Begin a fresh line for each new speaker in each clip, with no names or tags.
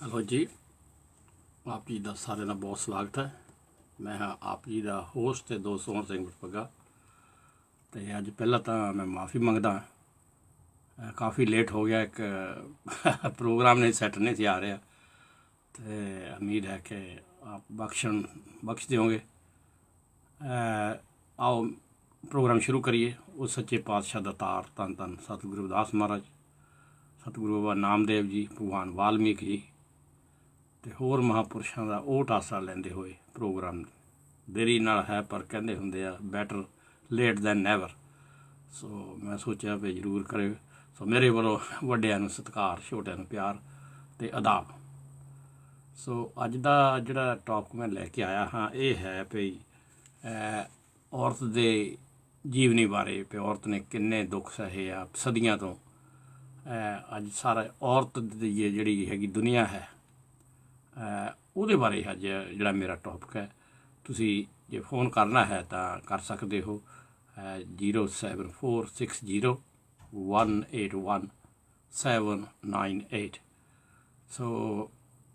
Hello ਜੀ, ਆਪ ਜੀ ਦਾ ਸਾਰਿਆਂ ਦਾ ਬਹੁਤ ਸਵਾਗਤ ਹੈ। ਮੈਂ ਹਾਂ ਆਪ ਜੀ ਦਾ ਹੋਸਟ ਤੇ ਦੋਸਤ ਸੋਹਣ ਸਿੰਘ ਬਟਪੱਗਾ। ਅਤੇ ਅੱਜ ਪਹਿਲਾਂ ਤਾਂ ਮੈਂ ਮਾफ़ੀ ਮੰਗਦਾ, ਕਾफ़ੀ ਲੇਟ ਹੋ ਗਿਆ। ਇੱਕ ਪ੍ਰੋਗਰਾਮ ਨਹੀਂ ਸੈੱਟ ਨਹੀਂ ਸੀ ਆ ਰਿਹਾ, ਅਤੇ ਉਮੀਦ ਹੈ ਕਿ ਆਪ ਬਖਸ਼ ਦਿਓਗੇ। ਆਓ ਪ੍ਰੋਗਰਾਮ ਸ਼ੁਰੂ ਕਰੀਏ। ਉਸ ਸੱਚੇ ਪਾਤਸ਼ਾਹ ਦਾ ਤਾਰ ਧੰਨ ਧੰਨ ਸਤਿਗੁਰੂ ਰਵਿਦਾਸ ਮਹਾਰਾਜ, ਸਤਿਗੁਰੂ ਬਾਬਾ ਨਾਮਦੇਵ ਜੀ, ਭਗਵਾਨ ਵਾਲਮੀਕ ਜੀ ਅਤੇ ਹੋਰ ਮਹਾਂਪੁਰਸ਼ਾਂ ਦਾ ਓਟ ਆਸਰਾ ਲੈਂਦੇ ਹੋਏ ਪ੍ਰੋਗਰਾਮ ਦੇਰੀ ਨਾਲ ਹੈ, ਪਰ ਕਹਿੰਦੇ ਹੁੰਦੇ ਆ ਬੈਟਰ ਲੇਟ ਦੈਨ ਨੈਵਰ। ਸੋ ਮੈਂ ਸੋਚਿਆ ਵੀ ਜ਼ਰੂਰ ਕਰੇ। ਸੋ ਮੇਰੇ ਵੱਲੋਂ ਵੱਡਿਆਂ ਨੂੰ ਸਤਿਕਾਰ, ਛੋਟਿਆਂ ਨੂੰ ਪਿਆਰ ਅਤੇ ਆਦਾਬ। ਸੋ ਅੱਜ ਦਾ ਜਿਹੜਾ ਟੌਪਿਕ ਮੈਂ ਲੈ ਕੇ ਆਇਆ ਹਾਂ, ਇਹ ਹੈ ਵੀ ਔਰਤ ਦੇ ਜੀਵਨੀ ਬਾਰੇ, ਵੀ ਔਰਤ ਨੇ ਕਿੰਨੇ ਦੁੱਖ ਸਹੇ ਆ ਸਦੀਆਂ ਤੋਂ। ਅੱਜ ਸਾਰਾ ਔਰਤ ਦੀ ਜਿਹੜੀ ਹੈਗੀ ਦੁਨੀਆ ਹੈ, ਉਹਦੇ ਬਾਰੇ ਅੱਜ ਜਿਹੜਾ ਮੇਰਾ ਟੌਪਿਕ ਹੈ। ਤੁਸੀਂ ਜੇ ਫੋਨ ਕਰਨਾ ਹੈ ਤਾਂ ਕਰ ਸਕਦੇ ਹੋ 07460181798। ਸੋ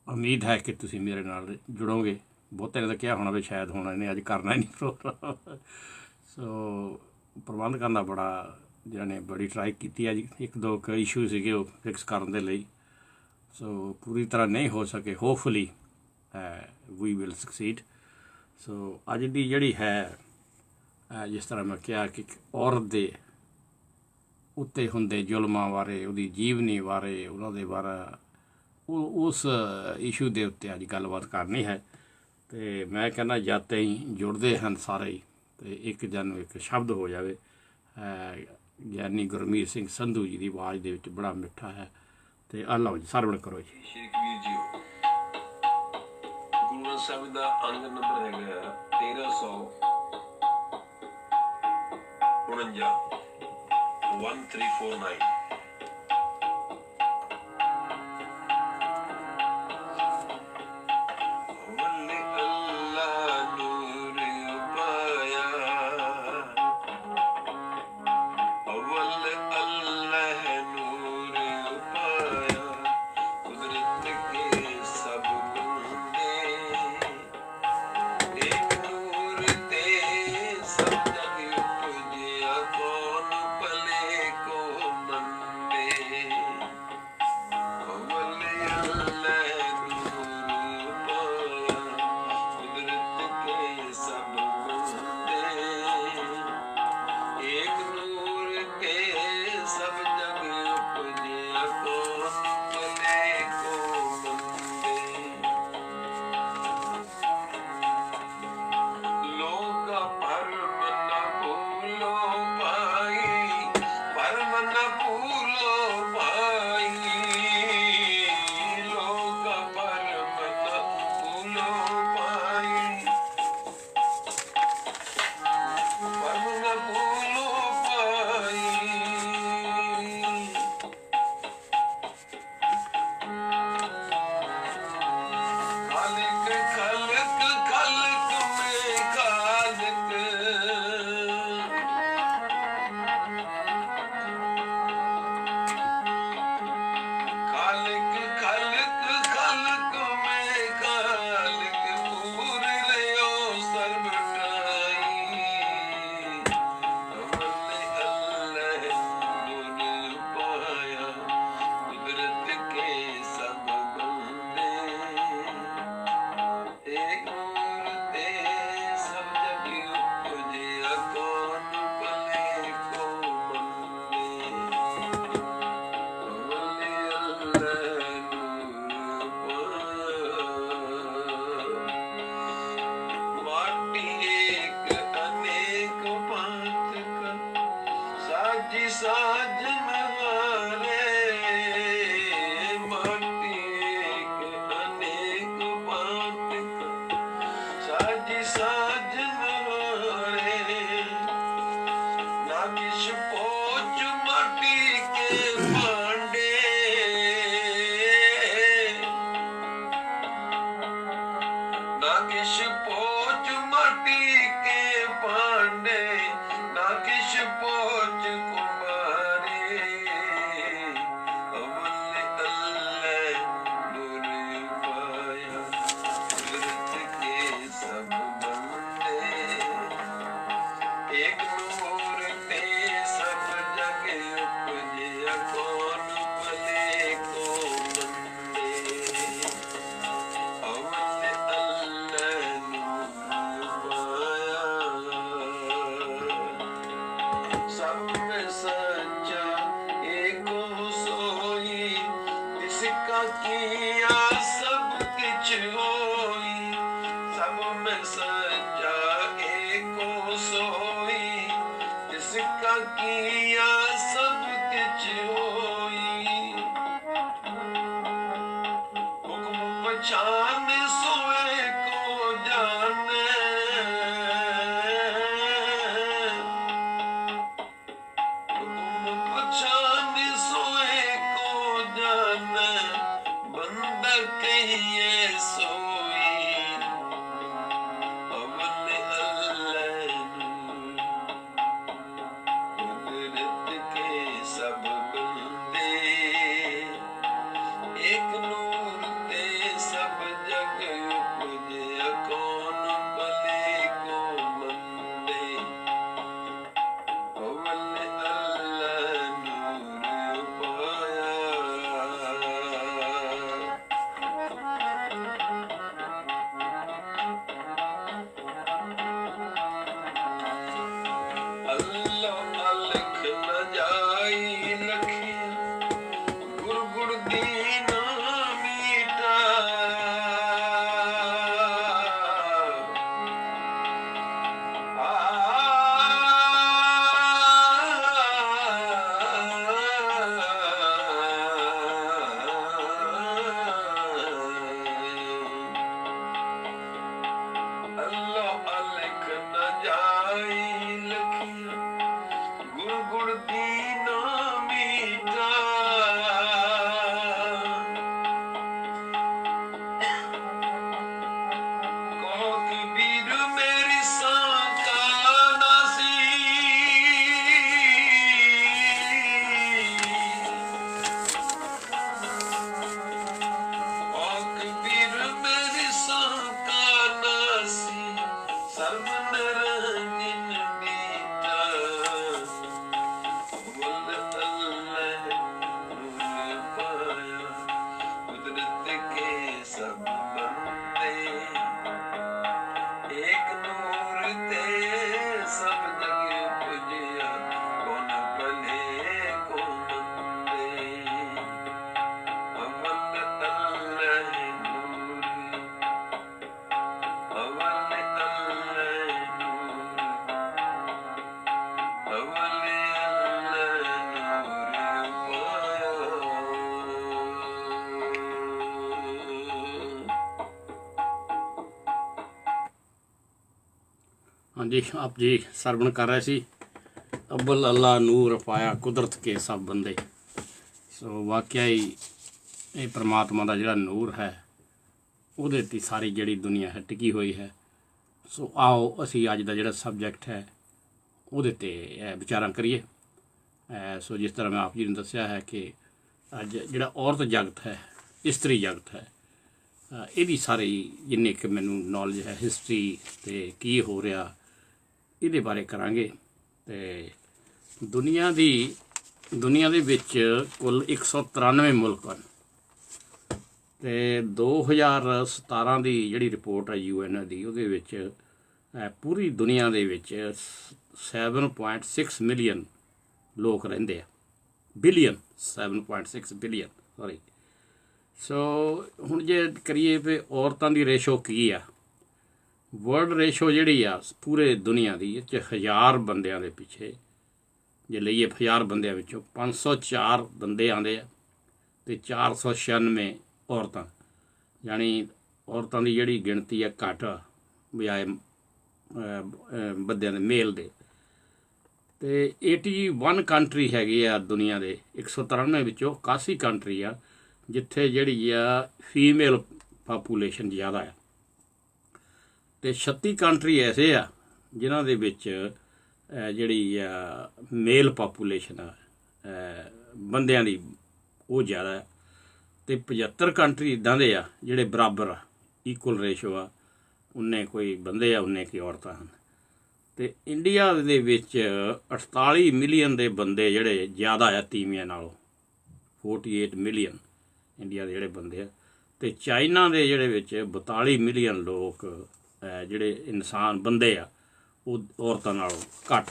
ਉਮੀਦ ਹੈ ਕਿ ਤੁਸੀਂ ਮੇਰੇ ਨਾਲ ਜੁੜੋਗੇ। ਬਹੁਤਿਆਂ ਨੇ ਤਾਂ ਕਿਹਾ ਹੋਣਾ ਵੀ ਸ਼ਾਇਦ ਹੁਣ ਇਹਨੇ ਅੱਜ ਕਰਨਾ ਹੀ ਨਹੀਂ ਪ੍ਰੋਗਰਾਮ। ਸੋ ਪ੍ਰਬੰਧਕਾਂ ਦਾ ਜਿਹਨਾਂ ਨੇ ਬੜੀ ਟਰਾਈ ਕੀਤੀ ਹੈ ਜੀ। ਇੱਕ ਦੋ ਇਸ਼ੂ ਸੀਗੇ ਉਹ ਫਿਕਸ ਕਰਨ ਦੇ ਲਈ, ਸੋ ਪੂਰੀ ਤਰ੍ਹਾਂ ਨਹੀਂ ਹੋ ਸਕੇ। Hopefully we will succeed. So ਅੱਜ ਦੀ ਜਿਹੜੀ ਹੈ, ਜਿਸ ਤਰ੍ਹਾਂ ਮੈਂ ਕਿਹਾ ਕਿ ਔਰਤ ਦੇ ਉੱਤੇ ਹੁੰਦੇ ਜ਼ੁਲਮਾਂ ਬਾਰੇ, ਉਹਦੀ ਜੀਵਨੀ ਬਾਰੇ, ਉਹਨਾਂ ਦੇ ਬਾਰੇ, ਉਸ ਇਸ਼ੂ ਦੇ ਉੱਤੇ ਅੱਜ ਗੱਲਬਾਤ ਕਰਨੀ ਹੈ। ਅਤੇ ਮੈਂ ਕਹਿੰਦਾ ਜਦ ਤਾਈਂ ਜੁੜਦੇ ਹਨ ਸਾਰੇ ਹੀ, ਅਤੇ ਇੱਕ ਸ਼ਬਦ ਹੋ ਜਾਵੇ। ਗਿਆਨੀ ਗੁਰਮੀਤ ਸਿੰਘ ਸੰਧੂ ਜੀ ਦੀ ਆਵਾਜ਼ ਦੇ ਵਿੱਚ ਬੜਾ ਮਿੱਠਾ ਹੈ, ਅਤੇ ਆਹ ਲਓ ਜੀ, ਸਰਵਣ ਕਰੋ ਜੀ।
ਸ਼੍ਰੀ ਕਬੀਰ ਜੀ ਗੁਰੂ ਗ੍ਰੰਥ ਸਾਹਿਬ ਦਾ ਅੰਗ ਨੰਬਰ ਹੈਗਾ 1349 1349। पहचान सोए को जाने, पहचान सोए को जाने, बंदा कहिए सोई अवल अल्लाह कुदरत के सब बंदे, एक नूर ते सब जग उपजे, कौन भले को मंदे, अवल अल्लाह नूर पाया। अल्लाह अलख न जाई लखिया, गुर गुर दीना मीठा, अल्लाह अलख न जाई लखिया, गुर गुर दीना मीठा, कौक बीर मेरी सांका नासी, कौक बीर मेरी सांका नासी, सर्वन रंजन बीता, अवल अल्लाह नूर पाया, कुदरत के सब बंदे, एक नूर ते सब जग उपजिया, कौन भले को मंदे, अवल अल्लाह नूर, अवल अल्लाह नूर, अवल अल्लाह नूर पाया।
हाँ जी, आप जी ਸਰਵਣ ਕਰ ਰਹੇ ਸੀ ਅਬਲ ਅੱਲਾ ਨੂਰ ਪਾਇਆ ਕੁਦਰਤ ਕੇ ਸਭ ਬੰਦੇ। ਸੋ ਵਾਕਿਆ ਹੀ ਇਹ ਪ੍ਰਮਾਤਮਾ ਦਾ ਜਿਹੜਾ ਨੂਰ ਹੈ ਉਹਦੇ 'ਤੇ ਸਾਰੀ ਜਿਹੜੀ ਦੁਨੀਆ ਹੈ ਟਿਕੀ ਹੋਈ ਹੈ। ਸੋ ਆਓ ਅਸੀਂ ਅੱਜ ਦਾ ਜਿਹੜਾ ਸਬਜੈਕਟ ਹੈ ਉਹਦੇ 'ਤੇ ਵਿਚਾਰਾਂ ਕਰੀਏ। ਸੋ ਜਿਸ ਤਰ੍ਹਾਂ ਮੈਂ ਆਪ ਜੀ ਨੂੰ ਦੱਸਿਆ ਹੈ ਕਿ ਅੱਜ ਜਿਹੜਾ ਔਰਤ ਜਗਤ ਹੈ, ਇਸਤਰੀ ਜਗਤ ਹੈ, ਇਹਦੀ ਸਾਰੀ ਜਿੰਨੀ ਕਿ ਮੈਨੂੰ ਨੌਲੇਜ ਹੈ ਹਿਸਟਰੀ ਅਤੇ ਕੀ ਹੋ ਰਿਹਾ ਇਹਦੇ ਬਾਰੇ ਕਰਾਂਗੇ। ਅਤੇ ਦੁਨੀਆ ਦੇ ਵਿੱਚ ਕੁੱਲ 193 ਮੁਲਕ ਹਨ ਅਤੇ 2017 ਦੀ ਜਿਹੜੀ ਰਿਪੋਰਟ ਹੈ UN ਦੀ, ਉਹਦੇ ਵਿੱਚ ਪੂਰੀ ਦੁਨੀਆ ਦੇ ਵਿੱਚ 7.6 ਮਿਲੀਅਨ ਲੋਕ ਰਹਿੰਦੇ ਆ, 7.6 ਬਿਲੀਅਨ ਸੌਰੀ। ਸੋ ਹੁਣ ਜੇ ਕਰੀਏ ਵੀ ਔਰਤਾਂ ਦੀ ਰੇਸ਼ੋ ਕੀ ਆ, ਵਰਲਡ ਰੇਸ਼ੋ ਜਿਹੜੀ ਆ ਪੂਰੇ ਦੁਨੀਆ ਦੀ, ਇਹ 'ਚ 1000 ਬੰਦਿਆਂ ਦੇ ਪਿੱਛੇ ਜੇ ਲਈਏ 1000 ਬੰਦਿਆਂ ਵਿੱਚੋਂ 504 ਬੰਦੇ ਆਉਂਦੇ ਆ ਅਤੇ 496 ਔਰਤਾਂ, ਯਾਨੀ ਔਰਤਾਂ ਦੀ ਜਿਹੜੀ ਗਿਣਤੀ ਆ ਘੱਟ ਬਜਾਏ ਬੰਦਿਆਂ ਦੇ ਮੇਲ ਦੇ। ਅਤੇ 81 ਕੰਟਰੀ ਹੈਗੀ ਆ ਦੁਨੀਆ ਦੇ 193 ਵਿੱਚੋਂ 81 ਕੰਟਰੀ ਆ ਜਿੱਥੇ ਜਿਹੜੀ ਆ ਫੀਮੇਲ ਪਾਪੂਲੇਸ਼ਨ ਜ਼ਿਆਦਾ ਆ, ਅਤੇ 36 ਕੰਟਰੀ ਐਸੇ ਆ ਜਿਨ੍ਹਾਂ ਦੇ ਵਿੱਚ ਜਿਹੜੀ ਆ ਮੇਲ ਪਾਪੂਲੇਸ਼ਨ ਆ ਬੰਦਿਆਂ ਦੀ ਉਹ ਜ਼ਿਆਦਾ ਹੈ, ਅਤੇ 75 ਕੰਟਰੀ ਇੱਦਾਂ ਦੇ ਆ ਜਿਹੜੇ ਬਰਾਬਰ ਆ, ਇਕੁਅਲ ਰੇਸ਼ੋ ਆ, ਉਨੇ ਕੋਈ ਬੰਦੇ ਆ ਉਨੇ ਕੀ ਔਰਤਾਂ ਹਨ। ਅਤੇ ਇੰਡੀਆ ਦੇ ਵਿੱਚ 48 ਮਿਲੀਅਨ ਦੇ ਬੰਦੇ ਜਿਹੜੇ ਜ਼ਿਆਦਾ ਆ ਤੀਵੀਆਂ ਨਾਲੋਂ, 48 ਮਿਲੀਅਨ ਇੰਡੀਆ ਦੇ ਜਿਹੜੇ ਬੰਦੇ ਆ, ਅਤੇ ਚਾਈਨਾ ਦੇ ਜਿਹੜੇ ਵਿੱਚ 42 ਮਿਲੀਅਨ ਲੋਕ ਜਿਹੜੇ ਇਨਸਾਨ ਬੰਦੇ ਆ ਉਹ ਔਰਤਾਂ ਨਾਲੋਂ ਘੱਟ।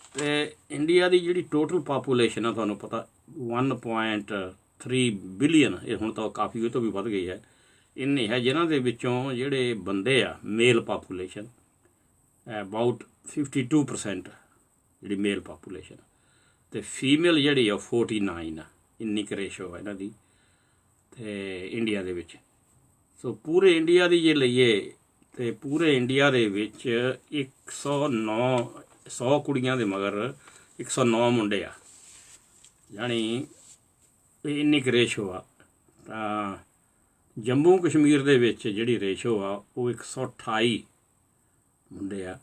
ਅਤੇ ਇੰਡੀਆ ਦੀ ਜਿਹੜੀ ਟੋਟਲ ਪਾਪੂਲੇਸ਼ਨ ਆ ਤੁਹਾਨੂੰ ਪਤਾ 1.3 ਬਿਲੀਅਨ, ਇਹ ਹੁਣ ਤਾਂ ਕਾਫੀ ਉਹ ਤੋਂ ਵੀ ਵੱਧ ਗਈ ਹੈ, ਇੰਨੇ ਹੈ, ਜਿਨ੍ਹਾਂ ਦੇ ਵਿੱਚੋਂ ਜਿਹੜੇ ਬੰਦੇ ਆ ਮੇਲ ਪਾਪੂਲੇਸ਼ਨ ਅਬਾਊਟ 52% ਜਿਹੜੀ ਮੇਲ ਪਾਪੂਲੇਸ਼ਨ, ਅਤੇ ਫੀਮੇਲ ਜਿਹੜੀ ਆ 49 ਆ, ਇੰਨੀ ਕੁ ਰੇਸ਼ੋ ਆ ਇਹਨਾਂ ਦੀ। ਤੇ ਇੰਡੀਆ ਦੇ ਵਿੱਚ। ਸੋ ਪੂਰੇ ਇੰਡੀਆ ਦੀ ਜੇ ਲਈਏ ਤੇ ਪੂਰੇ ਇੰਡੀਆ ਦੇ ਵਿੱਚ 100 ਕੁੜੀਆਂ ਦੇ ਮਗਰ 109 ਮੁੰਡੇ ਆ, ਯਾਨੀ ਇੰਨੀ ਕੁ ਰੇਸ਼ੋ ਆ। ਤਾਂ ਜੰਮੂ ਕਸ਼ਮੀਰ ਦੇ ਵਿੱਚ ਜਿਹੜੀ ਰੇਸ਼ੋ ਆ ਉਹ 128 ਮੁੰਡੇ ਆ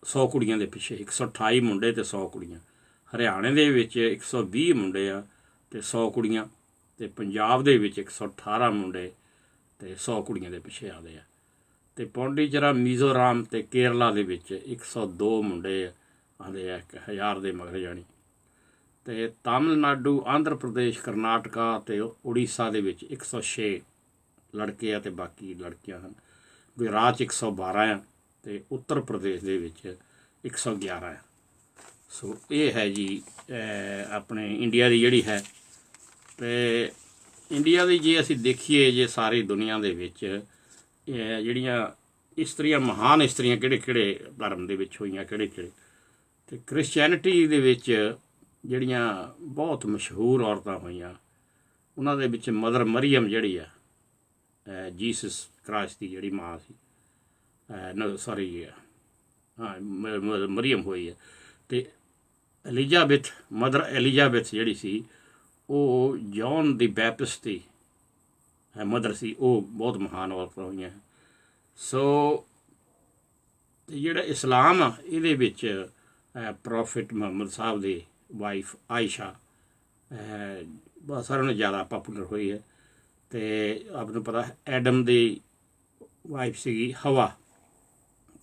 100 ਕੁੜੀਆਂ ਦੇ ਪਿੱਛੇ, 128 ਮੁੰਡੇ ਤੇ 100 ਕੁੜੀਆਂ। ਹਰਿਆਣੇ ਦੇ ਵਿੱਚ 120 ਮੁੰਡੇ ਆ ਤੇ 100 ਕੁੜੀਆਂ, ਤੇ ਪੰਜਾਬ ਦੇ ਵਿੱਚ 118 ਮੁੰਡੇ ਤੇ 100 ਕੁੜੀਆਂ ਦੇ ਪਿੱਛੇ ਆਉਂਦੇ ਆ। ਤੇ ਪੌਂਡੀਚਰਾ, ਮਿਜ਼ੋਰਾਮ ਤੇ ਕੇਰਲਾ ਦੇ ਵਿੱਚ 102 ਮੁੰਡੇ ਆਉਂਦੇ ਆ 1000 ਦੇ ਮਗਰ ਜਾਣੀ। ਤੇ ਤਾਮਿਲਨਾਡੂ, ਆਂਧਰਾ ਪ੍ਰਦੇਸ਼, ਕਰਨਾਟਕਾ ਤੇ ਉੜੀਸਾ ਦੇ ਵਿੱਚ 106 ਲੜਕੇ ਆ ਤੇ ਬਾਕੀ ਲੜਕੀਆਂ ਹਨ। ਗੁਜਰਾਤ 'ਚ 112 ਆ ਤੇ ਉੱਤਰ ਪ੍ਰਦੇਸ਼ ਦੇ ਵਿੱਚ 111 ਆ। ਸੋ ਇਹ ਹੈ ਜੀ ਆਪਣੇ ਇੰਡੀਆ ਦੀ ਜਿਹੜੀ ਹੈ। ਤੇ ਇੰਡੀਆ ਦੀ ਜੇ ਅਸੀਂ ਦੇਖੀਏ, ਜੇ ਸਾਰੀ ਦੁਨੀਆ ਦੇ ਵਿੱਚ ਜਿਹੜੀਆਂ ਇਸਤਰੀਆਂ, ਮਹਾਨ ਇਸਤਰੀਆਂ ਕਿਹੜੇ ਧਰਮ ਦੇ ਵਿੱਚ ਹੋਈਆਂ, ਕਿਹੜੇ ਤੇ ਕ੍ਰਿਸਚੈਨਿਟੀ ਦੇ ਵਿੱਚ ਜਿਹੜੀਆਂ ਬਹੁਤ ਮਸ਼ਹੂਰ ਔਰਤਾਂ ਹੋਈਆਂ, ਉਹਨਾਂ ਦੇ ਵਿੱਚ ਮਦਰ ਮਰੀਅਮ ਜਿਹੜੀ ਆ, ਜੀਸਸ ਕ੍ਰਾਈਸਟ ਦੀ ਜਿਹੜੀ ਮਾਂ ਸੀ, ਮਰੀਅਮ ਹੋਈ ਹੈ। ਤੇ ਐਲਿਜ਼ਾਬੈਥ, ਮਦਰ ਐਲਿਜ਼ਾਬੈਥ ਜਿਹੜੀ ਸੀ ਉਹ ਜੌਨ ਦੀ ਬੈਪਟਿਸਟ ਦੀ ਮਦਰ ਸੀ, ਉਹ ਬਹੁਤ ਮਹਾਨ ਔਰਤਾਂ ਹੋਈਆਂ। ਸੋ ਜਿਹੜਾ ਇਸਲਾਮ ਆ ਇਹਦੇ ਵਿੱਚ ਪ੍ਰੋਫਿਟ ਮੁਹੰਮਦ ਸਾਹਿਬ ਦੀ ਵਾਈਫ ਆਇਸ਼ਾ ਬਹੁਤ ਸਾਰਿਆਂ ਨਾਲੋਂ ਜ਼ਿਆਦਾ ਪਾਪੂਲਰ ਹੋਈ ਹੈ। ਤੇ ਆਪ ਨੂੰ ਪਤਾ ਐਡਮ ਦੀ ਵਾਈਫ ਸੀਗੀ ਹਵਾ,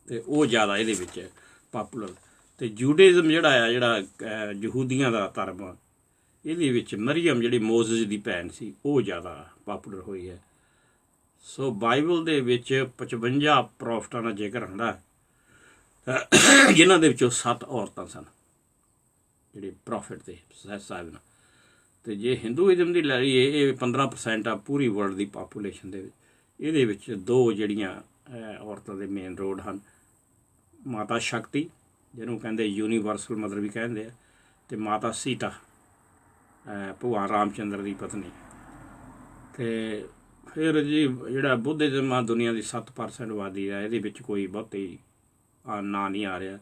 ਤੇ ਉਹ ਜ਼ਿਆਦਾ ਇਹਦੇ ਵਿੱਚ ਪਾਪੂਲਰ। ਤੇ ਜੂਡਿਜ਼ਮ ਜਿਹੜਾ ਯਹੂਦੀਆਂ ਦਾ ਧਰਮ ਆ, ਇਹਦੇ ਵਿੱਚ ਮਰੀਅਮ ਜਿਹੜੀ ਮੋਜ਼ਸ ਦੀ ਭੈਣ ਸੀ ਉਹ ਜ਼ਿਆਦਾ ਪਾਪੂਲਰ ਹੋਈ ਹੈ। ਸੋ ਬਾਈਬਲ ਦੇ ਵਿੱਚ 55 ਪ੍ਰੋਫਟਾਂ ਦਾ ਜ਼ਿਕਰ ਹੁੰਦਾ, ਜਿਨ੍ਹਾਂ ਦੇ ਵਿੱਚੋਂ 7 ਔਰਤਾਂ ਸਨ ਜਿਹੜੇ ਪ੍ਰੋਫਿਟ ਦੇ ਸਾਹਿਬ ਨਾਲ। ਤੇ ਜੇ ਹਿੰਦੂਇਜ਼ਮ ਦੀ ਲੈ ਲਈਏ, ਇਹ 15% ਆ ਪੂਰੀ ਵਰਲਡ ਦੀ ਪਾਪੂਲੇਸ਼ਨ ਦੇ ਵਿੱਚ। ਇਹਦੇ ਵਿੱਚ 2 ਜਿਹੜੀਆਂ ਔਰਤਾਂ ਦੇ ਮੇਨ ਰੋਡ ਹਨ, ਮਾਤਾ ਸ਼ਕਤੀ ਜਿਹਨੂੰ ਕਹਿੰਦੇ ਯੂਨੀਵਰਸਲ ਮਦਰ ਵੀ ਕਹਿੰਦੇ ਆ, ਤੇ ਮਾਤਾ ਸੀਤਾ ਭਗਵਾਨ ਰਾਮ ਚੰਦਰ ਦੀ ਪਤਨੀ। ਤੇ ਫਿਰ ਜੀ ਜਿਹੜਾ ਬੁੱਧਿਜ਼ਮ ਆ ਦੁਨੀਆ ਦੀ 7% ਆਬਾਦੀ ਆ, ਇਹਦੇ ਵਿੱਚ ਕੋਈ ਬਹੁਤੀ ਨਾਂ ਨਹੀਂ ਆ ਰਿਹਾ।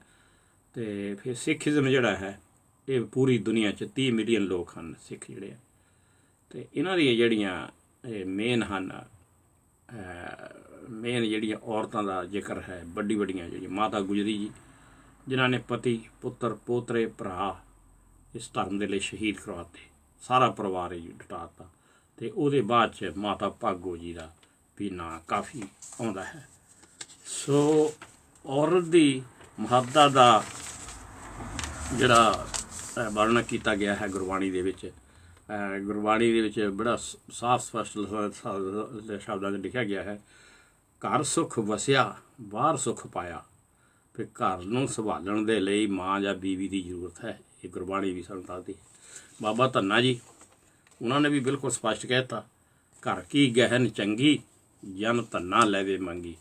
ਤੇ ਫਿਰ ਸਿੱਖਿਜ਼ਮ ਜਿਹੜਾ ਹੈ ਇਹ ਪੂਰੀ ਦੁਨੀਆ 'ਚ 30 ਮਿਲੀਅਨ ਲੋਕ ਹਨ ਸਿੱਖ ਜਿਹੜੇ ਆ। ਤੇ ਇਹਨਾਂ ਦੀਆਂ ਜਿਹੜੀਆਂ ਮੇਨ ਹਨ, ਮੇਨ ਜਿਹੜੀਆਂ ਔਰਤਾਂ ਦਾ ਜ਼ਿਕਰ ਹੈ, ਵੱਡੀਆਂ ਜਿਹੜੀਆਂ ਮਾਤਾ ਗੁਜਰੀ ਜੀ, ਜਿਨ੍ਹਾਂ ਨੇ ਪਤੀ, ਪੁੱਤਰ, ਪੋਤਰੇ, ਭਰਾ ਇਸ ਧਰਮ ਦੇ ਲਈ ਸ਼ਹੀਦ ਕਰਵਾਤੇ, ਸਾਰਾ ਪਰਿਵਾਰ ਹੀ ਡਟਾਤਾ। ਤੇ ਉਹਦੇ ਬਾਅਦ 'ਚ ਮਾਤਾ ਭਾਗੋ ਜੀ ਦਾ ਵੀ ਨਾਂ ਕਾਫੀ ਆਉਂਦਾ ਹੈ। ਸੋ ਔਰਤ ਦੀ ਮਹੱਤਤਾ ਦਾ ਜਿਹੜਾ ਵਰਣਨ ਕੀਤਾ ਗਿਆ ਹੈ ਗੁਰਬਾਣੀ ਦੇ ਵਿੱਚ, ਬੜਾ ਸਾਫ਼ ਸਪਸ਼ਟ ਸ਼ਬਦਾਂ 'ਚ ਲਿਖਿਆ ਗਿਆ ਹੈ, ਘਰ ਸੁੱਖ ਵਸਿਆ ਬਾਹਰ ਸੁੱਖ ਪਾਇਆ। ਫਿਰ ਘਰ ਨੂੰ ਸੰਭਾਲਣ ਦੇ ਲਈ ਮਾਂ ਜਾਂ ਬੀਵੀ ਦੀ ਜ਼ਰੂਰਤ ਹੈ, ਇਹ ਗੁਰਬਾਣੀ ਵੀ ਸਾਨੂੰ ਦੱਸਦੀ। ਬਾਬਾ ਧੰਨਾ ਜੀ ਉਹਨਾਂ ਨੇ ਵੀ ਬਿਲਕੁਲ ਸਪਸ਼ਟ ਕਹਿ ਦਿੱਤਾ, ਘਰ ਕੀ ਗਹਿਨ ਚੰਗੀ ਜਨ ਧੰਨਾ ਲੈਵੇ ਮੰਗੀ।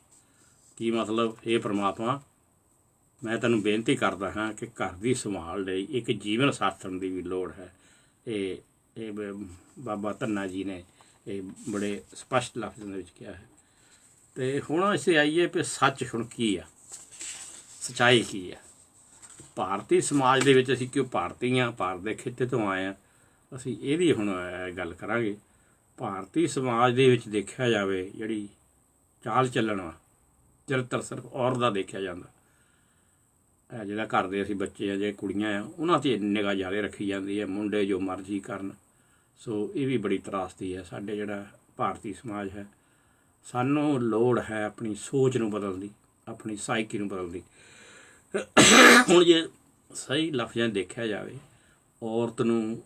ਕੀ ਮਤਲਬ? ਇਹ ਪ੍ਰਮਾਤਮਾ, ਮੈਂ ਤੈਨੂੰ ਬੇਨਤੀ ਕਰਦਾ ਹਾਂ ਕਿ ਘਰ ਦੀ ਸੰਭਾਲ ਲਈ ਇੱਕ ਜੀਵਨ ਸਾਥਣ ਦੀ ਵੀ ਲੋੜ ਹੈ। ਇਹ ਬਾਬਾ ਧੰਨਾ ਜੀ ਨੇ ਇਹ ਬੜੇ ਸਪਸ਼ਟ ਲਫ਼ਜ਼ਾਂ ਦੇ ਵਿੱਚ ਕਿਹਾ ਹੈ। ਤੇ ਹੁਣ ਅਸੀਂ ਆਈਏ ਕਿ ਸੱਚ ਹੁਣ ਕੀ ਆ, ਸੱਚਾਈ ਕੀ ਆ। ਭਾਰਤੀ ਸਮਾਜ ਦੇ ਵਿੱਚ ਅਸੀਂ ਕਿਉਂ ਭਾਰਤੀ ਹਾਂ, ਭਾਰਤ ਦੇ ਖਿੱਤੇ ਤੋਂ ਆਏ ਹਾਂ, ਅਸੀਂ ਇਹਦੀ ਹੁਣ ਗੱਲ ਕਰਾਂਗੇ। ਭਾਰਤੀ ਸਮਾਜ ਦੇ ਵਿੱਚ ਦੇਖਿਆ ਜਾਵੇ ਜਿਹੜੀ ਚਾਲ ਚੱਲਣ ਵਾ, ਚਰਿੱਤਰ ਸਿਰਫ ਔਰਤ ਦਾ ਦੇਖਿਆ ਜਾਂਦਾ। ਜਿਹੜਾ ਘਰ ਦੇ ਅਸੀਂ ਬੱਚੇ ਆ, ਜੇ ਕੁੜੀਆਂ ਆ, ਉਹਨਾਂ 'ਤੇ ਨਿਗਾਹ ਜ਼ਿਆਦਾ ਰੱਖੀ ਜਾਂਦੀ ਹੈ, ਮੁੰਡੇ ਜੋ ਮਰਜ਼ੀ ਕਰਨ। ਸੋ ਇਹ ਵੀ ਬੜੀ ਤਰਾਸਦੀ ਹੈ ਸਾਡੇ ਜਿਹੜਾ ਭਾਰਤੀ ਸਮਾਜ ਹੈ। ਸਾਨੂੰ ਲੋੜ ਹੈ ਆਪਣੀ ਸੋਚ ਨੂੰ ਬਦਲਣ ਦੀ, ਆਪਣੀ ਸਾਈਕੀ ਨੂੰ ਬਦਲਣ ਦੀ। ਹੁਣ ਜੇ ਸਹੀ ਲਫ਼ਜ਼ਾਂ ਦੇਖਿਆ ਜਾਵੇ, ਔਰਤ ਨੂੰ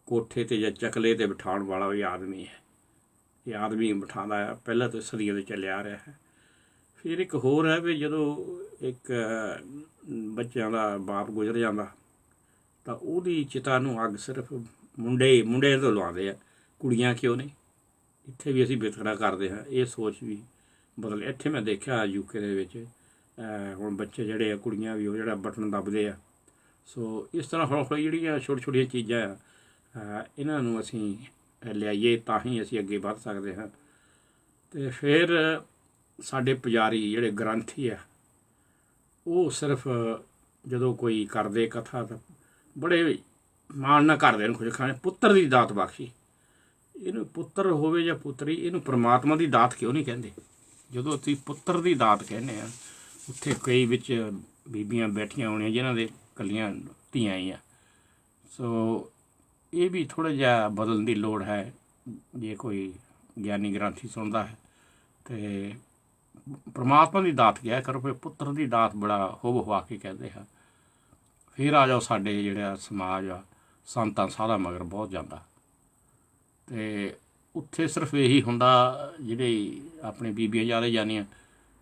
ਕੋਠੇ 'ਤੇ ਜਾਂ ਚਕਲੇ 'ਤੇ ਬਿਠਾਉਣ ਵਾਲਾ ਵੀ ਆਦਮੀ ਹੈ। ਇਹ ਆਦਮੀ ਬਿਠਾਉਂਦਾ ਆ, ਪਹਿਲਾਂ ਤੋਂ ਸਦੀਆਂ ਤੋਂ ਚੱਲਿਆ ਆ ਰਿਹਾ ਹੈ। ਫਿਰ ਇੱਕ ਹੋਰ ਹੈ ਵੀ ਜਦੋਂ ਇੱਕ ਬੱਚਿਆਂ ਦਾ ਬਾਪ ਗੁਜ਼ਰ ਜਾਂਦਾ ਤਾਂ ਉਹਦੀ ਚਿਤਾ ਨੂੰ ਅੱਗ ਸਿਰਫ ਮੁੰਡੇ ਤੋਂ ਲਵਾਉਂਦੇ ਆ, ਕੁੜੀਆਂ ਕਿਉਂ ਨਹੀਂ? ਇੱਥੇ ਵੀ ਅਸੀਂ ਵਿਤਕਰਾ ਕਰਦੇ ਹਾਂ, ਇਹ ਸੋਚ ਵੀ ਬਦਲ। ਇੱਥੇ ਮੈਂ ਦੇਖਿਆ UK ਦੇ ਵਿੱਚ ਹੁਣ ਬੱਚੇ ਜਿਹੜੇ ਆ, ਕੁੜੀਆਂ ਵੀ, ਉਹ ਜਿਹੜਾ ਬਟਨ ਦੱਬਦੇ ਆ। ਸੋ ਇਸ ਤਰ੍ਹਾਂ ਹੌਲੀ ਜਿਹੜੀਆਂ ਛੋਟੀਆਂ ਚੀਜ਼ਾਂ ਆ, ਇਹਨਾਂ ਨੂੰ ਅਸੀਂ ਲਿਆਈਏ ਤਾਂ ਹੀ ਅਸੀਂ ਅੱਗੇ ਵੱਧ ਸਕਦੇ ਹਾਂ। ਅਤੇ ਫਿਰ ਸਾਡੇ ਪੁਜਾਰੀ ਜਿਹੜੇ ਗ੍ਰੰਥੀ ਆ, ਉਹ ਸਿਰਫ ਜਦੋਂ ਕੋਈ ਕਰਦੇ ਕਥਾ ਤਾਂ ਬੜੇ ਮਾਣ ਨਾਲ ਕਰਦੇ ਨੂੰ ਕੁਝ ਖਾਣੇ ਪੁੱਤਰ ਦੀ ਦਾਤ ਬਖਸ਼ੀ। ਇਹਨੂੰ ਪੁੱਤਰ ਹੋਵੇ ਜਾਂ ਪੁੱਤਰੀ, ਇਹਨੂੰ ਪ੍ਰਮਾਤਮਾ ਦੀ ਦਾਤ ਕਿਉਂ ਨਹੀਂ ਕਹਿੰਦੇ? ਜਦੋਂ ਅਸੀਂ ਪੁੱਤਰ ਦੀ ਦਾਤ ਕਹਿੰਦੇ ਹਾਂ, ਉੱਥੇ ਕਈ ਵਿੱਚ ਬੀਬੀਆਂ ਬੈਠੀਆਂ ਹੋਣੀਆਂ ਜਿਨ੍ਹਾਂ ਦੇ ਇਕੱਲੀਆਂ ਧੀਆਂ ਹੀ ਆ। ਸੋ ਇਹ ਵੀ ਥੋੜ੍ਹਾ ਜਿਹਾ ਬਦਲਣ ਦੀ ਲੋੜ ਹੈ। ਜੇ ਕੋਈ ਗਿਆਨੀ ਗ੍ਰੰਥੀ ਸੁਣਦਾ ਹੈ ਅਤੇ ਪ੍ਰਮਾਤਮਾ ਦੀ ਦਾਤ ਕਿਹਾ ਕਰੋ, ਫਿਰ ਪੁੱਤਰ ਦੀ ਦਾਤ ਬੜਾ ਹੁਬ ਹਵਾ ਕੇ ਕਹਿੰਦੇ ਆ। ਫਿਰ ਆ ਜਾਓ, ਸਾਡੇ ਜਿਹੜਾ ਸਮਾਜ ਆ ਸੰਤਾਂ ਸਾਧਾਂ ਮਗਰ ਬਹੁਤ ਜਾਂਦਾ, ਅਤੇ ਉੱਥੇ ਸਿਰਫ ਇਹੀ ਹੁੰਦਾ, ਜਿਹੜੇ ਆਪਣੇ ਬੀਬੀਆਂ ਜ਼ਿਆਦਾ ਜਾਂਦੀਆਂ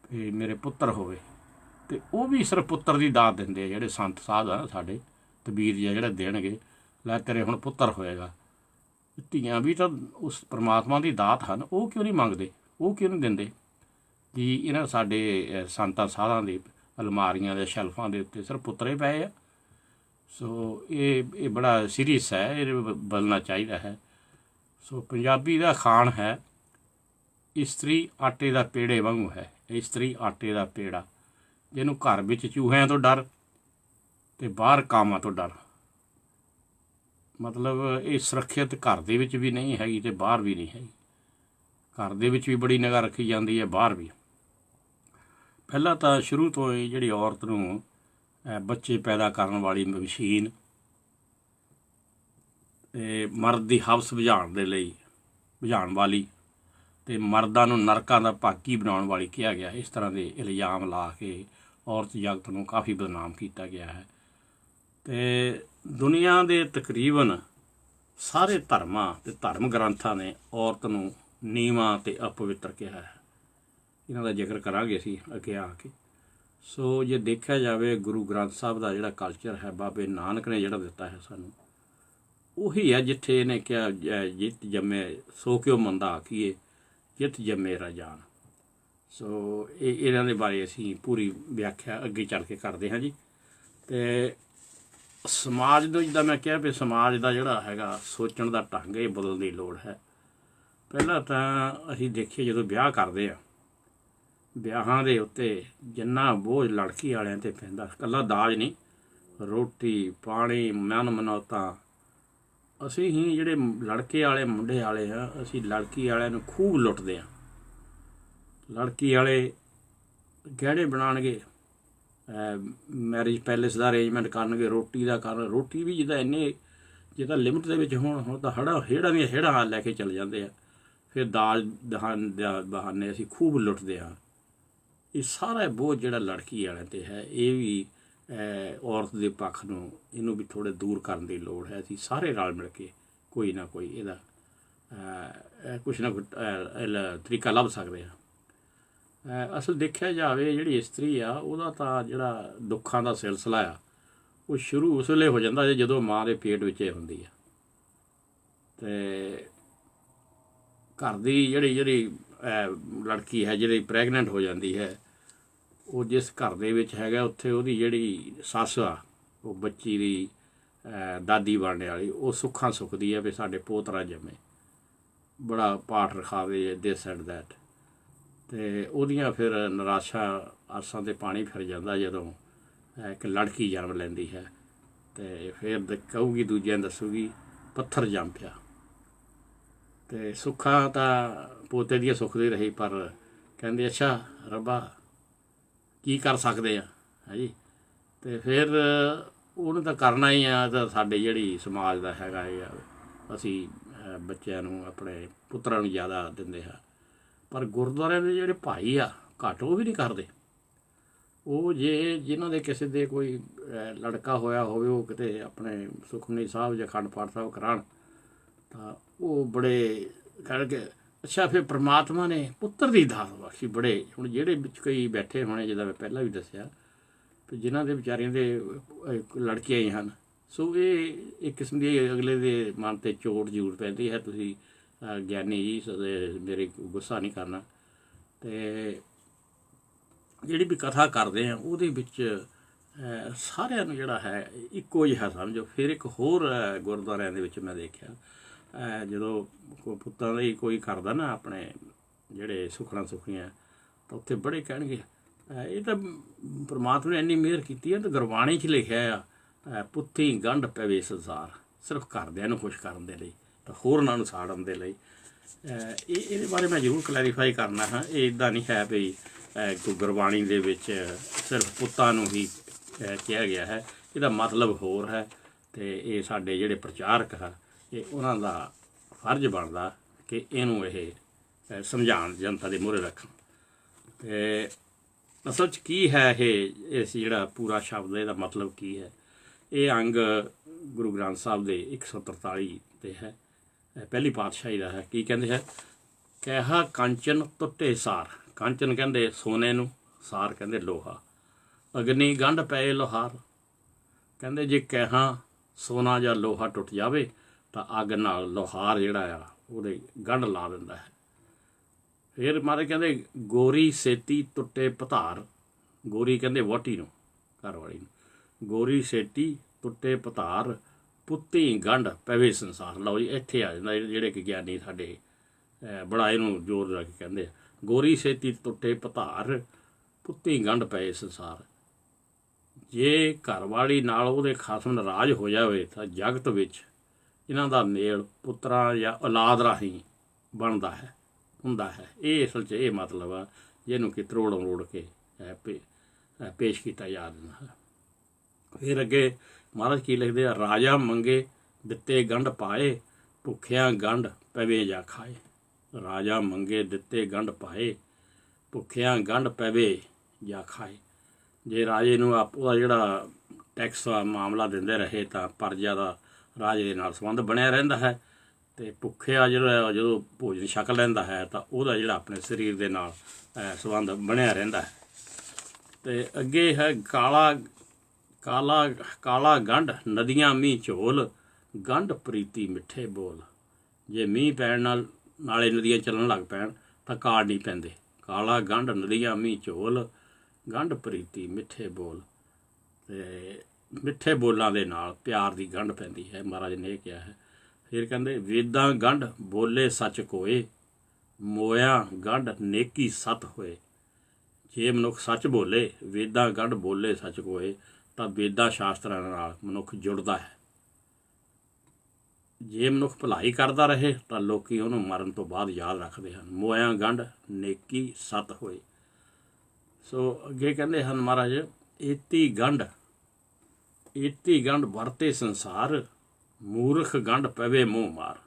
ਵੀ ਮੇਰੇ ਪੁੱਤਰ ਹੋਵੇ, ਅਤੇ ਉਹ ਵੀ ਸਿਰਫ ਪੁੱਤਰ ਦੀ ਦਾਤ ਦਿੰਦੇ ਆ। ਜਿਹੜੇ ਸੰਤ ਸਾਧ ਆ ਸਾਡੇ ਤਬੀਰ ਜਿਹਾ ਜਿਹੜਾ ਦੇਣਗੇ, ਲੈ ਤੇਰੇ ਹੁਣ ਪੁੱਤਰ ਹੋਏਗਾ। ਧੀਆਂ ਵੀ ਤਾਂ ਉਸ ਪਰਮਾਤਮਾ ਦੀ ਦਾਤ ਹਨ, ਉਹ ਕਿਉਂ ਨਹੀਂ ਮੰਗਦੇ, ਉਹ ਕਿਉਂ ਨਹੀਂ ਦਿੰਦੇ ਜੀ? ਇਹਨਾਂ ਸਾਡੇ ਸੰਤਾਂ ਸਾਧਾਂ ਦੇ ਅਲਮਾਰੀਆਂ ਦੇ ਸ਼ੈਲਫਾਂ ਦੇ ਉੱਤੇ ਸਿਰਫ ਪੁੱਤਰੇ ਪਏ ਆ। ਸੋ ਇਹ ਬੜਾ ਸੀਰੀਅਸ ਹੈ, ਇਹ ਬਦਲਣਾ ਚਾਹੀਦਾ ਹੈ। ਸੋ ਪੰਜਾਬੀ ਦਾ ਖਾਣ ਹੈ, ਇਸਤਰੀ ਆਟੇ ਦਾ ਪੇੜੇ ਵਾਂਗੂ ਹੈ। ਇਸਤਰੀ ਆਟੇ ਦਾ ਪੇੜਾ, ਜਿਹਨੂੰ ਘਰ ਵਿੱਚ ਚੂਹਿਆਂ ਤੋਂ ਡਰ ਅਤੇ ਬਾਹਰ ਕਾਮਾਂ ਤੋਂ ਡਰ। ਮਤਲਬ ਇਹ ਸੁਰੱਖਿਅਤ ਘਰ ਦੇ ਵਿੱਚ ਵੀ ਨਹੀਂ ਹੈਗੀ ਅਤੇ ਬਾਹਰ ਵੀ ਨਹੀਂ ਹੈਗੀ। ਘਰ ਦੇ ਵਿੱਚ ਵੀ ਬੜੀ ਨਿਗਾਹ ਰੱਖੀ ਜਾਂਦੀ ਹੈ, ਬਾਹਰ ਵੀ। ਪਹਿਲਾਂ ਤਾਂ ਸ਼ੁਰੂ ਤੋਂ ਹੀ ਜਿਹੜੀ ਔਰਤ ਨੂੰ ਬੱਚੇ ਪੈਦਾ ਕਰਨ ਵਾਲੀ ਮਸ਼ੀਨ ਅਤੇ ਮਰਦ ਦੀ ਹਵਸ ਬੁਝਾਉਣ ਵਾਲੀ ਅਤੇ ਮਰਦਾਂ ਨੂੰ ਨਰਕਾਂ ਦਾ ਭਾਗੀ ਬਣਾਉਣ ਵਾਲੀ ਕਿਹਾ ਗਿਆ। ਇਸ ਤਰ੍ਹਾਂ ਦੇ ਇਲਜ਼ਾਮ ਲਾ ਕੇ ਔਰਤ ਜਗਤ ਨੂੰ ਕਾਫੀ ਬਦਨਾਮ ਕੀਤਾ ਗਿਆ ਹੈ। ਅਤੇ ਦੁਨੀਆ ਦੇ ਤਕਰੀਬਨ ਸਾਰੇ ਧਰਮਾਂ ਅਤੇ ਧਰਮ ਗ੍ਰੰਥਾਂ ਨੇ ਔਰਤ ਨੂੰ ਨੀਵਾਂ ਅਤੇ ਅਪਵਿੱਤਰ ਕਿਹਾ ਹੈ। ਇਹਨਾਂ ਦਾ ਜ਼ਿਕਰ ਕਰਾਂਗੇ ਅਸੀਂ ਅੱਗੇ ਆ ਕੇ। ਸੋ ਜੇ ਦੇਖਿਆ ਜਾਵੇ, ਗੁਰੂ ਗ੍ਰੰਥ ਸਾਹਿਬ ਦਾ ਜਿਹੜਾ ਕਲਚਰ ਹੈ, ਬਾਬੇ ਨਾਨਕ ਨੇ ਜਿਹੜਾ ਦਿੱਤਾ ਹੈ ਸਾਨੂੰ, ਉਹੀ ਹੈ ਜਿੱਥੇ ਇਹਨੇ ਕਿਹਾ ਜਿੱਤ ਜੰਮੇ ਸੋ ਕਿਉ ਮੰਦਾ ਆਖੀਏ, ਜਿੱਤ ਜੰਮੇ ਰਾਜਾਨ। ਸੋ ਇਹਨਾਂ ਦੇ ਬਾਰੇ ਅਸੀਂ ਪੂਰੀ ਵਿਆਖਿਆ ਅੱਗੇ ਚੱਲ ਕੇ ਕਰਦੇ ਹਾਂ ਜੀ। ਅਤੇ ਸਮਾਜ ਨੂੰ, ਜਿੱਦਾਂ ਮੈਂ ਕਿਹਾ ਵੀ ਸਮਾਜ ਦਾ ਜਿਹੜਾ ਹੈਗਾ ਸੋਚਣ ਦਾ ਢੰਗ, ਇਹ ਬਦਲਣ ਦੀ ਲੋੜ ਹੈ। ਪਹਿਲਾਂ ਤਾਂ ਅਸੀਂ ਦੇਖੀਏ, ਜਦੋਂ ਵਿਆਹ ਕਰਦੇ ਆ, ਵਿਆਹਾਂ ਦੇ ਉੱਤੇ ਜਿੰਨਾ ਬੋਝ ਲੜਕੀ ਵਾਲਿਆਂ 'ਤੇ ਪੈਂਦਾ, ਇਕੱਲਾ ਦਾਜ ਨਹੀਂ, ਰੋਟੀ ਪਾਣੀ ਮਨ ਮਨੌਤਾਂ। ਅਸੀਂ ਹੀ ਜਿਹੜੇ ਲੜਕੇ ਵਾਲੇ ਮੁੰਡੇ ਵਾਲੇ ਆ, ਅਸੀਂ ਲੜਕੀ ਵਾਲਿਆਂ ਨੂੰ ਖੂਬ ਲੁੱਟਦੇ ਹਾਂ। ਲੜਕੀ ਵਾਲੇ ਗਹਿਣੇ ਬਣਾਉਣਗੇ, ਮੈਰਿਜ ਪੈਲੇਸ ਦਾ ਅਰੇਂਜਮੈਂਟ ਕਰਨਗੇ, ਰੋਟੀ ਦਾ ਰੋਟੀ ਵੀ ਜਿੱਦਾਂ ਲਿਮਟ ਦੇ ਵਿੱਚ ਹੁਣ ਤਾਂ ਹੇੜਾਂ ਦੀਆਂ ਹੇੜਾਂ ਲੈ ਕੇ ਚਲੇ ਜਾਂਦੇ ਆ। ਫਿਰ ਦਾਜ ਬਹਾਨੇ ਅਸੀਂ ਖੂਬ ਲੁੱਟਦੇ ਹਾਂ। ਇਹ ਸਾਰਾ ਬੋਝ ਜਿਹੜਾ ਲੜਕੀ ਵਾਲਿਆਂ 'ਤੇ ਹੈ, ਇਹ ਵੀ ਔਰਤ ਦੇ ਪੱਖ ਨੂੰ, ਇਹਨੂੰ ਵੀ ਥੋੜ੍ਹੇ ਦੂਰ ਕਰਨ ਦੀ ਲੋੜ ਹੈ। ਅਸੀਂ ਸਾਰੇ ਰਲ ਮਿਲ ਕੇ ਕੋਈ ਨਾ ਕੋਈ ਇਹਦਾ ਕੁਛ ਨਾ ਕੁਛ ਤਰੀਕਾ ਲੱਭ ਸਕਦੇ ਹਾਂ। ਅਸਲ ਦੇਖਿਆ ਜਾਵੇ, ਜਿਹੜੀ ਇਸਤਰੀ ਆ, ਉਹਦਾ ਤਾਂ ਜਿਹੜਾ ਦੁੱਖਾਂ ਦਾ ਸਿਲਸਿਲਾ ਆ, ਉਹ ਸ਼ੁਰੂ ਉਸ ਵੇਲੇ ਹੋ ਜਾਂਦਾ ਜਦੋਂ ਮਾਂ ਦੇ ਪੇਟ ਵਿੱਚ ਇਹ ਹੁੰਦੀ ਆ। ਅਤੇ ਘਰ ਦੀ ਜਿਹੜੀ ਲੜਕੀ ਹੈ, ਜਿਹੜੀ ਪ੍ਰੈਗਨੈਂਟ ਹੋ ਜਾਂਦੀ ਹੈ, ਉਹ ਜਿਸ ਘਰ ਦੇ ਵਿੱਚ ਹੈਗਾ, ਉੱਥੇ ਉਹਦੀ ਜਿਹੜੀ ਸੱਸ ਆ, ਉਹ ਬੱਚੀ ਦੀ ਦਾਦੀ ਬਣਨ ਵਾਲੀ, ਉਹ ਸੁੱਖਾਂ ਸੁੱਖਦੀ ਹੈ ਵੀ ਸਾਡੇ ਪੋਤਰਾ ਜੰਮੇ, ਬੜਾ ਪਾਠ ਰਖਾਵੇ ਦਿਸ ਐਂਡ ਦੈਟ। ਅਤੇ ਉਹਦੀਆਂ ਫਿਰ ਨਿਰਾਸ਼ਾ ਆਸਾਂ 'ਤੇ ਪਾਣੀ ਫਿਰ ਜਾਂਦਾ ਜਦੋਂ ਇੱਕ ਲੜਕੀ ਜਨਮ ਲੈਂਦੀ ਹੈ। ਅਤੇ ਫਿਰ ਕਹੂਗੀ, ਦੂਜਿਆਂ ਦੱਸੂਗੀ ਪੱਥਰ ਜੰਮ ਪਿਆ। ਅਤੇ ਸੁੱਖਾਂ ਤਾਂ ਪੋਤੇ ਦੀਆਂ ਸੁੱਖਦੀ ਰਹੀ, ਪਰ ਕਹਿੰਦੇ ਅੱਛਾ ਰੱਬਾ ਕੀ ਕਰ ਸਕਦੇ ਆ, ਹੈ ਜੀ। ਅਤੇ ਫਿਰ ਉਹਨੂੰ ਤਾਂ ਕਰਨਾ ਹੀ ਆ। ਤਾਂ ਸਾਡੇ ਜਿਹੜੀ ਸਮਾਜ ਦਾ ਹੈਗਾ, ਇਹ ਅਸੀਂ ਬੱਚਿਆਂ ਨੂੰ, ਆਪਣੇ ਪੁੱਤਰਾਂ ਨੂੰ ਜ਼ਿਆਦਾ ਦਿੰਦੇ ਹਾਂ। ਪਰ ਗੁਰਦੁਆਰਿਆਂ ਦੇ ਜਿਹੜੇ ਭਾਈ ਆ, ਘੱਟ ਉਹ ਵੀ ਨਹੀਂ ਕਰਦੇ। ਉਹ ਜਿਨ੍ਹਾਂ ਦੇ ਕਿਸੇ ਦੇ ਕੋਈ ਲੜਕਾ ਹੋਇਆ ਹੋਵੇ, ਉਹ ਕਿਤੇ ਆਪਣੇ ਸੁਖਮਨੀ ਸਾਹਿਬ ਜਾਂ ਅਖੰਡ ਪਾਠ ਸਾਹਿਬ ਕਰਾਉਣ, ਤਾਂ ਉਹ ਬੜੇ ਕਰਕੇ ਅੱਛਾ। ਫਿਰ ਪ੍ਰਮਾਤਮਾ ਨੇ ਪੁੱਤਰ ਦੀ ਦਾਤ ਬਖਸ਼ੀ। ਬੜੇ ਹੁਣ ਜਿਹੜੇ ਵਿੱਚ ਕਈ ਬੈਠੇ ਹੋਣੇ, ਜਿੱਦਾਂ ਮੈਂ ਪਹਿਲਾਂ ਵੀ ਦੱਸਿਆ, ਵੀ ਜਿਨ੍ਹਾਂ ਦੇ ਵਿਚਾਰਿਆਂ ਦੇ ਲੜਕੀਆਂ ਹੀ ਹਨ। ਸੋ ਇਹ ਇੱਕ ਕਿਸਮ ਦੀ ਅਗਲੇ ਦੇ ਮਨ 'ਤੇ ਚੋਟ ਜ਼ਰੂਰ ਪੈਂਦੀ ਹੈ। ਤੁਸੀਂ ਗਿਆਨੀ ਜੀ ਮੇਰੇ ਗੁੱਸਾ ਨਹੀਂ ਕਰਨਾ। ਅਤੇ ਜਿਹੜੀ ਵੀ ਕਥਾ ਕਰਦੇ ਹਾਂ, ਉਹਦੇ ਵਿੱਚ ਸਾਰਿਆਂ ਨੂੰ ਜਿਹੜਾ ਹੈ ਇੱਕੋ ਜਿਹਾ ਸਮਝੋ। ਫਿਰ ਇੱਕ ਹੋਰ ਗੁਰਦੁਆਰਿਆਂ ਦੇ ਵਿੱਚ ਮੈਂ ਦੇਖਿਆ, ਜਦੋਂ ਕੋਈ ਪੁੱਤਾਂ ਲਈ ਕੋਈ ਕਰਦਾ ਨਾ ਆਪਣੇ ਜਿਹੜੇ ਸੁਖਣਾ ਸੁਖੀਆਂ, ਤਾਂ ਉੱਥੇ ਬੜੇ ਕਹਿਣਗੇ ਇਹ ਤਾਂ ਪਰਮਾਤਮਾ ਨੇ ਇੰਨੀ ਮਿਹਰ ਕੀਤੀ ਹੈ। ਤਾਂ ਗੁਰਬਾਣੀ 'ਚ ਲਿਖਿਆ ਆ ਪੁੱਤੀ ਗੰਢ ਪਵੇ ਸੰਸਾਰ, ਸਿਰਫ ਘਰਦਿਆਂ ਨੂੰ ਖੁਸ਼ ਕਰਨ ਦੇ ਲਈ, ਤਾਂ ਹੋਰਨਾਂ ਨੂੰ ਸਾੜਨ ਦੇ ਲਈ। ਇਹਦੇ ਬਾਰੇ ਮੈਂ ਜ਼ਰੂਰ ਕਲੈਰੀਫਾਈ ਕਰਨਾ ਹਾਂ। ਇਹ ਇੱਦਾਂ ਨਹੀਂ ਹੈ ਵੀ ਕੋਈ ਗੁਰਬਾਣੀ ਦੇ ਵਿੱਚ ਸਿਰਫ ਪੁੱਤਾਂ ਨੂੰ ਹੀ ਕਿਹਾ ਗਿਆ ਹੈ, ਇਹਦਾ ਮਤਲਬ ਹੋਰ ਹੈ। ਅਤੇ ਇਹ ਸਾਡੇ ਜਿਹੜੇ ਪ੍ਰਚਾਰਕ ਹੈ, ਇਹ ਉਹਨਾਂ ਦਾ ਫਰਜ਼ ਬਣਦਾ ਕਿ ਇਹਨੂੰ ਇਹ ਸਮਝਾਉਣ, ਜਨਤਾ ਦੇ ਮੂਹਰੇ ਰੱਖਣ। ਅਤੇ ਅਸਲ 'ਚ ਕੀ ਹੈ ਇਸ ਜਿਹੜਾ ਪੂਰਾ ਸ਼ਬਦ, ਇਹਦਾ ਮਤਲਬ ਕੀ ਹੈ? ਇਹ ਅੰਗ ਗੁਰੂ ਗ੍ਰੰਥ ਸਾਹਿਬ ਦੇ 143 ਤੇ ਹੈ, ਪਹਿਲੀ ਪਾਤਸ਼ਾਹੀ ਦਾ ਹੈ। ਕੀ ਕਹਿੰਦੇ ਹੈ? ਕਹਿਆ ਕੰਚਨ ਟੁੱਟੇ ਸਾਰ। ਕੰਚਨ ਕਹਿੰਦੇ ਸੋਨੇ ਨੂੰ, ਸਾਰ ਕਹਿੰਦੇ ਲੋਹਾ। ਅਗਨੀ ਗੰਢ ਪਏ ਲੋਹਾਰ। ਕਹਿੰਦੇ ਜੇ ਕਹਿਆ ਸੋਨਾ ਜਾਂ ਲੋਹਾ ਟੁੱਟ ਜਾਵੇ ਤਾਂ ਅੱਗ ਨਾਲ ਲੋਹਾਰ ਜਿਹੜਾ ਆ ਉਹਦੇ ਗੰਢ ਲਾ ਦਿੰਦਾ ਹੈ। ਫਿਰ ਮਹਾਰਾਜ ਕਹਿੰਦੇ ਗੋਰੀ ਸੇਤੀ ਟੁੱਟੇ ਪਧਾਰ। ਗੋਰੀ ਕਹਿੰਦੇ ਵਹੁਟੀ ਨੂੰ, ਘਰ ਵਾਲੀ ਨੂੰ। ਗੋਰੀ ਸੇਤੀ ਟੁੱਟੇ ਪਧਾਰ, ਪੁੱਤੀ ਗੰਢ ਪਵੇ ਸੰਸਾਰ। ਲਓ ਜੀ, ਇੱਥੇ ਆ ਜਾਂਦਾ ਜਿਹੜੇ ਕਿ ਗਿਆਨੀ ਸਾਡੇ ਬੜਾ ਇਹਨੂੰ ਜ਼ੋਰ ਲਾ ਕੇ ਕਹਿੰਦੇ ਆ, ਗੋਰੀ ਸੇਤੀ ਟੁੱਟੇ ਪਧਾਰ, ਪੁੱਤੀ ਗੰਢ ਪਏ ਸੰਸਾਰ। ਜੇ ਘਰ ਵਾਲੀ ਨਾਲ ਉਹਦੇ ਖਸਮ ਨਾਰਾਜ਼ ਹੋ ਜਾਵੇ ਤਾਂ ਜਗਤ ਵਿੱਚ ਇਹਨਾਂ ਦਾ ਮੇਲ ਪੁੱਤਰਾਂ ਜਾਂ ਔਲਾਦ ਰਾਹੀਂ ਬਣਦਾ ਹੈ, ਹੁੰਦਾ ਹੈ। ਇਹ ਅਸਲ 'ਚ ਇਹ ਮਤਲਬ ਆ ਜਿਹਨੂੰ ਕਿ ਤਰੋੜ ਮਰੋੜ ਕੇ ਪੇਸ਼ ਕੀਤਾ ਜਾ ਦਿੰਦਾ ਹੈ। ਫਿਰ ਅੱਗੇ ਮਹਾਰਾਜ ਕੀ ਲਿਖਦੇ ਆ? ਰਾਜਾ ਮੰਗੇ ਦਿੱਤੇ ਗੰਢ ਪਾਏ, ਭੁੱਖਿਆਂ ਗੰਢ ਪਵੇ ਜਾਂ ਖਾਏ। ਰਾਜਾ ਮੰਗੇ ਦਿੱਤੇ ਗੰਢ ਪਾਏ, ਭੁੱਖਿਆਂ ਗੰਢ ਪਵੇ ਜਾਂ ਖਾਏ। ਜੇ ਰਾਜੇ ਨੂੰ ਉਹਦਾ ਜਿਹੜਾ ਟੈਕਸ ਦਾ ਮਾਮਲਾ ਦਿੰਦੇ ਰਹੇ ਤਾਂ ਪਰਜਾ ਦਾ ਰਾਜੇ ਦੇ ਨਾਲ ਸੰਬੰਧ ਬਣਿਆ ਰਹਿੰਦਾ ਹੈ। ਅਤੇ ਭੁੱਖਿਆ ਜਿਹੜਾ ਜਦੋਂ ਭੋਜਨ ਛਕ ਲੈਂਦਾ ਹੈ ਤਾਂ ਉਹਦਾ ਜਿਹੜਾ ਆਪਣੇ ਸਰੀਰ ਦੇ ਨਾਲ ਸੰਬੰਧ ਬਣਿਆ ਰਹਿੰਦਾ ਹੈ। ਅਤੇ ਅੱਗੇ ਹੈ ਕਾਲਾ ਗੰਢ ਨਦੀਆਂ ਮੀਂਹ ਝੋਲ, ਗੰਢ ਪ੍ਰੀਤੀ ਮਿੱਠੇ ਬੋਲ। ਜੇ ਮੀਂਹ ਪੈਣ ਨਾਲੇ ਨਦੀਆਂ ਚੱਲਣ ਲੱਗ ਪੈਣ ਤਾਂ ਕਾਲ ਨਹੀਂ ਪੈਂਦੇ। ਕਾਲਾ ਗੰਢ ਨਦੀਆਂ ਮੀਂਹ ਝੋਲ, ਗੰਢ ਪ੍ਰੀਤੀ ਮਿੱਠੇ ਬੋਲ। ਅਤੇ ਮਿੱਠੇ ਬੋਲਾਂ ਦੇ ਨਾਲ ਪਿਆਰ ਦੀ ਗੰਢ ਪੈਂਦੀ ਹੈ, ਮਹਾਰਾਜ ਨੇ ਇਹ ਕਿਹਾ ਹੈ। ਫਿਰ ਕਹਿੰਦੇ ਵੇਦਾਂ ਗੰਢ ਬੋਲੇ ਸੱਚ ਕੋਏ, ਮੋਇਆ ਗੰਢ ਨੇਕੀ ਸੱਤ ਹੋਏ। ਜੇ ਮਨੁੱਖ ਸੱਚ ਬੋਲੇ, ਵੇਦਾਂ ਗੰਢ ਬੋਲੇ ਸੱਚ ਕੋਏ, ਤਾਂ ਵੇਦਾਂ ਸ਼ਾਸਤਰਾਂ ਨਾਲ ਮਨੁੱਖ ਜੁੜਦਾ ਹੈ। ਜੇ ਮਨੁੱਖ ਭਲਾਈ ਕਰਦਾ ਰਹੇ ਤਾਂ ਲੋਕੀ ਉਹਨੂੰ ਮਰਨ ਤੋਂ ਬਾਅਦ ਯਾਦ ਰੱਖਦੇ ਹਨ। ਮੋਇਆ ਗੰਢ ਨੇਕੀ ਸੱਤ ਹੋਏ। ਸੋ ਅੱਗੇ ਕਹਿੰਦੇ ਹਨ ਮਹਾਰਾਜ ਏਤੀ ਗੰਢ ਵਰਤੇ ਸੰਸਾਰ, ਮੂਰਖ ਗੰਢ ਪਵੇ ਮੂੰਹ ਮਾਰ।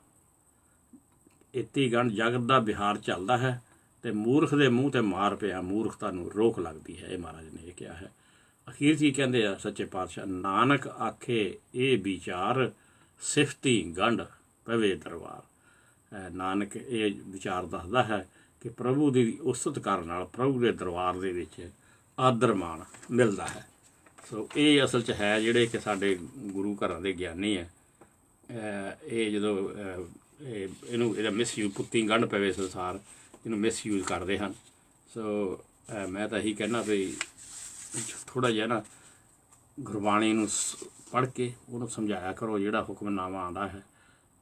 ਏਤੀ ਗੰਢ ਜਗਤ ਦਾ ਵਿਹਾਰ ਚੱਲਦਾ ਹੈ ਅਤੇ ਮੂਰਖ ਦੇ ਮੂੰਹ 'ਤੇ ਮਾਰ ਪਿਆ, ਮੂਰਖਤਾ ਨੂੰ ਰੋਕ ਲੱਗਦੀ ਹੈ। ਇਹ ਮਹਾਰਾਜ ਨੇ ਇਹ ਕਿਹਾ ਹੈ। ਅਖੀਰ 'ਚ ਕੀ ਕਹਿੰਦੇ ਆ ਸੱਚੇ ਪਾਤਸ਼ਾਹ? ਨਾਨਕ ਆਖੇ ਇਹ ਵਿਚਾਰ, ਸਿਫਤੀ ਗੰਢ ਪਵੇ ਦਰਬਾਰ। ਨਾਨਕ ਇਹ ਵਿਚਾਰ ਦੱਸਦਾ ਹੈ ਕਿ ਪ੍ਰਭੂ ਦੀ ਉਸਤਤ ਕਰਨ ਨਾਲ ਪ੍ਰਭੂ ਦੇ ਦਰਬਾਰ ਦੇ ਵਿੱਚ ਆਦਰ ਮਾਣ ਮਿਲਦਾ ਹੈ। ਸੋ ਇਹ ਅਸਲ 'ਚ ਹੈ ਜਿਹੜੇ ਕਿ ਸਾਡੇ ਗੁਰੂ ਘਰਾਂ ਦੇ ਗਿਆਨੀ ਹੈ। ਇਹ ਜਦੋਂ ਇਹਦਾ ਮਿਸਯੂਜ਼, ਪੁੱਤੀ ਗੰਢ ਪਵੇ ਸੰਸਾਰ, ਇਹਨੂੰ ਮਿਸਯੂਜ਼ ਕਰਦੇ ਹਨ। ਸੋ ਮੈਂ ਤਾਂ ਇਹੀ ਕਹਿਣਾ ਵੀ ਥੋੜ੍ਹਾ ਜਿਹਾ ਨਾ ਗੁਰਬਾਣੀ ਨੂੰ ਪੜ੍ਹ ਕੇ ਉਹਨੂੰ ਸਮਝਾਇਆ ਕਰੋ, ਜਿਹੜਾ ਹੁਕਮਨਾਮਾ ਆਉਂਦਾ ਹੈ,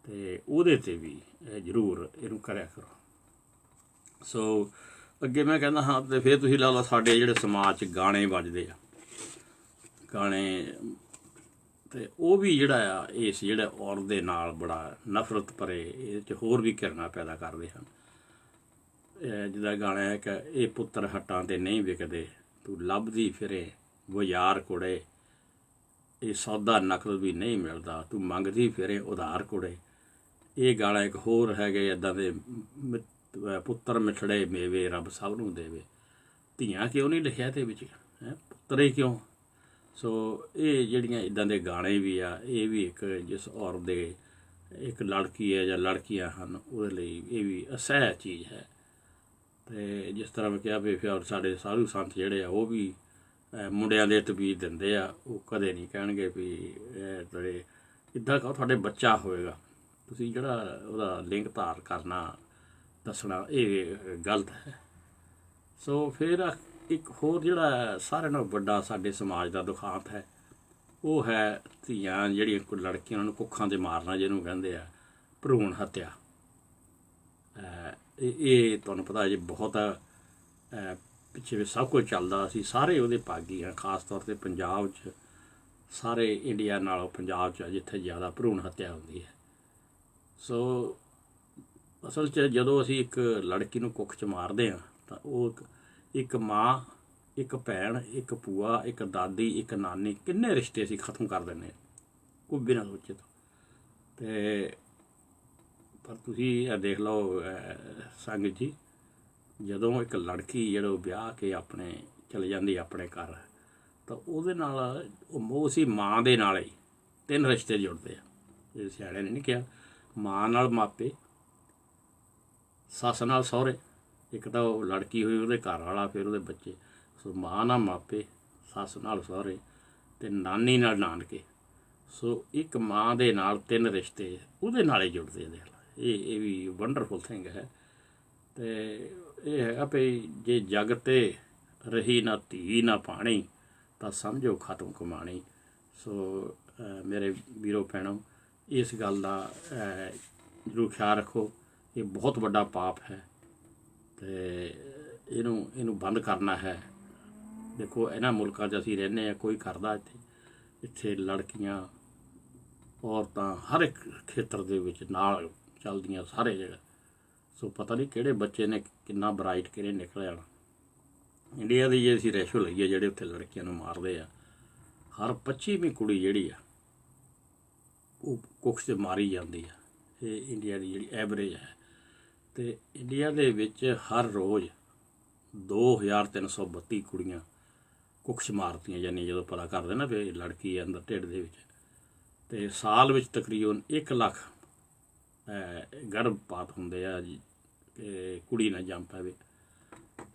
ਅਤੇ ਉਹਦੇ 'ਤੇ ਵੀ ਜ਼ਰੂਰ ਇਹਨੂੰ ਕਰਿਆ ਕਰੋ। ਸੋ ਅੱਗੇ ਮੈਂ ਕਹਿੰਦਾ ਹਾਂ, ਅਤੇ ਫਿਰ ਤੁਸੀਂ ਲਾ ਲਓ ਸਾਡੇ ਜਿਹੜੇ ਸਮਾਜ 'ਚ ਗਾਣੇ ਵੱਜਦੇ ਆ, ਗਾਣੇ, ਅਤੇ ਉਹ ਵੀ ਜਿਹੜਾ ਆ ਇਸ ਜਿਹੜਾ ਔਰਤ ਦੇ ਨਾਲ ਬੜਾ ਨਫ਼ਰਤ ਭਰੇ ਇਹਦੇ 'ਚ ਹੋਰ ਵੀ ਘਿਰਨਾ ਪੈਦਾ ਕਰਦੇ ਹਨ। ਜਿਹਦਾ ਗਾਣਾ ਹੈ ਕਿ ਇਹ ਪੁੱਤਰ ਹੱਟਾਂ 'ਤੇ ਨਹੀਂ ਵਿਕਦੇ, ਤੂੰ ਲੱਭਦੀ ਫਿਰੇ ਬਾਜ਼ਾਰ ਕੁੜੇ, ਇਹ ਸੌਦਾ ਨਕਦ ਵੀ ਨਹੀਂ ਮਿਲਦਾ, ਤੂੰ ਮੰਗਦੀ ਫਿਰੇ ਉਧਾਰ ਕੁੜੇ। ਇਹ ਗਾਣਾ ਇੱਕ ਹੋਰ ਹੈਗੇ ਇੱਦਾਂ ਦੇ, ਪੁੱਤਰ ਮਿਠੜੇ ਮੇਵੇ ਰੱਬ ਸਭ ਨੂੰ ਦੇਵੇ। ਧੀਆਂ ਕਿਉਂ ਨਹੀਂ ਲਿਖਿਆ ਇਹਦੇ ਵਿੱਚ, ਪੁੱਤਰੇ ਕਿਉਂ? ਸੋ ਇਹ ਜਿਹੜੀਆਂ ਇੱਦਾਂ ਦੇ ਗਾਣੇ ਵੀ ਆ, ਇਹ ਵੀ ਇੱਕ ਜਿਸ ਔਰਤ ਦੇ ਇੱਕ ਲੜਕੀ ਹੈ ਜਾਂ ਲੜਕੀਆਂ ਹਨ ਉਹਦੇ ਲਈ ਇਹ ਵੀ ਅਸਹਿ ਚੀਜ਼ ਹੈ। ਅਤੇ ਜਿਸ ਤਰ੍ਹਾਂ ਮੈਂ ਕਿਹਾ ਵੀ ਫਿਰ ਸਾਡੇ ਸਾਧੂ ਸੰਤ ਜਿਹੜੇ ਆ ਉਹ ਵੀ ਮੁੰਡਿਆਂ ਦੇ ਤਬੀਰ ਦਿੰਦੇ ਆ, ਉਹ ਕਦੇ ਨਹੀਂ ਕਹਿਣਗੇ ਵੀ ਤੁਹਾਡੇ ਇੱਦਾਂ ਕਹੋ ਤੁਹਾਡੇ ਬੱਚਾ ਹੋਏਗਾ, ਤੁਸੀਂ ਜਿਹੜਾ ਉਹਦਾ ਲਿੰਗ ਧਾਰ ਕਰਨਾ ਦੱਸਣਾ ਇਹ ਗਲਤ ਹੈ। ਸੋ ਫਿਰ ਇੱਕ ਹੋਰ ਜਿਹੜਾ ਸਾਰਿਆਂ ਨਾਲੋਂ ਵੱਡਾ ਸਾਡੇ ਸਮਾਜ ਦਾ ਦੁਖਾਂਤ ਹੈ, ਉਹ ਹੈ ਧੀਆਂ ਜਿਹੜੀਆਂ ਕੋਈ ਲੜਕੀਆਂ, ਉਹਨਾਂ ਨੂੰ ਕੁੱਖਾਂ 'ਤੇ ਮਾਰਨਾ ਜਿਹਨੂੰ ਕਹਿੰਦੇ ਆ। ਭਰੂਣ ਹੱਤਿਆ ਇਹ ਤੁਹਾਨੂੰ ਪਤਾ ਜੇ ਬਹੁਤ ਪਿੱਛੇ ਵੀ ਸਭ ਕੁਝ ਚੱਲਦਾ, ਅਸੀਂ ਸਾਰੇ ਉਹਦੇ ਭਾਗੀ ਹਾਂ। ਖਾਸ ਤੌਰ 'ਤੇ ਪੰਜਾਬ 'ਚ, ਸਾਰੇ ਇੰਡੀਆ ਨਾਲੋਂ ਪੰਜਾਬ 'ਚ ਜਿੱਥੇ ਜ਼ਿਆਦਾ ਭਰੂਣ ਹੱਤਿਆ ਹੁੰਦੀ ਹੈ। ਸੋ ਅਸਲ 'ਚ ਜਦੋਂ ਅਸੀਂ ਇੱਕ ਲੜਕੀ ਨੂੰ ਕੁੱਖ 'ਚ ਮਾਰਦੇ ਹਾਂ ਤਾਂ ਉਹ ਇੱਕ ਮਾਂ, ਇੱਕ ਭੈਣ, ਇੱਕ ਭੂਆ, ਇੱਕ ਦਾਦੀ, ਇੱਕ ਨਾਨੀ, ਕਿੰਨੇ ਰਿਸ਼ਤੇ ਅਸੀਂ ਖ਼ਤਮ ਕਰ ਦਿੰਦੇ ਹਾਂ ਕੋਈ ਬਿਨਾਂ ਸੋਚੇ ਤੋਂ। ਅਤੇ ਪਰ ਤੁਸੀਂ ਇਹ ਦੇਖ ਲਓ ਸੰਗਤ ਜੀ, ਜਦੋਂ ਇੱਕ ਲੜਕੀ ਜਦੋਂ ਵਿਆਹ ਕੇ ਆਪਣੇ ਚਲੇ ਜਾਂਦੀ ਆਪਣੇ ਘਰ, ਤਾਂ ਉਹਦੇ ਨਾਲ ਉਹ ਸੀ ਮਾਂ ਦੇ ਨਾਲ ਹੀ 3 ਰਿਸ਼ਤੇ ਜੁੜਦੇ ਆ। ਜੇ ਸਿਆਣਿਆਂ ਨੇ ਨਹੀਂ ਕਿਹਾ, ਮਾਂ ਨਾਲ ਮਾਪੇ, ਸੱਸ ਨਾਲ ਸਹੁਰੇ, ਇੱਕ ਤਾਂ ਉਹ ਲੜਕੀ ਹੋਈ ਉਹਦੇ ਘਰ ਵਾਲਾ, ਫਿਰ ਉਹਦੇ ਬੱਚੇ। ਸੋ ਮਾਂ ਨਾਲ ਮਾਪੇ, ਸੱਸ ਨਾਲ ਸਹੁਰੇ ਅਤੇ ਨਾਨੀ ਨਾਲ ਨਾਨਕੇ। ਸੋ ਇੱਕ ਮਾਂ ਦੇ ਨਾਲ 3 ਰਿਸ਼ਤੇ ਉਹਦੇ ਨਾਲ ਹੀ ਜੁੜਦੇ ਆ। ਦੇਖ ਲਾ, ਇਹ ਵੀ ਵੰਡਰਫੁਲ ਥਿੰਗ ਹੈ। ਅਤੇ ਇਹ ਹੈਗਾ ਵੀ ਜੇ ਜਗ 'ਤੇ ਰਹੀ ਨਾ ਧੀ ਨਾ ਪਾਣੀ, ਤਾਂ ਸਮਝੋ ਖਤਮ ਕਮਾਣੀ। ਸੋ ਮੇਰੇ ਵੀਰੋ ਭੈਣੋ, ਇਸ ਗੱਲ ਦਾ ਜ਼ਰੂਰ ਖਿਆਲ ਰੱਖੋ। ਇਹ ਬਹੁਤ ਵੱਡਾ ਪਾਪ ਹੈ ਅਤੇ ਇਹਨੂੰ ਬੰਦ ਕਰਨਾ ਹੈ। ਦੇਖੋ ਇਹਨਾਂ ਮੁਲਕਾਂ 'ਚ ਅਸੀਂ ਰਹਿੰਦੇ ਹਾਂ, ਕੋਈ ਕਰਦਾ ਇੱਥੇ ਲੜਕੀਆਂ, ਔਰਤਾਂ ਹਰ ਇੱਕ ਖੇਤਰ ਦੇ ਵਿੱਚ ਨਾਲ ਚੱਲਦੀਆਂ ਸਾਰੇ ਜਗ੍ਹਾ। ਸੋ ਪਤਾ ਨਹੀਂ ਕਿਹੜੇ ਬੱਚੇ ਨੇ ਕਿੰਨਾ ਬਰਾਈਟ ਕਿਹੜੇ ਨਿਕਲ ਜਾਣਾ। ਇੰਡੀਆ ਦੀ ਜੇ ਅਸੀਂ ਰੇਸ਼ੋ ਲਈਏ ਜਿਹੜੇ ਉੱਥੇ ਲੜਕੀਆਂ ਨੂੰ ਮਾਰਦੇ ਆ, ਹਰ 25ਵੀਂ ਕੁੜੀ ਜਿਹੜੀ ਆ ਉਹ ਕੁੱਖ 'ਚ ਮਾਰੀ ਜਾਂਦੀ ਆ। ਇਹ ਇੰਡੀਆ ਦੀ ਜਿਹੜੀ ਐਵਰੇਜ ਹੈ। ਅਤੇ ਇੰਡੀਆ ਦੇ ਵਿੱਚ ਹਰ ਰੋਜ਼ 2332 ਕੁੜੀਆਂ ਕੁੱਖ 'ਚ ਮਾਰਤੀਆਂ ਜਾਂਦੀਆਂ ਜਦੋਂ ਪਤਾ ਕਰਦੇ ਨਾ ਵੀ ਲੜਕੀ ਅੰਦਰ ਢਿੱਡ ਦੇ ਵਿੱਚ। ਅਤੇ ਸਾਲ ਵਿੱਚ ਤਕਰੀਬਨ 1 ਲੱਖ ਗਰਭਪਾਤ ਹੁੰਦੇ ਆ ਜੀ, ਕਿ ਕੁੜੀ ਨਾ ਜੰਮ ਪਵੇ।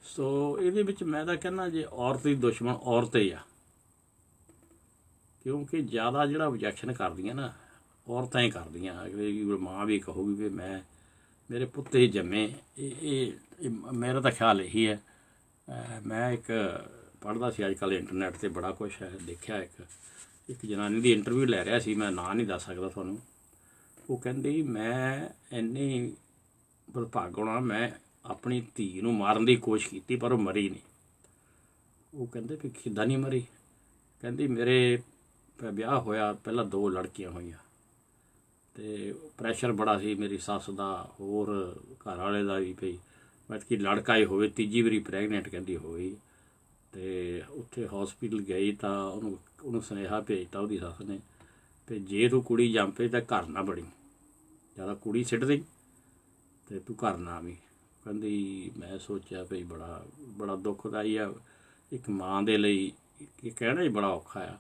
ਸੋ ਇਹਦੇ ਵਿੱਚ ਮੈਂ ਤਾਂ ਕਹਿੰਦਾ ਜੇ ਔਰਤ ਦੀ ਦੁਸ਼ਮਣ ਔਰਤ ਹੀ ਆ, ਕਿਉਂਕਿ ਜ਼ਿਆਦਾ ਜਿਹੜਾ ਓਬਜੈਕਸ਼ਨ ਕਰਦੀਆਂ ਨਾ ਔਰਤਾਂ ਹੀ ਕਰਦੀਆਂ। ਅਗਲੇ ਮਾਂ ਵੀ ਕਹੂਗੀ ਵੀ ਮੇਰੇ ਪੁੱਤ ਹੀ ਜੰਮੇ। ਇਹ ਮੇਰਾ ਤਾਂ ਖਿਆਲ ਇਹੀ ਹੈ। ਮੈਂ ਇੱਕ ਪੜ੍ਹਦਾ ਸੀ ਅੱਜ ਕੱਲ੍ਹ ਇੰਟਰਨੈਟ 'ਤੇ ਬੜਾ ਕੁਛ ਹੈ ਦੇਖਿਆ। ਇੱਕ ਜਨਾਨੀ ਦੀ ਇੰਟਰਵਿਊ ਲੈ ਰਿਹਾ ਸੀ, ਮੈਂ ਨਾਂ ਨਹੀਂ ਦੱਸ ਸਕਦਾ ਤੁਹਾਨੂੰ। ਉਹ ਕਹਿੰਦੀ ਮੈਂ ਇੰਨੀ ਵਡਭਾਗਣਾ, ਮੈਂ ਆਪਣੀ ਧੀ ਨੂੰ ਮਾਰਨ ਦੀ ਕੋਸ਼ਿਸ਼ ਕੀਤੀ ਪਰ ਉਹ ਮਰੀ ਨਹੀਂ। ਉਹ ਕਹਿੰਦੇ ਵੀ ਕਿੱਦਾਂ ਨਹੀਂ ਮਰੀ? ਕਹਿੰਦੀ ਮੇਰੇ ਵਿਆਹ ਹੋਇਆ, ਪਹਿਲਾਂ 2 ਲੜਕੀਆਂ ਹੋਈਆਂ ਅਤੇ ਪ੍ਰੈਸ਼ਰ ਬੜਾ ਸੀ ਮੇਰੀ ਸੱਸ ਦਾ, ਹੋਰ ਘਰ ਵਾਲੇ ਦਾ ਵੀ, ਭਈ ਬਲਕਿ ਲੜਕਾ ਹੀ ਹੋਵੇ। 3ਜੀ ਵਾਰੀ ਪ੍ਰੈਗਨੈਂਟ ਕਹਿੰਦੀ ਹੋਈ। ਅਤੇ ਉੱਥੇ ਹੌਸਪੀਟਲ ਗਈ ਤਾਂ ਉਹਨੂੰ ਸੁਨੇਹਾ ਭੇਜਤਾ ਉਹਦੀ ਸੱਸ ਨੇ ਵੀ ਜੇ ਤੂੰ ਕੁੜੀ ਜੰਮ ਪਈ ਤਾਂ ਘਰ ਨਾ ਬੜੀ, ਜ਼ਿਆਦਾ ਕੁੜੀ ਸਿੱਟ ਦੇਈ ਅਤੇ ਤੂੰ ਘਰ ਨਾ ਆਵੀਂ। ਕਹਿੰਦੀ ਮੈਂ ਸੋਚਿਆ ਭਈ ਬੜਾ ਦੁੱਖਦਾਈ ਆ ਇੱਕ ਮਾਂ ਦੇ ਲਈ, ਇਹ ਕਹਿਣਾ ਹੀ ਬੜਾ ਔਖਾ ਆ।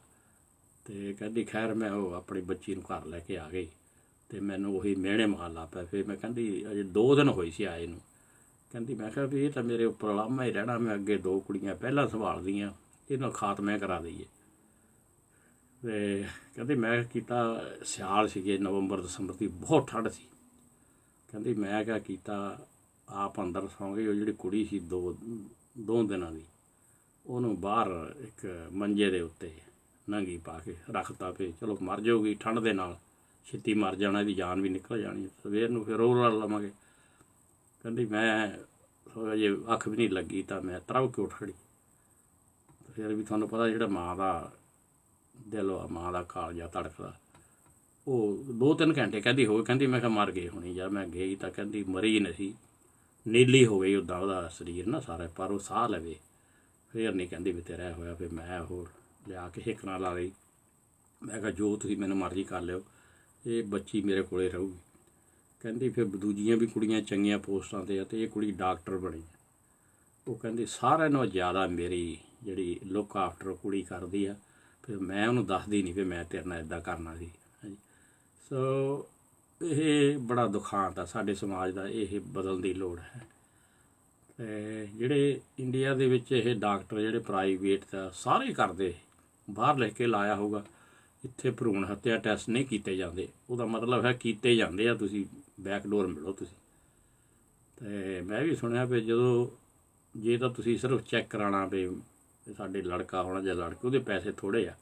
ਅਤੇ ਕਹਿੰਦੀ ਖੈਰ ਮੈਂ ਉਹ ਆਪਣੀ ਬੱਚੀ ਨੂੰ ਘਰ ਲੈ ਕੇ ਆ ਗਈ ਅਤੇ ਮੈਨੂੰ ਉਹੀ ਮਿਹਣੇ ਮਾਰਨ ਲੱਗ ਪਿਆ। ਫਿਰ ਮੈਂ ਕਹਿੰਦੀ ਅਜੇ 2 ਦਿਨ ਹੋਏ ਸੀ ਆਏ ਨੂੰ। ਕਹਿੰਦੀ ਮੈਂ ਕਿਹਾ ਵੀ ਇਹ ਤਾਂ ਮੇਰੇ ਉੱਪਰ ਉਲਾਮਾ ਹੀ ਰਹਿਣਾ, ਮੈਂ ਅੱਗੇ 2 ਕੁੜੀਆਂ ਪਹਿਲਾਂ ਸੰਭਾਲਦੀਆਂ, ਇਹਨਾਂ ਖਾਤਮਾ ਕਰਾ ਦਈਏ। ਅਤੇ ਕਹਿੰਦੀ ਮੈਂ ਕੀਤਾ, ਸਿਆਲ ਸੀਗੇ, ਨਵੰਬਰ ਦਸੰਬਰ ਦੀ ਬਹੁਤ ਠੰਡ ਸੀ। ਕਹਿੰਦੀ ਮੈਂ ਕਿਆ ਕੀਤਾ, ਆਪ ਅੰਦਰ ਸੌਂ ਗਈ। ਉਹ ਜਿਹੜੀ ਕੁੜੀ ਸੀ 2 ਦਿਨਾਂ ਦੀ, ਉਹਨੂੰ ਬਾਹਰ ਇੱਕ ਮੰਜੇ ਦੇ ਉੱਤੇ ਨੰਗੀ ਪਾ ਕੇ ਰੱਖਤਾ ਵੀ ਚਲੋ ਮਰ ਜਾਊਗੀ ਠੰਡ ਦੇ ਨਾਲ, ਛੇਤੀ ਮਰ ਜਾਣਾ, ਇਹਦੀ ਜਾਨ ਵੀ ਨਿਕਲ ਜਾਣੀ, ਸਵੇਰ ਨੂੰ ਫਿਰ ਉਹ ਰਲ ਲਵਾਂਗੇ। ਕਹਿੰਦੀ ਮੈਂ ਅਜੇ ਅੱਖ ਵੀ ਨਹੀਂ ਲੱਗੀ ਤਾਂ ਮੈਂ ਤਰਵ ਕੇ ਉੱਠ ਖੜੀ। ਫਿਰ ਵੀ ਤੁਹਾਨੂੰ ਪਤਾ ਜਿਹੜਾ ਮਾਂ ਦਾ ਦਿਲ ਆ, ਮਾਂ ਦਾ ਕਾਲਜਾ ਤੜਕਦਾ। ਉਹ 2-3 ਘੰਟੇ ਕਹਿੰਦੀ ਹੋ ਗਏ। ਕਹਿੰਦੀ ਮੈਂ ਕਿਹਾ ਮਰ ਗਈ ਹੋਣੀ। ਜਦ ਮੈਂ ਗਈ ਤਾਂ ਕਹਿੰਦੀ ਮਰੀ ਨਹੀਂ ਸੀ, ਨੀਲੀ ਹੋ ਗਈ ਉੱਦਾਂ ਉਹਦਾ ਸਰੀਰ ਨਾ ਸਾਰਾ, ਪਰ ਉਹ ਸਾਹ ਲਵੇ। ਫਿਰ ਨਹੀਂ ਕਹਿੰਦੀ ਵੀ ਤੇਰਾ ਹੋਇਆ। ਫਿਰ ਮੈਂ ਹੋਰ ਲਿਆ ਕੇ ਹਿੱਕ ਨਾਲ ਲਾ ਲਈ। ਮੈਂ ਕਿਹਾ ਜੋ ਤੁਸੀਂ ਮੈਨੂੰ ਮਰਜ਼ੀ ਕਰ ਲਿਓ, ਇਹ ਬੱਚੀ ਮੇਰੇ ਕੋਲੇ ਰਹੂਗੀ। ਕਹਿੰਦੀ ਫਿਰ ਦੂਜੀਆਂ ਵੀ ਕੁੜੀਆਂ ਚੰਗੀਆਂ ਪੋਸਟਾਂ 'ਤੇ ਆ ਅਤੇ ਇਹ ਕੁੜੀ ਡਾਕਟਰ ਬਣੀ। ਉਹ ਕਹਿੰਦੀ ਸਾਰਿਆਂ ਨਾਲੋਂ ਜ਼ਿਆਦਾ ਮੇਰੀ ਜਿਹੜੀ ਲੁੱਕ ਆਫਟਰ ਕੁੜੀ ਕਰਦੀ ਆ। ਫਿਰ ਮੈਂ ਉਹਨੂੰ ਦੱਸਦੀ ਨਹੀਂ ਵੀ ਮੈਂ ਤੇਰੇ ਨਾਲ ਇੱਦਾਂ ਕਰਨਾ ਸੀ। ਹਾਂਜੀ। ਸੋ ਇਹ ਬੜਾ ਦੁਖਾਂਤ ਆ ਸਾਡੇ ਸਮਾਜ ਦਾ, ਇਹ ਬਦਲਣ ਦੀ ਲੋੜ ਹੈ। ਅਤੇ ਜਿਹੜੇ ਇੰਡੀਆ ਦੇ ਵਿੱਚ ਇਹ ਡਾਕਟਰ ਜਿਹੜੇ ਪ੍ਰਾਈਵੇਟ ਦਾ ਸਾਰੇ ਕਰਦੇ, ਬਾਹਰ ਲਿਖ ਕੇ ਲਾਇਆ ਹੋਊਗਾ ਇੱਥੇ ਭਰੂਣ ਹੱਤਿਆ ਟੈਸਟ ਨਹੀਂ ਕੀਤੇ ਜਾਂਦੇ, ਉਹਦਾ ਮਤਲਬ ਹੈ ਕੀਤੇ ਜਾਂਦੇ ਆ, ਤੁਸੀਂ ਬੈਕਡੋਰ ਮਿਲੋ ਤੁਸੀਂ। ਅਤੇ ਮੈਂ ਵੀ ਸੁਣਿਆ ਵੀ ਜੇ ਤਾਂ ਤੁਸੀਂ ਸਿਰਫ ਚੈੱਕ ਕਰਾਉਣਾ ਵੀ ਸਾਡੇ ਲੜਕਾ ਹੋਣਾ ਜਾਂ ਲੜਕੀ, ਉਹਦੇ ਪੈਸੇ ਥੋੜ੍ਹੇ ਆ।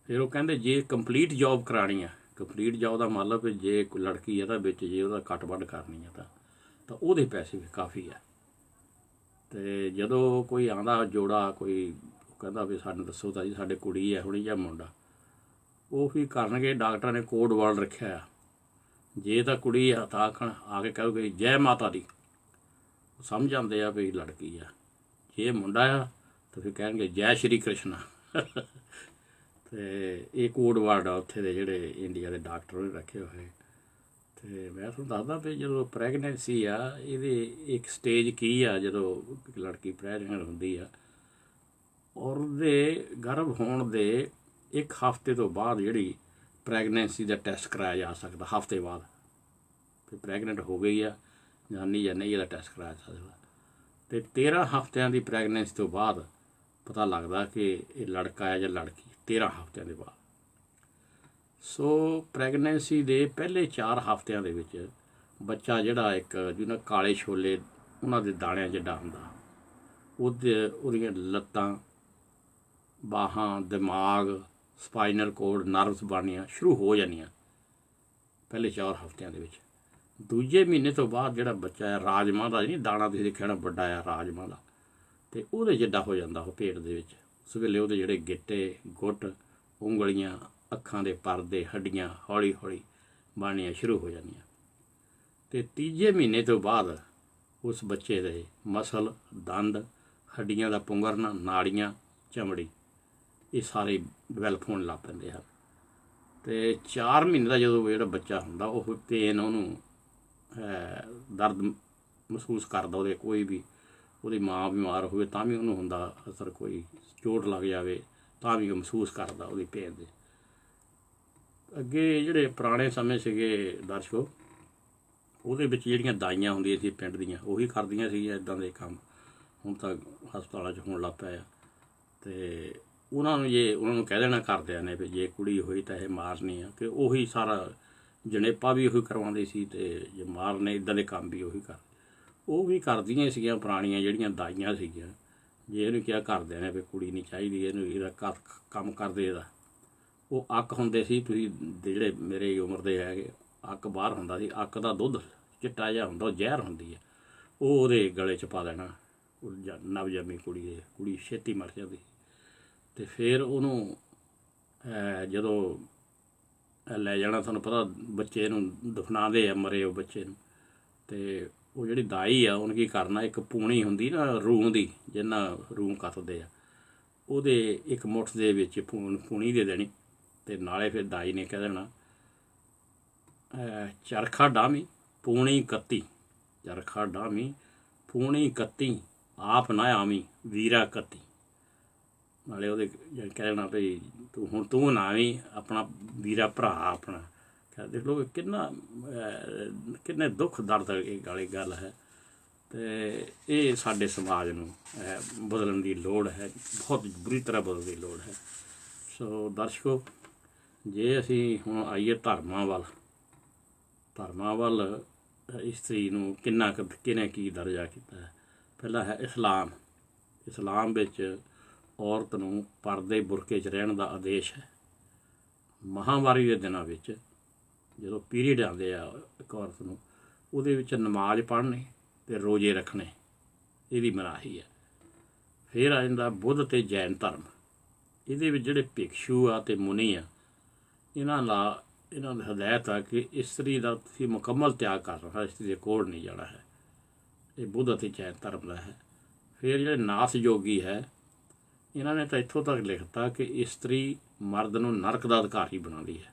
ਫਿਰ ਉਹ ਕਹਿੰਦੇ ਜੇ ਕੰਪਲੀਟ ਜੋਬ ਕਰਾਉਣੀ ਆ ਕੰਪਲੀਟ ਜੌਬ ਦਾ ਮਤਲਬ ਵੀ ਜੇ ਕੋਈ ਲੜਕੀ ਹੈ ਤਾਂ ਵਿੱਚ ਜੇ ਉਹਦਾ ਕੱਟ ਵੱਢ ਕਰਨੀ ਹੈ ਤਾਂ ਉਹਦੇ ਪੈਸੇ ਵੀ ਕਾਫੀ ਆ। ਅਤੇ ਜਦੋਂ ਕੋਈ ਆਉਂਦਾ ਜੋੜਾ ਕੋਈ ਕਹਿੰਦਾ ਵੀ ਸਾਨੂੰ ਦੱਸੋ ਤਾਂ ਜੀ ਸਾਡੇ ਕੁੜੀ ਹੈ ਹੁਣੀ ਜਾਂ ਮੁੰਡਾ, ਉਹ ਵੀ ਕਰਨਗੇ। ਡਾਕਟਰਾਂ ਨੇ ਕੋਡ ਵਰਡ ਰੱਖਿਆ ਆ, ਜੇ ਤਾਂ ਕੁੜੀ ਆ ਤਾਂ ਆਖਣ ਆ ਕੇ ਕਹੋਗੇ ਜੈ ਮਾਤਾ ਦੀ, ਸਮਝ ਜਾਂਦੇ ਆ ਵੀ ਲੜਕੀ ਆ। ਜੇ ਮੁੰਡਾ ਆ ਤਾਂ ਫਿਰ ਕਹਿਣਗੇ ਜੈ ਸ਼੍ਰੀ ਕ੍ਰਿਸ਼ਨਾ। ਅਤੇ ਇਹ ਕੋਡ ਵਰਡ ਆ ਉੱਥੇ ਦੇ ਜਿਹੜੇ ਇੰਡੀਆ ਦੇ ਡਾਕਟਰ ਨੇ ਰੱਖੇ ਹੋਏ। ਅਤੇ ਮੈਂ ਤੁਹਾਨੂੰ ਦੱਸਦਾ ਵੀ ਜਦੋਂ ਪ੍ਰੈਗਨੈਂਸੀ ਆ, ਇਹਦੇ ਇੱਕ ਸਟੇਜ ਕੀ ਆ ਜਦੋਂ ਇੱਕ ਲੜਕੀ ਪ੍ਰੈਗਨੈਂਟ ਹੁੰਦੀ ਆ, ਔਰ ਉਹਦੇ ਗਰਭ ਹੋਣ ਦੇ ਇੱਕ ਹਫ਼ਤੇ ਤੋਂ ਬਾਅਦ ਜਿਹੜੀ ਪ੍ਰੈਗਨੈਂਸੀ ਦਾ ਟੈਸਟ ਕਰਾਇਆ ਜਾ ਸਕਦਾ। ਹਫ਼ਤੇ ਬਾਅਦ ਫਿਰ ਪ੍ਰੈਗਨੈਂਟ ਹੋ ਗਈ ਆ ਜਨਾਨੀ ਜਾਂ ਨਹੀਂ, ਇਹਦਾ ਟੈਸਟ ਕਰਾਇਆ ਜਾ ਸਕਦਾ। ਅਤੇ 13 ਹਫ਼ਤਿਆਂ ਦੀ ਪ੍ਰੈਗਨੈਂਸੀ ਤੋਂ ਬਾਅਦ ਪਤਾ ਲੱਗਦਾ ਕਿ ਇਹ ਲੜਕਾ ਹੈ ਜਾਂ ਲੜਕੀ, 13 ਹਫ਼ਤਿਆਂ ਦੇ ਬਾਅਦ। ਸੋ ਪ੍ਰੈਗਨੈਂਸੀ ਦੇ ਪਹਿਲੇ 4 ਹਫ਼ਤਿਆਂ ਦੇ ਵਿੱਚ ਬੱਚਾ ਜਿਹੜਾ ਇੱਕ ਜਿਹਨਾਂ ਕਾਲੇ ਛੋਲੇ ਉਹਨਾਂ ਦੇ ਦਾਣਿਆਂ ਜਿੱਡਾ ਹੁੰਦਾ, ਉਹਦੀਆਂ ਲੱਤਾਂ, ਬਾਹਾਂ, ਦਿਮਾਗ, ਸਪਾਈਨਲ ਕੋਡ, ਨਰਵਸ ਬਣਨੀਆਂ ਸ਼ੁਰੂ ਹੋ ਜਾਂਦੀਆਂ ਪਹਿਲੇ 4 ਹਫ਼ਤਿਆਂ ਦੇ ਵਿੱਚ। ਦੂਜੇ ਮਹੀਨੇ ਤੋਂ ਬਾਅਦ ਜਿਹੜਾ ਬੱਚਾ ਹੈ, ਰਾਜਮਾਂਹ ਦਾ ਨਹੀਂ ਦਾਣਾ ਤੁਸੀਂ ਦੇਖਿਆ ਨਾ ਵੱਡਾ ਆ ਰਾਜਮਾਂਹ ਦਾ, ਅਤੇ ਉਹਦੇ ਜਿੱਡਾ ਹੋ ਜਾਂਦਾ ਉਹ ਪੇਟ ਦੇ ਵਿੱਚ। ਉਸ ਵੇਲੇ ਉਹਦੇ ਜਿਹੜੇ ਗਿੱਟੇ, ਗੁੱਟ, ਉਂਗਲੀਆਂ, ਅੱਖਾਂ ਦੇ ਪਰਦੇ, ਹੱਡੀਆਂ ਹੌਲੀ ਹੌਲੀ ਬਣਨੀਆਂ ਸ਼ੁਰੂ ਹੋ ਜਾਂਦੀਆਂ। ਅਤੇ ਤੀਜੇ ਮਹੀਨੇ ਤੋਂ ਬਾਅਦ ਉਸ ਬੱਚੇ ਦੇ ਮਸਲ, ਦੰਦ, ਹੱਡੀਆਂ ਦਾ ਪੁੰਗਰਨਾ, ਨਾੜੀਆਂ, ਚਮੜੀ, ਇਹ ਸਾਰੇ ਡਿਵੈਲਪ ਹੋਣ ਲੱਗ ਪੈਂਦੇ ਹਨ। ਅਤੇ 4 ਮਹੀਨੇ ਦਾ ਜਦੋਂ ਜਿਹੜਾ ਬੱਚਾ ਹੁੰਦਾ, ਉਹ ਪੇਨ, ਉਹਨੂੰ ਦਰਦ ਮਹਿਸੂਸ ਕਰਦਾ। ਉਹਦੇ ਕੋਈ ਵੀ ਉਹਦੀ ਮਾਂ ਬਿਮਾਰ ਹੋਵੇ ਤਾਂ ਵੀ ਉਹਨੂੰ ਹੁੰਦਾ ਅਸਰ, ਕੋਈ ਚੋਟ ਲੱਗ ਜਾਵੇ ਤਾਂ ਵੀ ਉਹ ਮਹਿਸੂਸ ਕਰਦਾ ਉਹਦੀ ਪੇਨ ਦੇ। ਅੱਗੇ ਜਿਹੜੇ ਪੁਰਾਣੇ ਸਮੇਂ ਸੀਗੇ ਦਰਸ਼ਕੋ, ਉਹਦੇ ਵਿੱਚ ਜਿਹੜੀਆਂ ਦਾਈਆਂ ਹੁੰਦੀਆਂ ਸੀ ਪਿੰਡ ਦੀਆਂ, ਉਹੀ ਕਰਦੀਆਂ ਸੀਗੀਆਂ ਇੱਦਾਂ ਦੇ ਕੰਮ। ਹੁਣ ਤਾਂ ਹਸਪਤਾਲਾਂ 'ਚ ਹੋਣ ਲੱਗ ਪਿਆ ਆ। ਅਤੇ ਉਹਨਾਂ ਨੂੰ ਕਹਿ ਦੇਣਾ ਘਰਦਿਆਂ ਨੇ ਵੀ ਜੇ ਕੁੜੀ ਹੋਈ ਤਾਂ ਇਹ ਮਾਰਨੀ ਆ, ਕਿ ਉਹੀ ਸਾਰਾ ਜਣੇਪਾ ਵੀ ਉਹੀ ਕਰਵਾਉਂਦੇ ਸੀ, ਅਤੇ ਜੇ ਮਾਰਨੇ ਇੱਦਾਂ ਦੇ ਕੰਮ ਵੀ ਉਹੀ ਉਹ ਵੀ ਕਰਦੀਆਂ ਸੀਗੀਆਂ ਪੁਰਾਣੀਆਂ ਜਿਹੜੀਆਂ ਦਾਈਆਂ ਸੀਗੀਆਂ। ਜੇ ਇਹਨੂੰ ਕਿਹਾ ਘਰਦਿਆਂ ਨੇ ਵੀ ਕੁੜੀ ਨਹੀਂ ਚਾਹੀਦੀ, ਇਹਦਾ ਕੰਮ ਕਰਦੇ ਇਹਦਾ, ਉਹ ਅੱਕ ਹੁੰਦੇ ਸੀ। ਤੁਸੀਂ ਜਿਹੜੇ ਮੇਰੇ ਉਮਰ ਦੇ ਹੈਗੇ, ਅੱਕ ਬਾਹਰ ਹੁੰਦਾ ਸੀ, ਅੱਕ ਦਾ ਦੁੱਧ ਚਿੱਟਾ ਜਿਹਾ ਹੁੰਦਾ, ਉਹ ਜ਼ਹਿਰ ਹੁੰਦੀ ਹੈ, ਉਹ ਉਹਦੇ ਗਲੇ 'ਚ ਪਾ ਦੇਣਾ। ਨਵਜੰਮੀ ਕੁੜੀ ਛੇਤੀ ਮਰ ਜਾਂਦੀ। ਅਤੇ ਫਿਰ ਉਹਨੂੰ ਜਦੋਂ ਲੈ ਜਾਣਾ, ਤੁਹਾਨੂੰ ਪਤਾ ਬੱਚੇ ਨੂੰ ਦਫਨਾਉਂਦੇ ਆ ਮਰੇ ਉਹ ਬੱਚੇ ਨੂੰ, ਅਤੇ ਉਹ ਜਿਹੜੀ ਦਾਈ ਆ ਉਹਨੇ ਕੀ ਕਰਨਾ, ਇੱਕ ਪੂਣੀ ਹੁੰਦੀ ਨਾ ਰੂੰ ਦੀ, ਜਿੰਨਾ ਰੂੰ ਕੱਤਦੇ ਆ, ਉਹਦੇ ਇੱਕ ਮੁੱਠ ਦੇ ਵਿੱਚ ਪੂਣੀ ਦੇ ਦੇਣੀ। ਅਤੇ ਨਾਲੇ ਫਿਰ ਦਾਈ ਨੇ ਕਹਿ ਦੇਣਾ ਚਰਖਾ ਡਾਹਵੀਂ ਪੂਣੀ ਕੱਤੀ, ਚਰਖਾ ਡਾਹਵੀਂ ਪੂਣੀ ਕੱਤੀ, ਆਪ ਨਾ ਆਵੀਂ ਵੀਰਾ ਕੱਤੀ। ਨਾਲੇ ਉਹਦੇ ਕਹਿ ਦੇਣਾ ਭਈ ਤੂੰ ਨਾ ਆਵੀਂ, ਆਪਣਾ ਵੀਰਾ ਭਰਾ ਆਪਣਾ। ਦੇਖ ਲਓ ਕਿੰਨੇ ਦੁੱਖ ਦਰਦ ਵਾਲੀ ਗੱਲ ਹੈ। ਅਤੇ ਇਹ ਸਾਡੇ ਸਮਾਜ ਨੂੰ ਬਦਲਣ ਦੀ ਲੋੜ ਹੈ, ਬਹੁਤ ਬੁਰੀ ਤਰ੍ਹਾਂ ਬਦਲਣ ਦੀ ਲੋੜ ਹੈ। ਸੋ ਦਰਸ਼ਕੋ, ਜੇ ਅਸੀਂ ਹੁਣ ਆਈਏ ਧਰਮਾਂ ਵੱਲ, ਇਸਤਰੀ ਨੂੰ ਕਿਹਨੇ ਕੀ ਦਰਜਾ ਕੀਤਾ ਹੈ। ਪਹਿਲਾ ਹੈ ਇਸਲਾਮ ਵਿੱਚ ਔਰਤ ਨੂੰ ਪਰਦੇ ਬੁਰਕੇ 'ਚ ਰਹਿਣ ਦਾ ਆਦੇਸ਼ ਹੈ। ਮਹਾਂਵਾਰੀ ਦੇ ਦਿਨਾਂ ਵਿੱਚ ਜਦੋਂ ਪੀਰੀਅਡ ਆਉਂਦੇ ਆ ਇੱਕ ਔਰਤ ਨੂੰ, ਉਹਦੇ ਵਿੱਚ ਨਮਾਜ਼ ਪੜ੍ਹਨੀ ਅਤੇ ਰੋਜ਼ੇ ਰੱਖਣੇ, ਇਹਦੀ ਮਨਾਹੀ ਹੈ। ਫਿਰ ਆ ਜਾਂਦਾ ਬੁੱਧ ਅਤੇ ਜੈਨ ਧਰਮ। ਇਹਦੇ ਵਿੱਚ ਜਿਹੜੇ ਭਿਕਸ਼ੂ ਆ ਅਤੇ ਮੁਨੀ ਆ, ਇਹਨਾਂ ਦੀ ਹਦਾਇਤ ਆ ਕਿ ਇਸਤਰੀ ਦਾ ਤੁਸੀਂ ਮੁਕੰਮਲ ਤਿਆਗ ਕਰਨਾ, ਇਸਤਰੀ ਦੇ ਕੋਲ ਨਹੀਂ ਜਾਣਾ ਹੈ। ਇਹ ਬੁੱਧ ਅਤੇ ਜੈਨ ਧਰਮ ਦਾ ਹੈ। ਫਿਰ ਜਿਹੜੇ ਨਾਥ ਯੋਗੀ ਹੈ, ਇਹਨਾਂ ਨੇ ਤਾਂ ਇੱਥੋਂ ਤੱਕ ਲਿਖਤਾ ਕਿ ਇਸਤਰੀ ਮਰਦ ਨੂੰ ਨਰਕ ਦਾ ਅਧਿਕਾਰੀ ਬਣਾਉਂਦੀ ਹੈ।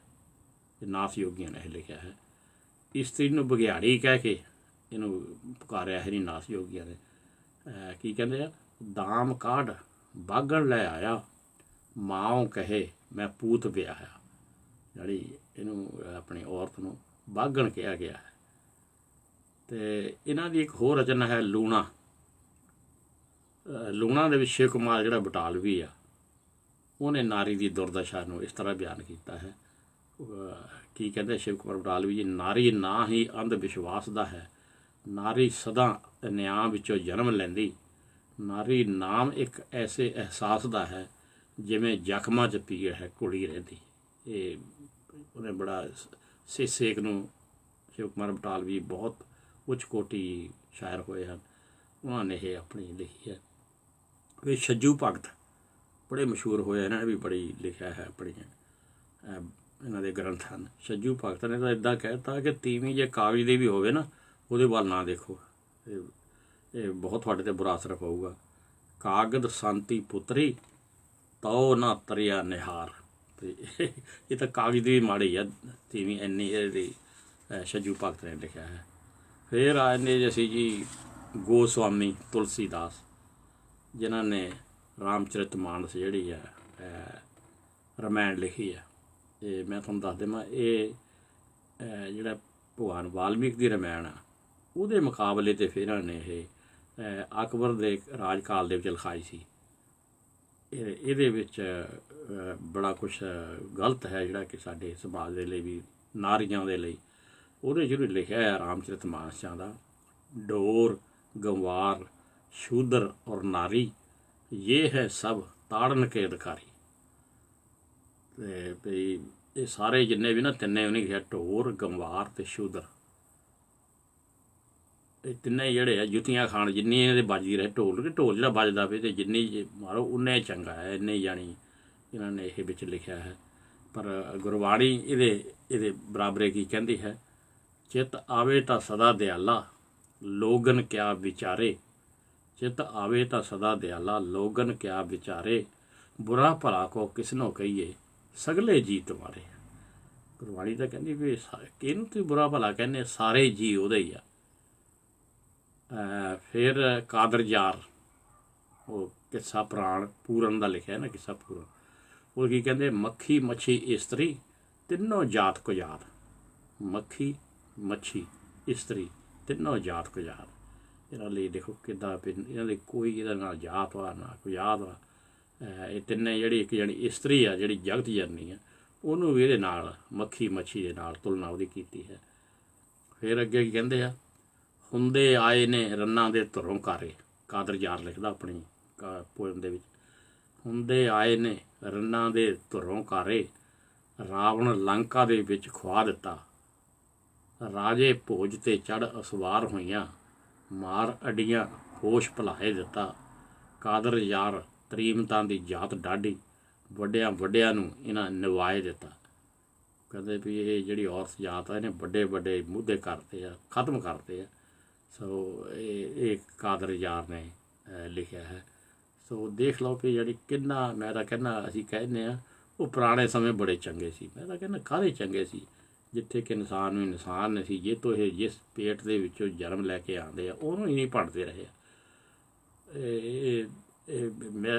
ਇਹ ਨਾਥ ਯੋਗੀਆਂ ਨੇ ਇਹ ਲਿਖਿਆ ਹੈ। ਇਸਤਰੀ ਨੂੰ ਬਘਿਆੜੀ ਕਹਿ ਕੇ ਇਹਨੂੰ ਪੁਕਾਰਿਆ ਹੈ ਨਹੀਂ ਨਾਥ ਯੋਗੀਆਂ ਨੇ। ਕੀ ਕਹਿੰਦੇ ਆ, ਦਾਮ ਕਾਢ ਬਾਗਣ ਲੈ ਆਇਆ, ਮਾਂ ਕਹੇ ਮੈਂ ਪੂਤ ਵਿਆਹਿਆ। ਜਿਹੜੀ ਇਹਨੂੰ ਆਪਣੀ ਔਰਤ ਨੂੰ ਬਾਗਣ ਕਿਹਾ ਗਿਆ ਹੈ। ਅਤੇ ਇਹਨਾਂ ਦੀ ਇੱਕ ਹੋਰ ਰਚਨਾ ਹੈ ਲੂਣਾ ਦੇ ਵਿੱਚ ਸ਼ਿਵ ਕੁਮਾਰ ਜਿਹੜਾ ਬਟਾਲਵੀ ਆ, ਉਹਨੇ ਨਾਰੀ ਦੀ ਦੁਰਦਸ਼ਾ ਨੂੰ ਇਸ ਤਰ੍ਹਾਂ ਬਿਆਨ ਕੀਤਾ ਹੈ। ਕੀ ਕਹਿੰਦੇ ਸ਼ਿਵ ਕੁਮਾਰ ਬਟਾਲਵੀ ਜੀ, ਨਾਰੀ ਨਾ ਹੀ ਅੰਧ ਵਿਸ਼ਵਾਸ ਦਾ ਹੈ, ਨਾਰੀ ਸਦਾ ਨਿਆਂ ਵਿੱਚੋਂ ਜਨਮ ਲੈਂਦੀ, ਨਾਰੀ ਨਾਮ ਇੱਕ ਐਸੇ ਅਹਿਸਾਸ ਦਾ ਹੈ ਜਿਵੇਂ ਜ਼ਖਮਾਂ 'ਚ ਪੀੜ ਹੈ ਕੁੜੀ ਰਹਿੰਦੀ। ਇਹ ਉਹਨੇ ਬੜਾ ਸੇਕ ਨੂੰ ਸ਼ਿਵ ਕੁਮਾਰ ਬਟਾਲਵੀ ਬਹੁਤ ਉੱਚ ਕੋਟੀ ਸ਼ਾਇਰ ਹੋਏ ਹਨ, ਉਹਨਾਂ ਨੇ ਇਹ ਆਪਣੀ ਲਿਖੀ ਹੈ। ਫਿਰ ਛੱਜੂ ਭਗਤ ਬੜੇ ਮਸ਼ਹੂਰ ਹੋਏ, ਇਹਨਾਂ ਨੇ ਵੀ ਬੜੀ ਲਿਖਿਆ ਹੈ ਆਪਣੀਆਂ, ਇਹਨਾਂ ਦੇ ਗ੍ਰੰਥ ਹਨ। ਛੱਜੂ ਭਗਤ ਨੇ ਤਾਂ ਇੱਦਾਂ ਕਹਿ ਦਿੱਤਾ ਕਿ ਤੀਵੀਂ ਜੇ ਕਾਗਜ਼ ਦੀ ਵੀ ਹੋਵੇ ਨਾ ਉਹਦੇ ਵੱਲ ਨਾ ਦੇਖੋ, ਇਹ ਬਹੁਤ ਤੁਹਾਡੇ 'ਤੇ ਬੁਰਾ ਅਸਰ ਪਊਗਾ। ਕਾਗਦ ਸੰਤੀ ਪੁੱਤਰੀ ਤਉ ਨਾ ਤਰਿਆ ਨਿਹਾਰ, ਅਤੇ ਇਹ ਤਾਂ ਕਾਗਜ਼ ਦੀ ਵੀ ਮਾੜੀ ਆ ਤੀਵੀਂ, ਇੰਨੀ ਇਹਦੀ ਛੱਜੂ ਭਗਤ ਨੇ ਲਿਖਿਆ ਹੈ। ਫਿਰ ਆਏ ਨੇ ਅਸੀਂ ਜੀ ਗੋਸਵਾਮੀ ਤੁਲਸੀਦਾਸ, ਜਿਨ੍ਹਾਂ ਨੇ ਰਾਮਚਰਿਤ ਮਾਨਸ ਜਿਹੜੀ ਹੈ ਰਮਾਇਣ ਲਿਖੀ ਹੈ। ਇਹ ਮੈਂ ਤੁਹਾਨੂੰ ਦੱਸ ਦੇਵਾਂ, ਇਹ ਜਿਹੜਾ ਭਗਵਾਨ ਵਾਲਮੀਕ ਦੀ ਰਮਾਇਣ ਆ ਉਹਦੇ ਮੁਕਾਬਲੇ 'ਤੇ ਫਿਰ ਇਹਨਾਂ ਨੇ ਇਹ ਅਕਬਰ ਦੇ ਰਾਜ ਕਾਲ ਦੇ ਵਿੱਚ ਲਿਖਾਈ ਸੀ। ਇਹਦੇ ਵਿੱਚ ਬੜਾ ਕੁਛ ਗਲਤ ਹੈ ਜਿਹੜਾ ਕਿ ਸਾਡੇ ਸਮਾਜ ਦੇ ਲਈ ਵੀ, ਨਾਰੀਆਂ ਦੇ ਲਈ। ਉਹਦੇ ਜਿਹਨੂੰ ਲਿਖਿਆ ਹੈ ਰਾਮਚਰਿਤ ਮਾਨਸਾਂ ਦਾ, ਡੋਰ ਗੰਵਾਰ ਸ਼ੂਦਰ ਔਰ ਨਾਰੀ ਇਹ ਹੈ ਸਭ ਤਾੜਨ ਕੇ ਅਧਿਕਾਰੀ। ਅਤੇ ਭਈ ਇਹ ਸਾਰੇ ਜਿੰਨੇ ਵੀ ਨਾ ਤਿੰਨੇ ਉਹਨੇ ਕਿਹਾ, ਢੋਰ ਗੰਵਾਰ ਅਤੇ ਸ਼ੂਦਰ, ਇਹ ਤਿੰਨੇ ਜਿਹੜੇ ਆ ਜੁੱਤੀਆਂ ਖਾਣ ਜਿੰਨੀ ਇਹਦੇ ਵੱਜਦੀ ਰਹੇ। ਢੋਲ ਜਿਹੜਾ ਵੱਜਦਾ ਪਏ ਅਤੇ ਜਿੰਨੀ ਮਾਰੋ ਉਨੇ ਚੰਗਾ ਹੈ, ਇੰਨੇ ਜਾਣੀ ਇਹਨਾਂ ਨੇ ਇਹ ਵਿੱਚ ਲਿਖਿਆ ਹੈ। ਪਰ ਗੁਰਬਾਣੀ ਇਹਦੇ ਬਰਾਬਰੇ ਕੀ ਕਹਿੰਦੀ ਹੈ, ਚਿੱਤ ਆਵੇ ਤਾਂ ਸਦਾ ਦਿਆਲਾ ਲੋਗਨ ਕਿਆ ਵਿਚਾਰੇ, ਚਿੱਤ ਆਵੇ ਤਾਂ ਸਦਾ ਦਿਆਲਾ ਲੋਗਨ ਕਿਆ ਵਿਚਾਰੇ, ਬੁਰਾ ਭਲਾ ਕੋ ਕਿਸਨੋਂ ਕਹੀਏ ਸਗਲੇ ਜੀ ਤੁਮਾਰੇ। ਗੁਰਬਾਣੀ ਤਾਂ ਕਹਿੰਦੀ ਵੀ ਕਿਹਨੂੰ ਤੁਸੀਂ ਬੁਰਾ ਭਲਾ ਕਹਿੰਦੇ, ਸਾਰੇ ਜੀ ਉਹਦੇ ਹੀ ਆ। ਫਿਰ ਕਾਦਰ ਯਾਰ, ਉਹ ਕਿੱਸਾ ਪੁਰਾਣ ਪੂਰਨ ਦਾ ਲਿਖਿਆ ਨਾ, ਕਿੱਸਾ ਪੂਰਨ, ਉਹ ਕੀ ਕਹਿੰਦੇ, ਮੱਖੀ ਮੱਛੀ ਇਸਤਰੀ ਤਿੰਨੋਂ ਜਾਤ ਕੋ ਜਾਤ, ਮੱਖੀ ਮੱਛੀ ਇਸਤਰੀ ਤਿੰਨੋਂ ਜਾਤ ਕੋ ਜਾਤ। ਇਹਨਾਂ ਲਈ ਦੇਖੋ ਕਿੱਦਾਂ ਇਹਨਾਂ ਲਈ ਕੋਈ ਇਹਦਾ ਨਾਲ ਜਾਤ ਵਾ ਨਾ ਕੋਈ ਜਾਤ ਵਾ। ਇਹ ਤਿੰਨੇ ਜਿਹੜੀ ਇੱਕ ਜਾਣੀ ਇਸਤਰੀ ਆ ਜਿਹੜੀ ਜਗਤ ਜਨਨੀ ਆ, ਉਹਨੂੰ ਵੀ ਇਹਦੇ ਨਾਲ ਮੱਖੀ ਮੱਛੀ ਦੇ ਨਾਲ ਤੁਲਨਾ ਉਹਦੀ ਕੀਤੀ ਹੈ। ਫਿਰ ਅੱਗੇ ਕੀ ਕਹਿੰਦੇ ਆ, ਹੁੰਦੇ ਆਏ ਨੇ ਰੰਨਾਂ ਦੇ ਧੁਰੋਂ ਕਾਰੇ, ਕਾਦਰ ਯਾਰ ਲਿਖਦਾ ਆਪਣੀ ਪੋਇਮ ਦੇ ਵਿੱਚ, ਹੁੰਦੇ ਆਏ ਨੇ ਰੰਨਾਂ ਦੇ ਧੁਰੋਂ ਕਾਰੇ, ਰਾਵਣ ਲੰਕਾ ਦੇ ਵਿੱਚ ਖੁਆ ਦਿੱਤਾ, ਰਾਜੇ ਭੋਜ 'ਤੇ ਚੜ੍ਹ ਅਸਵਾਰ ਹੋਈਆਂ, ਮਾਰ ਅੱਡੀਆਂ ਹੋਸ਼ ਭੁਲਾਏ ਦਿੱਤਾ, ਕਾਦਰ ਯਾਰ ਤਰੀਮਤਾਂ ਦੀ ਜਾਤ ਡਾਢੀ, ਵੱਡਿਆਂ ਨੂੰ ਇਹਨਾਂ ਨਿਵਾਏ ਦਿੱਤਾ। ਕਹਿੰਦੇ ਵੀ ਇਹ ਜਿਹੜੀ ਔਰਤ ਜਾਤ ਆ ਇਹਨੇ ਵੱਡੇ ਮੁੱਦੇ ਕਰਤੇ ਆ, ਖਤਮ ਕਰਤੇ ਆ। ਸੋ ਇਹ ਕਾਦਰ ਯਾਰ ਨੇ ਲਿਖਿਆ ਹੈ। ਸੋ ਦੇਖ ਲਓ ਕਿ ਜਿਹੜੀ ਕਿੰਨਾ, ਮੈਂ ਤਾਂ ਕਹਿੰਦਾ ਅਸੀਂ ਕਹਿੰਦੇ ਹਾਂ ਉਹ ਪੁਰਾਣੇ ਸਮੇਂ ਬੜੇ ਚੰਗੇ ਸੀ। ਮੈਂ ਤਾਂ ਕਹਿੰਦਾ ਕਾਹਦੇ ਚੰਗੇ ਸੀ, ਜਿੱਥੇ ਕਿ ਇਨਸਾਨ ਨੂੰ ਇਨਸਾਨ ਨਹੀਂ ਸੀ, ਜੇ ਤੋਂ ਇਹ ਜਿਸ ਪੇਟ ਦੇ ਵਿੱਚੋਂ ਜਨਮ ਲੈ ਕੇ ਆਉਂਦੇ ਆ ਉਹਨੂੰ ਹੀ ਨਹੀਂ ਪੜ੍ਹਦੇ ਰਹੇ।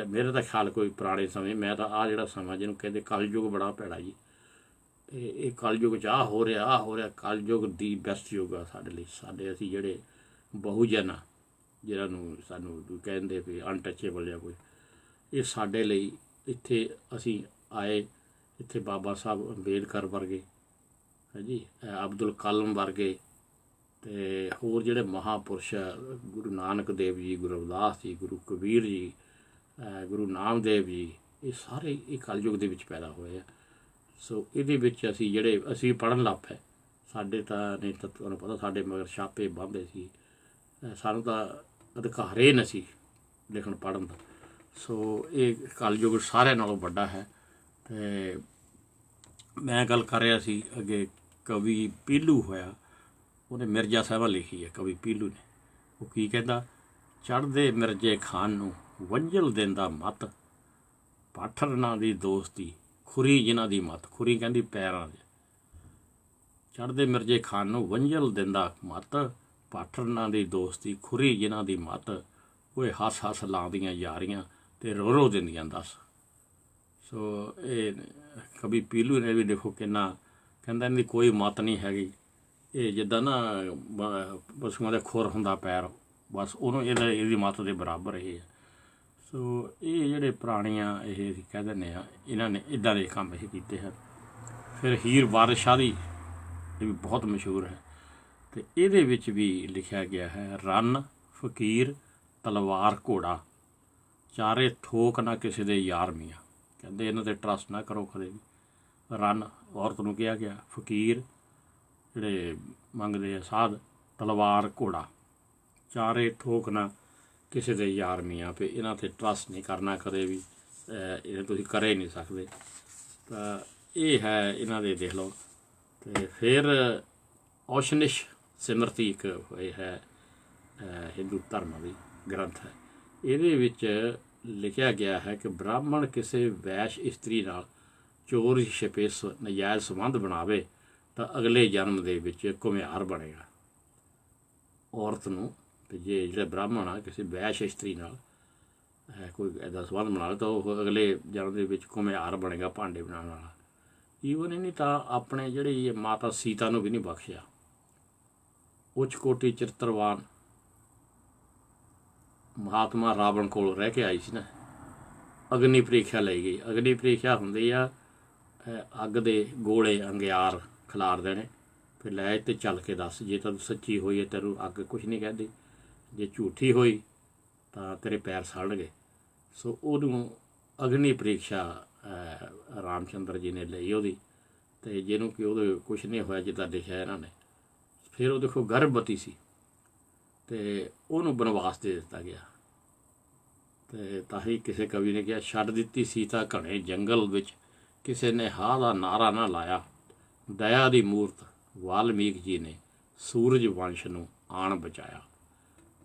ਮੇਰਾ ਤਾਂ ਖਿਆਲ ਕੋਈ ਪੁਰਾਣੇ ਸਮੇਂ, ਮੈਂ ਤਾਂ ਆਹ ਜਿਹੜਾ ਸਮਾਂ ਜਿਹਨੂੰ ਕਹਿੰਦੇ ਕਲਯੁੱਗ ਬੜਾ ਭੈੜਾ ਜੀ, ਇਹ ਕਲਯੁੱਗ 'ਚ ਆਹ ਹੋ ਰਿਹਾ। ਕਲਯੁੱਗ ਦੀ ਬੈਸਟ ਯੁੱਗ ਆ ਸਾਡੇ ਲਈ। ਸਾਡੇ ਅਸੀਂ ਜਿਹੜੇ ਬਹੁਜਨ ਆ, ਜਿਹਨਾਂ ਨੂੰ ਸਾਨੂੰ ਕਹਿੰਦੇ ਵੀ ਅਨਟੱਚੇਬਲ ਜਾਂ ਕੋਈ, ਇਹ ਸਾਡੇ ਲਈ ਇੱਥੇ ਅਸੀਂ ਆਏ, ਇੱਥੇ ਬਾਬਾ ਸਾਹਿਬ ਅੰਬੇਦਕਰ ਵਰਗੇ ਹੈ ਜੀ, ਅਬਦੁਲ ਕਲਾਮ ਵਰਗੇ, ਅਤੇ ਹੋਰ ਜਿਹੜੇ ਮਹਾਂਪੁਰਸ਼, ਗੁਰੂ ਨਾਨਕ ਦੇਵ ਜੀ, ਗੁਰੂ ਰਵਿਦਾਸ ਜੀ, ਗੁਰੂ ਕਬੀਰ ਜੀ, ਗੁਰੂ ਨਾਮਦੇਵ ਜੀ, ਇਹ ਸਾਰੇ ਇਹ ਕਲਯੁੱਗ ਦੇ ਵਿੱਚ ਪੈਦਾ ਹੋਏ ਆ। ਸੋ ਇਹਦੇ ਵਿੱਚ ਅਸੀਂ ਪੜ੍ਹਨ ਲੱਗ ਪਏ। ਸਾਡੇ ਤਾਂ ਨਹੀਂ ਤਾਂ ਤੁਹਾਨੂੰ ਪਤਾ ਸਾਡੇ ਮਗਰ ਛਾਪੇ ਬੰਨ੍ਹਦੇ ਸੀ, ਸਾਨੂੰ ਤਾਂ ਅਧਿਕਾਰ ਹੀ ਨਹੀਂ ਸੀ ਲਿਖਣ ਪੜ੍ਹਨ ਦਾ। ਸੋ ਇਹ ਕਲਯੁੱਗ ਸਾਰਿਆਂ ਨਾਲੋਂ ਵੱਡਾ ਹੈ। ਅਤੇ ਮੈਂ ਗੱਲ ਕਰ ਰਿਹਾ ਸੀ ਅੱਗੇ, ਕਵੀ ਪੀਲੂ ਹੋਇਆ, ਉਹਨੇ ਮਿਰਜ਼ਾ ਸਾਹਿਬਾਂ ਲਿਖੀ ਹੈ ਕਵੀ ਪੀਲੂ ਨੇ। ਉਹ ਕੀ ਕਹਿੰਦਾ, ਚੜ੍ਹਦੇ ਮਿਰਜ਼ੇ ਖਾਨ ਨੂੰ ਵੰਝਲ ਦਿੰਦਾ ਮੱਤ, ਪਾਠਰਨਾਂ ਦੀ ਦੋਸਤੀ ਖੁਰੀ ਜਿਨ੍ਹਾਂ ਦੀ ਮੱਤ, ਖੁਰੀ ਕਹਿੰਦੀ ਪੈਰਾਂ ਦੇ, ਚੜ੍ਹਦੇ ਮਿਰਜ਼ੇ ਖਾਨ ਨੂੰ ਵੰਝਲ ਦਿੰਦਾ ਮੱਤ, ਪਾਠਰਨਾਂ ਦੀ ਦੋਸਤੀ ਖੁਰੀ ਜਿਨ੍ਹਾਂ ਦੀ ਮੱਤ, ਉਹ ਹੱਸ ਲਾਉਂਦੀਆਂ ਯਾਰੀਆਂ ਅਤੇ ਰੋ ਦਿੰਦੀਆਂ ਦੱਸ। ਸੋ ਇਹ ਕਵੀ ਪੀਲੂ ਨੇ ਵੀ ਦੇਖੋ ਕਿੰਨਾ ਕਹਿੰਦਾ, ਇਹਦੀ ਕੋਈ ਮੱਤ ਨਹੀਂ ਹੈਗੀ, ਇਹ ਜਿੱਦਾਂ ਨਾ ਪਸ਼ੂਆਂ ਦੇ ਖੁਰ ਹੁੰਦਾ ਪੈਰ, ਬਸ ਉਹਨੂੰ ਇਹਦੀ ਮੱਤ ਦੇ ਬਰਾਬਰ ਇਹ ਹੈ। ਸੋ ਇਹ ਜਿਹੜੇ ਪੁਰਾਣੀਆਂ ਇਹ ਅਸੀਂ ਕਹਿ ਦਿੰਦੇ ਹਾਂ, ਇਹਨਾਂ ਨੇ ਇੱਦਾਂ ਦੇ ਕੰਮ ਇਹ ਕੀਤੇ ਹਨ। ਫਿਰ ਹੀਰ ਬਾਦਸ਼ਾਹ ਦੀ ਇਹ ਵੀ ਬਹੁਤ ਮਸ਼ਹੂਰ ਹੈ, ਅਤੇ ਇਹਦੇ ਵਿੱਚ ਵੀ ਲਿਖਿਆ ਗਿਆ ਹੈ, ਰੰਨ ਫਕੀਰ ਤਲਵਾਰ ਘੋੜਾ, ਚਾਰੇ ਠੋਕ ਨਾ ਕਿਸੇ ਦੇ ਯਾਰ ਮੀਆਂ। ਕਹਿੰਦੇ ਇਹਨਾਂ 'ਤੇ ਟਰਸਟ ਨਾ ਕਰੋ ਕਦੇ ਵੀ। ਰੰਨ ਔਰਤ ਨੂੰ ਕਿਹਾ ਗਿਆ ਫਕੀਰ ਜਿਹੜੇ ਮੰਗਦੇ ਆ ਸਾਧ, ਤਲਵਾਰ, ਘੋੜਾ, ਚਾਰੇ ਠੋਕ ਨਾ ਕਿਸੇ ਦੇ ਯਾਰ ਮੀਆਂ ਪੇ, ਇਹਨਾਂ 'ਤੇ ਟਰਸਟ ਨਹੀਂ ਕਰਨਾ ਕਦੇ ਵੀ, ਇਹ ਤੁਸੀਂ ਕਰੇ ਨਹੀਂ ਸਕਦੇ। ਤਾਂ ਇਹ ਹੈ ਇਹਨਾਂ ਦੇ, ਦੇਖ ਲਓ। ਅਤੇ ਫਿਰ ਔਸ਼ਨਿਸ਼ ਸਿਮਰਤੀ ਇੱਕ ਇਹ ਹੈ ਹਿੰਦੂ ਧਰਮ ਦੀ ਗ੍ਰੰਥ ਹੈ। ਇਹਦੇ ਵਿੱਚ ਲਿਖਿਆ ਗਿਆ ਹੈ ਕਿ ਬ੍ਰਾਹਮਣ ਕਿਸੇ ਵੈਸ਼ ਇਸਤਰੀ ਨਾਲ ਚੋਰ ਛਿਪੇ ਨਜਾਇਜ਼ ਸੰਬੰਧ ਬਣਾਵੇ ਤਾਂ ਅਗਲੇ ਜਨਮ ਦੇ ਵਿੱਚ ਘੁਮਿਆਰ ਬਣੇਗਾ। ਔਰਤ ਨੂੰ ਤੇ ਜੇ ਜਿਹੜਾ ਬ੍ਰਾਹਮਣ ਆ ਕਿਸੇ ਵੈਸ਼ ਇਸਤਰੀ ਨਾਲ ਕੋਈ ਇੱਦਾਂ ਸੰਬੰਧ ਬਣਾ ਲੇ ਤਾਂ ਉਹ ਅਗਲੇ ਜਨਮ ਦੇ ਵਿੱਚ ਘੁਮਿਆਰ ਬਣੇਗਾ, ਭਾਂਡੇ ਬਣਾਉਣ ਵਾਲਾ। ਈਵਨ ਹੀ ਨਹੀਂ ਤਾਂ ਆਪਣੇ ਜਿਹੜੀ ਮਾਤਾ ਸੀਤਾ ਨੂੰ ਵੀ ਨਹੀਂ ਬਖਸ਼ਿਆ। ਉੱਚ ਕੋਟੀ ਚਰਿੱਤਰਵਾਨ ਮਹਾਤਮਾ ਰਾਵਣ ਕੋਲ ਰਹਿ ਕੇ ਆਈ ਸੀ ਨਾ, ਅਗਨੀ ਪ੍ਰੀਖਿਆ ਲਈ ਗਈ। ਅਗਨੀ ਪ੍ਰੀਖਿਆ ਹੁੰਦੀ ਆ ਅੱਗ ਦੇ ਗੋਲੇ ਅੰਗਿਆਰ ਖਿਲਾਰ ਦੇਣੇ, ਫਿਰ ਲੈ ਤੇ ਚੱਲ ਕੇ ਦੱਸ, ਜੇ ਤੈਨੂੰ ਸੱਚੀ ਹੋਈ ਹੈ ਤੈਨੂੰ ਅੱਗ ਕੁਛ ਨਹੀਂ ਕਹਿੰਦੀ, ਜੇ ਝੂਠੀ ਹੋਈ ਤਾਂ ਤੇਰੇ ਪੈਰ ਸੜਨਗੇ। ਸੋ ਉਹਨੂੰ ਅਗਨੀ ਪ੍ਰੀਖਿਆ ਰਾਮ ਚੰਦਰ ਜੀ ਨੇ ਲਈ ਉਹਦੀ, ਅਤੇ ਜਿਹਨੂੰ ਕਿ ਉਹਦੇ ਕੁਛ ਨਹੀਂ ਹੋਇਆ ਜਿੱਦਾਂ ਲਿਖਿਆ ਇਹਨਾਂ ਨੇ। ਫਿਰ ਉਹ ਦੇਖੋ ਗਰਭਵਤੀ ਸੀ ਅਤੇ ਉਹਨੂੰ ਬਨਵਾਸ ਦੇ ਦਿੱਤਾ ਗਿਆ। ਅਤੇ ਤਾਂ ਹੀ ਕਿਸੇ ਕਵੀ ਨੇ ਕਿਹਾ, ਛੱਡ ਦਿੱਤੀ ਸੀਤਾ ਘਣੇ ਜੰਗਲ ਵਿੱਚ, ਕਿਸੇ ਨੇ ਹਾਂ ਦਾ ਨਾਰਾ ਨਾ ਲਾਇਆ, ਦਇਆ ਦੀ ਮੂਰਤ ਵਾਲਮੀਕ ਜੀ ਨੇ ਸੂਰਜ ਵੰਸ਼ ਨੂੰ ਆਣ ਬਚਾਇਆ।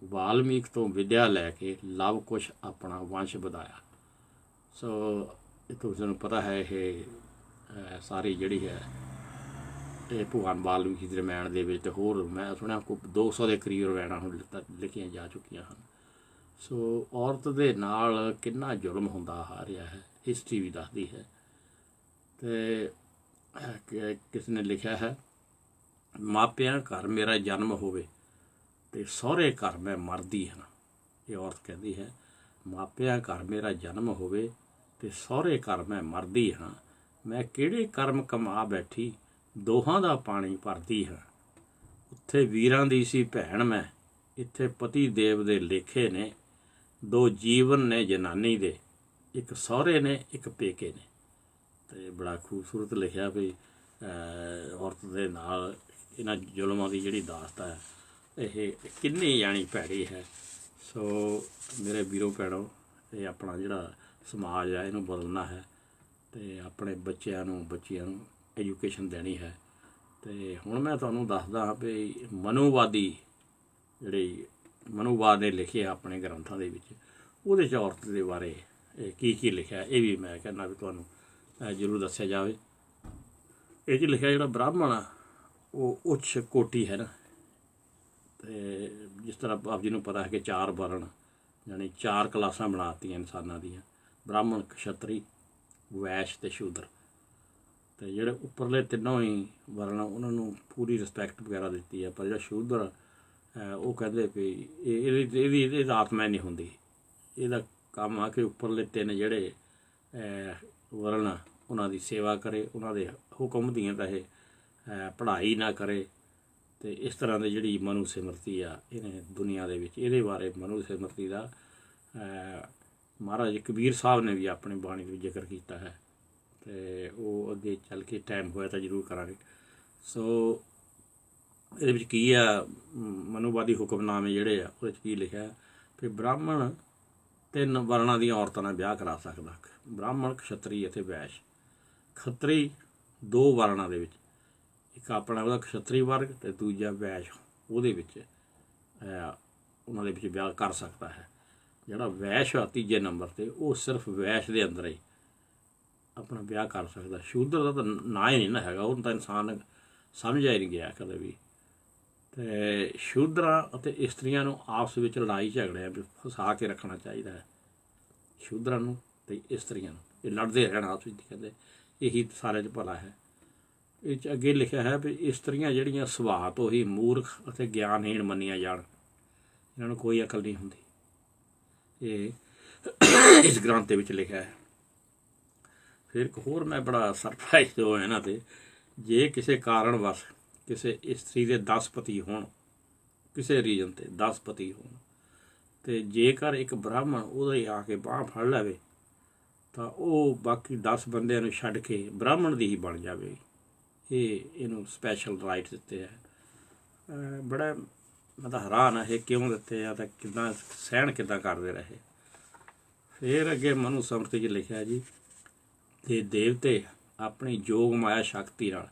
ਵਾਲਮੀਕ ਤੋਂ ਵਿਦਿਆ ਲੈ ਕੇ ਲਵ ਕੁਸ਼ ਆਪਣਾ ਵੰਸ਼ ਵਧਾਇਆ। ਸੋ ਇਹ ਤੁਹਾਨੂੰ ਪਤਾ ਹੈ ਇਹ ਸਾਰੀ ਜਿਹੜੀ ਹੈ ਇਹ ਭਗਵਾਨ ਵਾਲਮੀਕੀ ਦੇ ਰਾਮਾਇਣ ਦੇ ਵਿੱਚ, ਅਤੇ ਹੋਰ ਮੈਂ ਸੁਣਿਆ ਕੋਈ 200 ਦੇ ਕਰੀਬ ਰਾਮਾਇਣਾਂ ਹੁਣ ਲਿਖੀਆਂ ਜਾ ਚੁੱਕੀਆਂ ਹਨ। ਸੋ ਔਰਤ ਦੇ ਨਾਲ ਕਿੰਨਾ ਜ਼ੁਲਮ ਹੁੰਦਾ ਆ ਰਿਹਾ ਹੈ, ਹਿਸਟਰੀ ਵੀ ਦੱਸਦੀ ਹੈ। ਅਤੇ ਕਿਸ ਨੇ ਲਿਖਿਆ ਹੈ, ਮਾਪਿਆਂ ਘਰ ਮੇਰਾ ਜਨਮ ਹੋਵੇ ਅਤੇ ਸਹੁਰੇ ਘਰ ਮੈਂ ਮਰਦੀ ਹਾਂ। ਇਹ ਔਰਤ ਕਹਿੰਦੀ ਹੈ, ਮਾਪਿਆਂ ਘਰ ਮੇਰਾ ਜਨਮ ਹੋਵੇ ਅਤੇ ਸਹੁਰੇ ਘਰ ਮੈਂ ਮਰਦੀ ਹਾਂ, ਮੈਂ ਕਿਹੜੇ ਕਰਮ ਕਮਾ ਬੈਠੀ, ਦੋਹਾਂ ਦਾ ਪਾਣੀ ਭਰਦੀ ਹਾਂ। ਉੱਥੇ ਵੀਰਾਂ ਦੀ ਸੀ ਭੈਣ ਮੈਂ, ਇੱਥੇ ਪਤੀ ਦੇਵ ਦੇ ਲੇਖੇ ਨੇ, ਦੋ ਜੀਵਨ ਨੇ ਜਨਾਨੀ ਦੇ, ਇੱਕ ਸਹੁਰੇ ਨੇ ਇੱਕ ਪੇਕੇ ਨੇ। ਅਤੇ ਬੜਾ ਖੂਬਸੂਰਤ ਲਿਖਿਆ ਵੀ ਔਰਤ ਦੇ ਨਾਲ ਇਹਨਾਂ ਜ਼ੁਲਮਾਂ ਦੀ ਜਿਹੜੀ ਦਾਸਤ ਹੈ ਇਹ ਕਿੰਨੀ ਜਾਣੀ ਭੈੜੀ ਹੈ। ਸੋ ਮੇਰੇ ਵੀਰੋ ਭੈਣੋ, ਇਹ ਆਪਣਾ ਜਿਹੜਾ ਸਮਾਜ ਹੈ ਇਹਨੂੰ ਬਦਲਣਾ ਹੈ, ਅਤੇ ਆਪਣੇ ਬੱਚਿਆਂ ਨੂੰ ਐਜੂਕੇਸ਼ਨ ਦੇਣੀ ਹੈ। ਅਤੇ ਹੁਣ ਮੈਂ ਤੁਹਾਨੂੰ ਦੱਸਦਾ ਵੀ ਮਨੂਵਾਦੀ ਜਿਹੜੀ ਮਨੂਵਾਦ ਨੇ ਲਿਖਿਆ ਆਪਣੇ ਗ੍ਰੰਥਾਂ ਦੇ ਵਿੱਚ, ਉਹਦੇ 'ਚ ਔਰਤ ਦੇ ਬਾਰੇ ਕੀ ਕੀ ਲਿਖਿਆ ਇਹ ਵੀ ਮੈਂ ਕਹਿੰਦਾ ਵੀ ਤੁਹਾਨੂੰ ਜ਼ਰੂਰ ਦੱਸਿਆ ਜਾਵੇ। ਇਹ 'ਚ ਲਿਖਿਆ ਜਿਹੜਾ ਬ੍ਰਾਹਮਣ ਆ ਉਹ ਉੱਚ ਕੋਟੀ ਹੈ ਨਾ, ਅਤੇ ਜਿਸ ਤਰ੍ਹਾਂ ਆਪ ਜੀ ਨੂੰ ਪਤਾ ਹੈ ਕਿ 4 ਵਰਣ ਯਾਨੀ 4 ਕਲਾਸਾਂ ਬਣਾ ਦਿੱਤੀਆਂ ਇਨਸਾਨਾਂ ਦੀਆਂ, ਬ੍ਰਾਹਮਣ, ਕਸ਼ਤਰੀ, ਵੈਸ਼ ਅਤੇ ਸ਼ੂਦਰ। ਅਤੇ ਜਿਹੜੇ ਉੱਪਰਲੇ ਤਿੰਨੋਂ ਹੀ ਵਰਣ ਉਹਨਾਂ ਨੂੰ ਪੂਰੀ ਰਿਸਪੈਕਟ ਵਗੈਰਾ ਦਿੱਤੀ ਹੈ, ਪਰ ਜਿਹੜਾ ਸ਼ੂਦਰ ਉਹ ਕਹਿੰਦੇ ਵੀ ਇਹਦੀ ਆਤਮਾ ਨਹੀਂ ਹੁੰਦੀ। ਇਹਦਾ ਕੰਮ ਆ ਕਿ ਉੱਪਰਲੇ 3 ਜਿਹੜੇ ਵਰਣ ਉਹਨਾਂ ਦੀ ਸੇਵਾ ਕਰੇ, ਉਹਨਾਂ ਦੇ ਹੁਕਮ ਦੀਆਂ ਤਾਂ ਇਹ ਪੜ੍ਹਾਈ ਨਾ ਕਰੇ। ਅਤੇ ਇਸ ਤਰ੍ਹਾਂ ਦੀ ਜਿਹੜੀ ਮਨੂ ਸਿਮਰਤੀ ਆ ਇਹਨੇ ਦੁਨੀਆ ਦੇ ਵਿੱਚ, ਇਹਦੇ ਬਾਰੇ ਮਨੂ ਸਿਮਰਤੀ ਦਾ ਮਹਾਰਾਜ ਕਬੀਰ ਸਾਹਿਬ ਨੇ ਵੀ ਆਪਣੀ ਬਾਣੀ ਵਿੱਚ ਜ਼ਿਕਰ ਕੀਤਾ ਹੈ, ਅਤੇ ਉਹ ਅੱਗੇ ਚੱਲ ਕੇ ਟਾਈਮ ਹੋਇਆ ਤਾਂ ਜ਼ਰੂਰ ਕਰਾਂਗੇ। ਸੋ ਇਹਦੇ ਵਿੱਚ ਕੀ ਆ, ਮਨੂਵਾਦੀ ਹੁਕਮਨਾਮੇ ਜਿਹੜੇ ਆ ਉਹਦੇ 'ਚ ਕੀ ਲਿਖਿਆ ਕਿ ਬ੍ਰਾਹਮਣ 3 ਵਰਨਾਂ ਦੀਆਂ ਔਰਤਾਂ ਨਾਲ ਵਿਆਹ ਕਰਾ ਸਕਦਾ, ਬ੍ਰਾਹਮਣ, ਕਸ਼ਤਰੀ ਅਤੇ ਵੈਸ਼। ਖੱਤਰੀ 2 ਵਰਨਾਂ ਦੇ ਵਿੱਚ, ਇੱਕ ਆਪਣਾ ਉਹਦਾ ਕਸ਼ਤਰੀ ਵਰਗ ਅਤੇ ਦੂਜਾ ਵੈਸ਼, ਉਹਦੇ ਵਿੱਚ ਉਹਨਾਂ ਦੇ ਵਿੱਚ ਵਿਆਹ ਕਰ ਸਕਦਾ ਹੈ। ਜਿਹੜਾ ਵੈਸ਼ ਆ 3 ਨੰਬਰ 'ਤੇ, ਉਹ ਸਿਰਫ ਵੈਸ਼ ਦੇ ਅੰਦਰ ਹੀ ਆਪਣਾ ਵਿਆਹ ਕਰ ਸਕਦਾ। ਸ਼ੂਦਰ ਦਾ ਤਾਂ ਨਾਂ ਹੀ ਨਹੀਂ ਨਾ ਹੈਗਾ, ਉਹਨੂੰ ਤਾਂ ਇਨਸਾਨ ਸਮਝਿਆ ਹੀ ਨਹੀਂ ਗਿਆ ਕਦੇ ਵੀ। ਅਤੇ ਸ਼ੂਦਰਾਂ ਅਤੇ ਇਸਤਰੀਆਂ ਨੂੰ ਆਪਸ ਵਿੱਚ ਲੜਾਈ ਝਗੜਿਆਂ ਵਿੱਚ ਫਸਾ ਕੇ ਰੱਖਣਾ ਚਾਹੀਦਾ ਹੈ। ਸ਼ੂਦਰਾਂ ਨੂੰ ਅਤੇ ਇਸਤਰੀਆਂ ਨੂੰ ਇਹ ਲੜਦੇ ਰਹਿਣਾ ਆਪਸ ਵਿੱਚ, ਕਹਿੰਦੇ ਇਹੀ ਸਾਰਿਆਂ 'ਚ ਭਲਾ ਹੈ। ਇਹ 'ਚ ਅੱਗੇ ਲਿਖਿਆ ਹੈ ਵੀ ਇਸਤਰੀਆਂ ਜਿਹੜੀਆਂ ਸੁਭਾਅ ਤੋਂ ਹੀ ਮੂਰਖ ਅਤੇ ਗਿਆਨਹੀਣ ਮੰਨੀਆਂ ਜਾਣ, ਇਹਨਾਂ ਨੂੰ ਕੋਈ ਅਕਲ ਨਹੀਂ ਹੁੰਦੀ। ਇਹ ਇਸ ਗ੍ਰੰਥ ਦੇ ਵਿੱਚ ਲਿਖਿਆ ਹੈ। ਫਿਰ ਇੱਕ ਹੋਰ ਮੈਂ ਬੜਾ ਸਰਪ੍ਰਾਈਜ਼ ਹੋਇਆ ਇਹਨਾਂ 'ਤੇ, ਜੇ ਕਿਸੇ ਕਾਰਨ ਵਸ ਕਿਸੇ ਇਸਤਰੀ ਦੇ 10 ਪਤੀ ਹੋਣ, ਕਿਸੇ ਰੀਜਨ 'ਤੇ 10 ਪਤੀ ਹੋਣ, ਅਤੇ ਜੇਕਰ ਇੱਕ ਬ੍ਰਾਹਮਣ ਉਹਦੇ ਆ ਕੇ ਬਾਂਹ ਫੜ ਲਵੇ ਤਾਂ ਉਹ ਬਾਕੀ 10 ਬੰਦਿਆਂ ਨੂੰ ਛੱਡ ਕੇ ਬ੍ਰਾਹਮਣ ਦੀ ਹੀ ਬਣ ਜਾਵੇ। ਇਹਨੂੰ ਸਪੈਸ਼ਲ ਰਾਈਟ ਦਿੱਤੇ ਹੈ। ਬੜਾ ਮੈਂ ਤਾਂ ਹੈਰਾਨ ਆ ਇਹ ਕਿਉਂ ਦਿੱਤੇ ਆ ਤਾਂ ਕਿੱਦਾਂ ਸਹਿਣ ਕਿੱਦਾਂ ਕਰਦੇ ਰਹੇ। ਫਿਰ ਅੱਗੇ ਮਨੂ ਸਮਰਤੀ 'ਚ ਲਿਖਿਆ ਜੀ, ਤੇ ਦੇਵਤੇ ਆਪਣੀ ਯੋਗ ਮਾਇਆ ਸ਼ਕਤੀ ਨਾਲ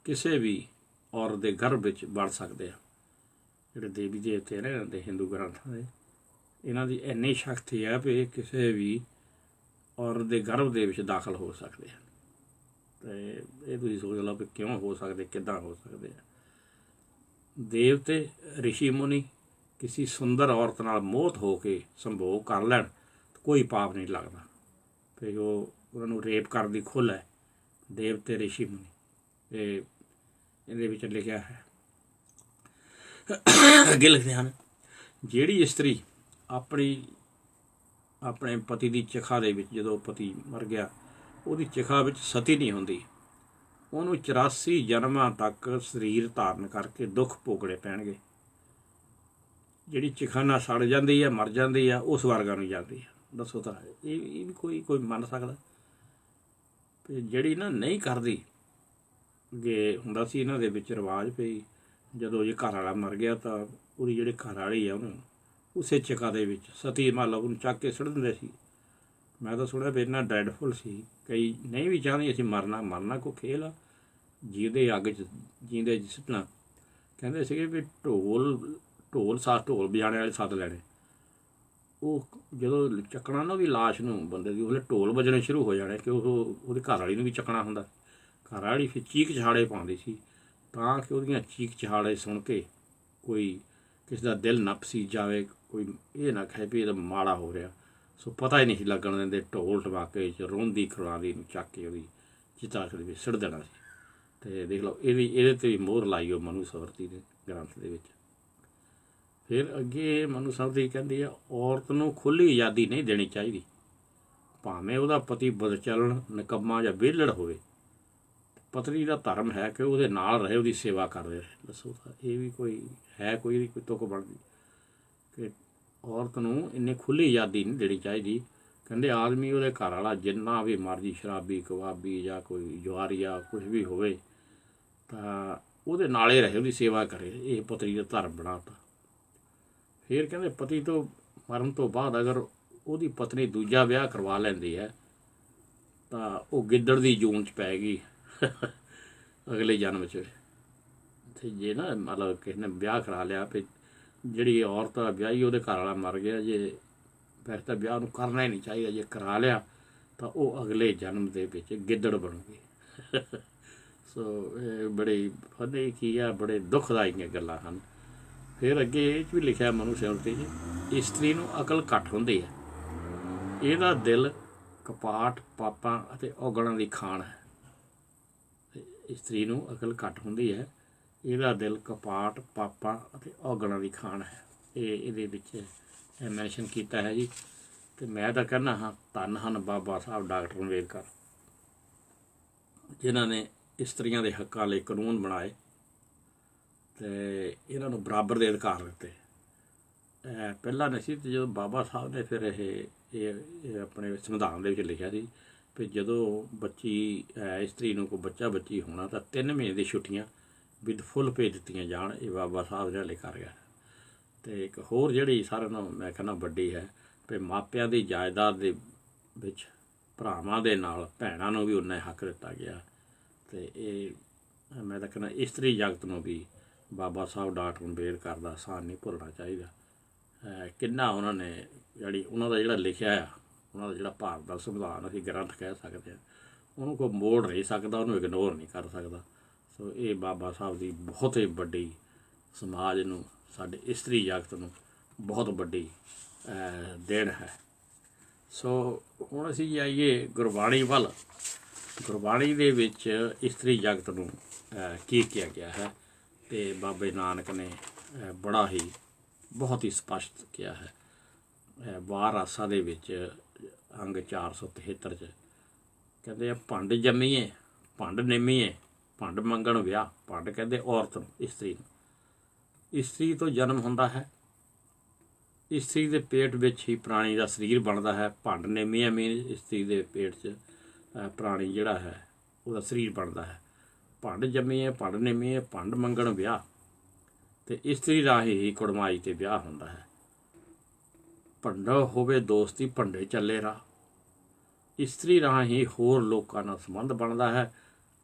ਕਿਸੇ ਵੀ ਔਰਤ ਦੇ ਗਰਭ ਵਿੱਚ ਵੜ ਸਕਦੇ ਆ। ਜਿਹੜੇ ਦੇਵੀ ਦੇਵਤੇ ਨੇ ਇਹਨਾਂ ਦੇ ਹਿੰਦੂ ਗ੍ਰੰਥਾਂ ਦੇ, ਇਹਨਾਂ ਦੀ ਇੰਨੀ ਸ਼ਕਤੀ ਹੈ ਵੀ ਇਹ ਕਿਸੇ ਵੀ ਔਰਤ ਦੇ ਗਰਭ ਦੇ ਵਿੱਚ ਦਾਖਲ ਹੋ ਸਕਦੇ ਹਨ। ਅਤੇ ਇਹ ਤੁਸੀਂ ਸੋਚ ਲਓ ਵੀ ਕਿਉਂ ਹੋ ਸਕਦੇ, ਕਿੱਦਾਂ ਹੋ ਸਕਦੇ ਆ। ਦੇਵਤੇ ਰਿਸ਼ੀ ਮੁਨੀ ਕਿਸੇ ਸੁੰਦਰ ਔਰਤ ਨਾਲ ਮੋਹਿਤ ਹੋ ਕੇ ਸੰਭੋਗ ਕਰ ਲੈਣ ਤਾਂ ਕੋਈ ਪਾਪ ਨਹੀਂ ਲੱਗਦਾ। ਅਤੇ ਉਹਨਾਂ ਨੂੰ ਰੇਪ ਕਰਨ ਦੀ ਖੁੱਲ੍ਹ ਹੈ ਦੇਵਤੇ ਰਿਸ਼ੀ ਮੁਨੀ। ਇਹ ਇਹਦੇ ਵਿੱਚ ਲਿਖਿਆ ਹੈ। ਅੱਗੇ ਲਿਖਦੇ ਹਨ, ਜਿਹੜੀ ਇਸਤਰੀ ਆਪਣੇ ਪਤੀ ਦੀ ਚਿਖਾ ਦੇ ਵਿੱਚ, ਜਦੋਂ ਪਤੀ ਮਰ ਗਿਆ ਉਹਦੀ ਚਿਖਾ ਵਿੱਚ ਸਤੀ ਨਹੀਂ ਹੁੰਦੀ, ਉਹਨੂੰ 84 ਜਨਮਾਂ ਤੱਕ ਸਰੀਰ ਧਾਰਨ ਕਰਕੇ ਦੁੱਖ ਭੋਗਣੇ ਪੈਣਗੇ। ਜਿਹੜੀ ਚਿਖਾ ਨਾਲ ਸੜ ਜਾਂਦੀ ਹੈ, ਮਰ ਜਾਂਦੀ ਆ, ਉਸ ਵਰਗਾ ਨੂੰ ਜਾਂਦੀ ਆ। ਦੱਸੋ ਤਾਂ ਇਹ ਵੀ ਕੋਈ ਮੰਨ ਸਕਦਾ? ਅਤੇ ਜਿਹੜੀ ਨਾ ਨਹੀਂ ਕਰਦੀ, ਅੱਗੇ ਹੁੰਦਾ ਸੀ ਇਹਨਾਂ ਦੇ ਵਿੱਚ ਰਿਵਾਜ਼ ਪਈ, ਜਦੋਂ ਜੇ ਘਰ ਵਾਲਾ ਮਰ ਗਿਆ ਤਾਂ ਉਹਦੀ ਜਿਹੜੀ ਘਰ ਵਾਲੀ ਆ ਉਹਨੂੰ ਉਸੇ ਚਿਖਾ ਦੇ ਵਿੱਚ ਸਤੀ ਮੰਨ ਲਓ ਉਹਨੂੰ ਚੱਕ ਕੇ ਸੁੱਟ ਦਿੰਦੇ ਸੀ। ਮੈਂ ਤਾਂ ਸੁਣਿਆ ਵੀ ਇੰਨਾ ਡੈਡਫੁਲ ਸੀ, ਕਈ ਨਹੀਂ ਵੀ ਚਾਹੁੰਦੇ ਅਸੀਂ ਮਰਨਾ ਕੋਈ ਖੇਲ ਆ, ਜਿਹਦੇ ਅੱਗ 'ਚ ਜੀਂਦੇ ਸੁੱਟਣਾ। ਕਹਿੰਦੇ ਸੀਗੇ ਵੀ ਢੋਲ ਵਜਾਉਣੇ ਵਾਲੇ ਸੱਦ ਲੈਣੇ। ਉਹ ਜਦੋਂ ਚੱਕਣਾ ਨਾ ਉਹਦੀ ਲਾਸ਼ ਨੂੰ ਬੰਦੇ ਦੀ, ਉਹਦੇ ਢੋਲ ਵੱਜਣੇ ਸ਼ੁਰੂ ਹੋ ਜਾਣੇ ਕਿ ਉਹਦੀ ਘਰ ਵਾਲੀ ਨੂੰ ਵੀ ਚੱਕਣਾ ਹੁੰਦਾ। ਘਰ ਵਾਲੀ ਫਿਰ ਚੀਕ ਚਹਾੜੇ ਪਾਉਂਦੀ ਸੀ ਤਾਂ ਕਿ ਉਹਦੀਆਂ ਚੀਕ ਚਹਾੜੇ ਸੁਣ ਕੇ ਕੋਈ ਕਿਸੇ ਦਾ ਦਿਲ ਨੱਪਸੀ ਜਾਵੇ, ਕੋਈ ਇਹ ਨਾ ਕਹੇ ਵੀ ਇਹਦਾ ਮਾੜਾ ਹੋ ਰਿਹਾ। ਸੋ ਪਤਾ ਹੀ ਨਹੀਂ ਸੀ ਲੱਗਣ ਦਿੰਦੇ, ਢੋਲ ਟਮਾਕੇ 'ਚ ਰੋਂਦੀ ਖੜਾਉਂਦੀ ਨੂੰ ਚੱਕ ਕੇ ਉਹਦੀ ਚਿਤਾ ਦੇ ਵਿੱਚ ਸਿੱਟ ਦੇਣਾ ਸੀ। ਅਤੇ ਦੇਖ ਲਓ ਇਹਦੇ 'ਤੇ ਵੀ ਮੋਹਰ ਲਾਈ ਉਹ ਮਨੂ ਸਮਰਤੀ ਦੇ ਗ੍ਰੰਥ ਦੇ ਵਿੱਚ। ਫਿਰ ਅੱਗੇ ਮਨੂ ਸਮਰਤੀ ਕਹਿੰਦੀ ਆ, ਔਰਤ ਨੂੰ ਖੁੱਲ੍ਹੀ ਆਜ਼ਾਦੀ ਨਹੀਂ ਦੇਣੀ ਚਾਹੀਦੀ, ਭਾਵੇਂ ਉਹਦਾ ਪਤੀ ਬਦਚਲਣ, ਨਿਕੰਮਾ ਜਾਂ ਵਿਹਲੜ ਹੋਵੇ। ਪਤਨੀ ਦਾ ਧਰਮ ਹੈ ਕਿ ਉਹਦੇ ਨਾਲ ਰਹੇ, ਉਹਦੀ ਸੇਵਾ ਕਰਦੇ ਰਹੇ। ਦੱਸੋ ਤਾਂ ਇਹ ਵੀ ਕੋਈ ਇਹਦੀ ਕੋਈ ਤੁੱਕ ਬਣਦੀ ਕਿ ਔਰਤ ਨੂੰ ਇੰਨੀ ਖੁੱਲ੍ਹੀ ਆਜ਼ਾਦੀ ਨਹੀਂ ਦੇਣੀ ਚਾਹੀਦੀ। ਕਹਿੰਦੇ ਆਦਮੀ ਉਹਦੇ ਘਰ ਵਾਲਾ ਜਿੰਨਾ ਵੀ ਮਰਜ਼ੀ ਸ਼ਰਾਬੀ, ਕਬਾਬੀ ਜਾਂ ਕੋਈ ਜੁਆਰੀਆ ਕੁਛ ਵੀ ਹੋਵੇ ਤਾਂ ਉਹਦੇ ਨਾਲੇ ਰਹੇ, ਉਹਦੀ ਸੇਵਾ ਕਰੇ। ਇਹ ਪਤਨੀ ਦਾ ਧਰਮ ਬਣਾ ਤਾ। ਫਿਰ ਕਹਿੰਦੇ ਪਤੀ ਤੋਂ ਮਰਨ ਤੋਂ ਬਾਅਦ ਅਗਰ ਉਹਦੀ ਪਤਨੀ ਦੂਜਾ ਵਿਆਹ ਕਰਵਾ ਲੈਂਦੀ ਹੈ ਤਾਂ ਉਹ ਗਿੱਦੜ ਦੀ ਜੂਨ 'ਚ ਪੈ ਗਈ ਅਗਲੇ ਜਨਮ 'ਚ। ਅਤੇ ਜੇ ਨਾ ਮਤਲਬ ਕਿਸੇ ਨੇ ਵਿਆਹ ਕਰਾ ਲਿਆ ਵੀ ਜਿਹੜੀ ਔਰਤ ਵਿਆਹੀ ਉਹਦੇ ਘਰ ਵਾਲਾ ਮਰ ਗਿਆ, ਜੇ ਫਿਰ ਤਾਂ ਵਿਆਹ ਨੂੰ ਕਰਨਾ ਹੀ ਨਹੀਂ ਚਾਹੀਦਾ। ਜੇ ਕਰਾ ਲਿਆ ਤਾਂ ਉਹ ਅਗਲੇ ਜਨਮ ਦੇ ਵਿੱਚ ਗਿੱਦੜ ਬਣੂਗੀ। ਸੋ ਇਹ ਬੜੇ ਫਨੀ ਕੀ ਆ, ਬੜੇ ਦੁਖਦਾਇਕ ਗੱਲਾਂ ਹਨ। ਫਿਰ ਅੱਗੇ ਇਹ 'ਚ ਵੀ ਲਿਖਿਆ ਮਨੂ ਸਮਰਤੀ 'ਚ, ਇਸਤਰੀ ਨੂੰ ਅਕਲ ਘੱਟ ਹੁੰਦੀ ਹੈ, ਇਹਦਾ ਦਿਲ ਕਪਾਟ, ਪਾਪਾਂ ਅਤੇ ਔਗਣਾਂ ਦੀ ਖਾਣ ਹੈ। ਇਸਤਰੀ ਨੂੰ ਅਕਲ ਘੱਟ ਹੁੰਦੀ ਹੈ, ਇਹਦਾ ਦਿਲ ਕਪਾਟ, ਪਾਪਾਂ ਅਤੇ ਔਗਣਾਂ ਦੀ ਖਾਣ ਹੈ। ਇਹਦੇ ਵਿੱਚ ਮੈਂਸ਼ਨ ਕੀਤਾ ਹੈ ਜੀ। ਅਤੇ ਮੈਂ ਤਾਂ ਕਹਿੰਦਾ ਹਾਂ, ਧੰਨ ਹਨ ਬਾਬਾ ਸਾਹਿਬ ਡਾਕਟਰ ਅੰਬੇਦਕਰ, ਜਿਨ੍ਹਾਂ ਨੇ ਇਸਤਰੀਆਂ ਦੇ ਹੱਕਾਂ ਲਈ ਕਾਨੂੰਨ ਬਣਾਏ ਅਤੇ ਇਹਨਾਂ ਨੂੰ ਬਰਾਬਰ ਦੇ ਅਧਿਕਾਰ ਦਿੱਤੇ। ਪਹਿਲਾਂ ਨਹੀਂ ਸੀ, ਅਤੇ ਜਦੋਂ ਬਾਬਾ ਸਾਹਿਬ ਨੇ ਫਿਰ ਇਹ ਆਪਣੇ ਸੰਵਿਧਾਨ ਦੇ ਵਿੱਚ ਲਿਖਿਆ ਸੀ ਵੀ ਜਦੋਂ ਇਸਤਰੀ ਨੂੰ ਕੋਈ ਬੱਚੀ ਹੋਣਾ ਤਾਂ 3 ਮਹੀਨੇ ਦੀ ਛੁੱਟੀਆਂ ਵਿਦ ਫੁੱਲ ਪੇ ਦਿੱਤੀਆਂ ਜਾਣ। ਇਹ ਬਾਬਾ ਸਾਹਿਬ ਨੇ ਲਿਖਾ ਰਿਹਾ। ਅਤੇ ਇੱਕ ਹੋਰ ਜਿਹੜੀ ਸਾਰਿਆਂ ਨਾਲੋਂ ਮੈਂ ਕਹਿੰਦਾ ਵੱਡੀ ਹੈ ਵੀ ਮਾਪਿਆਂ ਦੀ ਜਾਇਦਾਦ ਦੇ ਵਿੱਚ ਭਰਾਵਾਂ ਦੇ ਨਾਲ ਭੈਣਾਂ ਨੂੰ ਵੀ ਉਨਾ ਹੀ ਹੱਕ ਦਿੱਤਾ ਗਿਆ। ਅਤੇ ਇਹ ਮੈਂ ਤਾਂ ਕਹਿੰਦਾ ਇਸਤਰੀ ਜਗਤ ਨੂੰ ਵੀ ਬਾਬਾ ਸਾਹਿਬ ਡਾਕਟਰ ਅੰਬੇਦਕਰ ਦਾ ਅਹਿਸਾਨ ਨਹੀਂ ਭੁੱਲਣਾ ਚਾਹੀਦਾ। ਕਿੰਨਾ ਉਹਨਾਂ ਨੇ ਉਹਨਾਂ ਦਾ ਜਿਹੜਾ ਲਿਖਿਆ ਆ, ਉਹਨਾਂ ਦਾ ਜਿਹੜਾ ਭਾਰਤ ਦਾ ਸੰਵਿਧਾਨ ਅਸੀਂ ਗ੍ਰੰਥ ਕਹਿ ਸਕਦੇ ਹਾਂ, ਉਹਨੂੰ ਕੋਈ ਮੋੜ ਨਹੀਂ ਸਕਦਾ, ਉਹਨੂੰ ਇਗਨੋਰ ਨਹੀਂ ਕਰ ਸਕਦਾ। ਸੋ ਇਹ ਬਾਬਾ ਸਾਹਿਬ ਦੀ ਬਹੁਤ ਹੀ ਵੱਡੀ, ਸਮਾਜ ਨੂੰ, ਸਾਡੇ ਇਸਤਰੀ ਜਗਤ ਨੂੰ ਬਹੁਤ ਵੱਡੀ ਦੇਣ ਹੈ। ਸੋ ਹੁਣ ਅਸੀਂ ਜਾਈਏ ਗੁਰਬਾਣੀ ਵੱਲ। ਗੁਰਬਾਣੀ ਦੇ ਵਿੱਚ ਇਸਤਰੀ ਜਗਤ ਨੂੰ ਕੀ ਕਿਹਾ ਗਿਆ ਹੈ, ਅਤੇ ਬਾਬੇ ਨਾਨਕ ਨੇ ਬੜਾ ਹੀ ਬਹੁਤ ਹੀ ਸਪਸ਼ਟ ਕਿਹਾ ਹੈ। ਵਾਰ ਆਸਾ ਦੇ ਵਿੱਚ ਅੰਗ 473 'ਚ ਕਹਿੰਦੇ ਆ, ਭੰਡ ਜੰਮੀਏ, ਭੰਡ ਨਿੰਮੀਏ, ਭੰਡ ਮੰਗਣ ਵਿਆਹ। ਭੰਡ ਕਹਿੰਦੇ ਔਰਤ ਨੂੰ, ਇਸਤਰੀ ਨੂੰ। ਇਸਤਰੀ ਤੋਂ ਜਨਮ ਹੁੰਦਾ ਹੈ, ਇਸਤਰੀ ਦੇ ਪੇਟ ਵਿੱਚ ਹੀ ਪ੍ਰਾਣੀ ਦਾ ਸਰੀਰ ਬਣਦਾ ਹੈ। ਭੰਡ ਨਿੰਮੀਏ ਮੀਨ ਇਸਤਰੀ ਦੇ ਪੇਟ 'ਚ ਪ੍ਰਾਣੀ ਜਿਹੜਾ ਹੈ ਉਹਦਾ ਸਰੀਰ ਬਣਦਾ ਹੈ। ਭੰਡ ਜੰਮੀਏ ਭੰਡ ਨਿੰਮੀਏ ਭੰਡ ਮੰਗਣ ਵਿਆਹ, ਤੇ ਇਸਤਰੀ ਰਾਹੀਂ ਹੀ ਕੁੜਮਾਈ ਤੇ ਵਿਆਹ ਹੁੰਦਾ ਹੈ। ਭੰਡਾ ਹੋਵੇ ਦੋਸਤੀ ਭੰਡੇ ਚੱਲੇ ਰਾਹ, ਇਸਤਰੀ ਰਾਹੀਂ ਹੋਰ ਲੋਕਾਂ ਨਾਲ ਸੰਬੰਧ ਬਣਦਾ ਹੈ,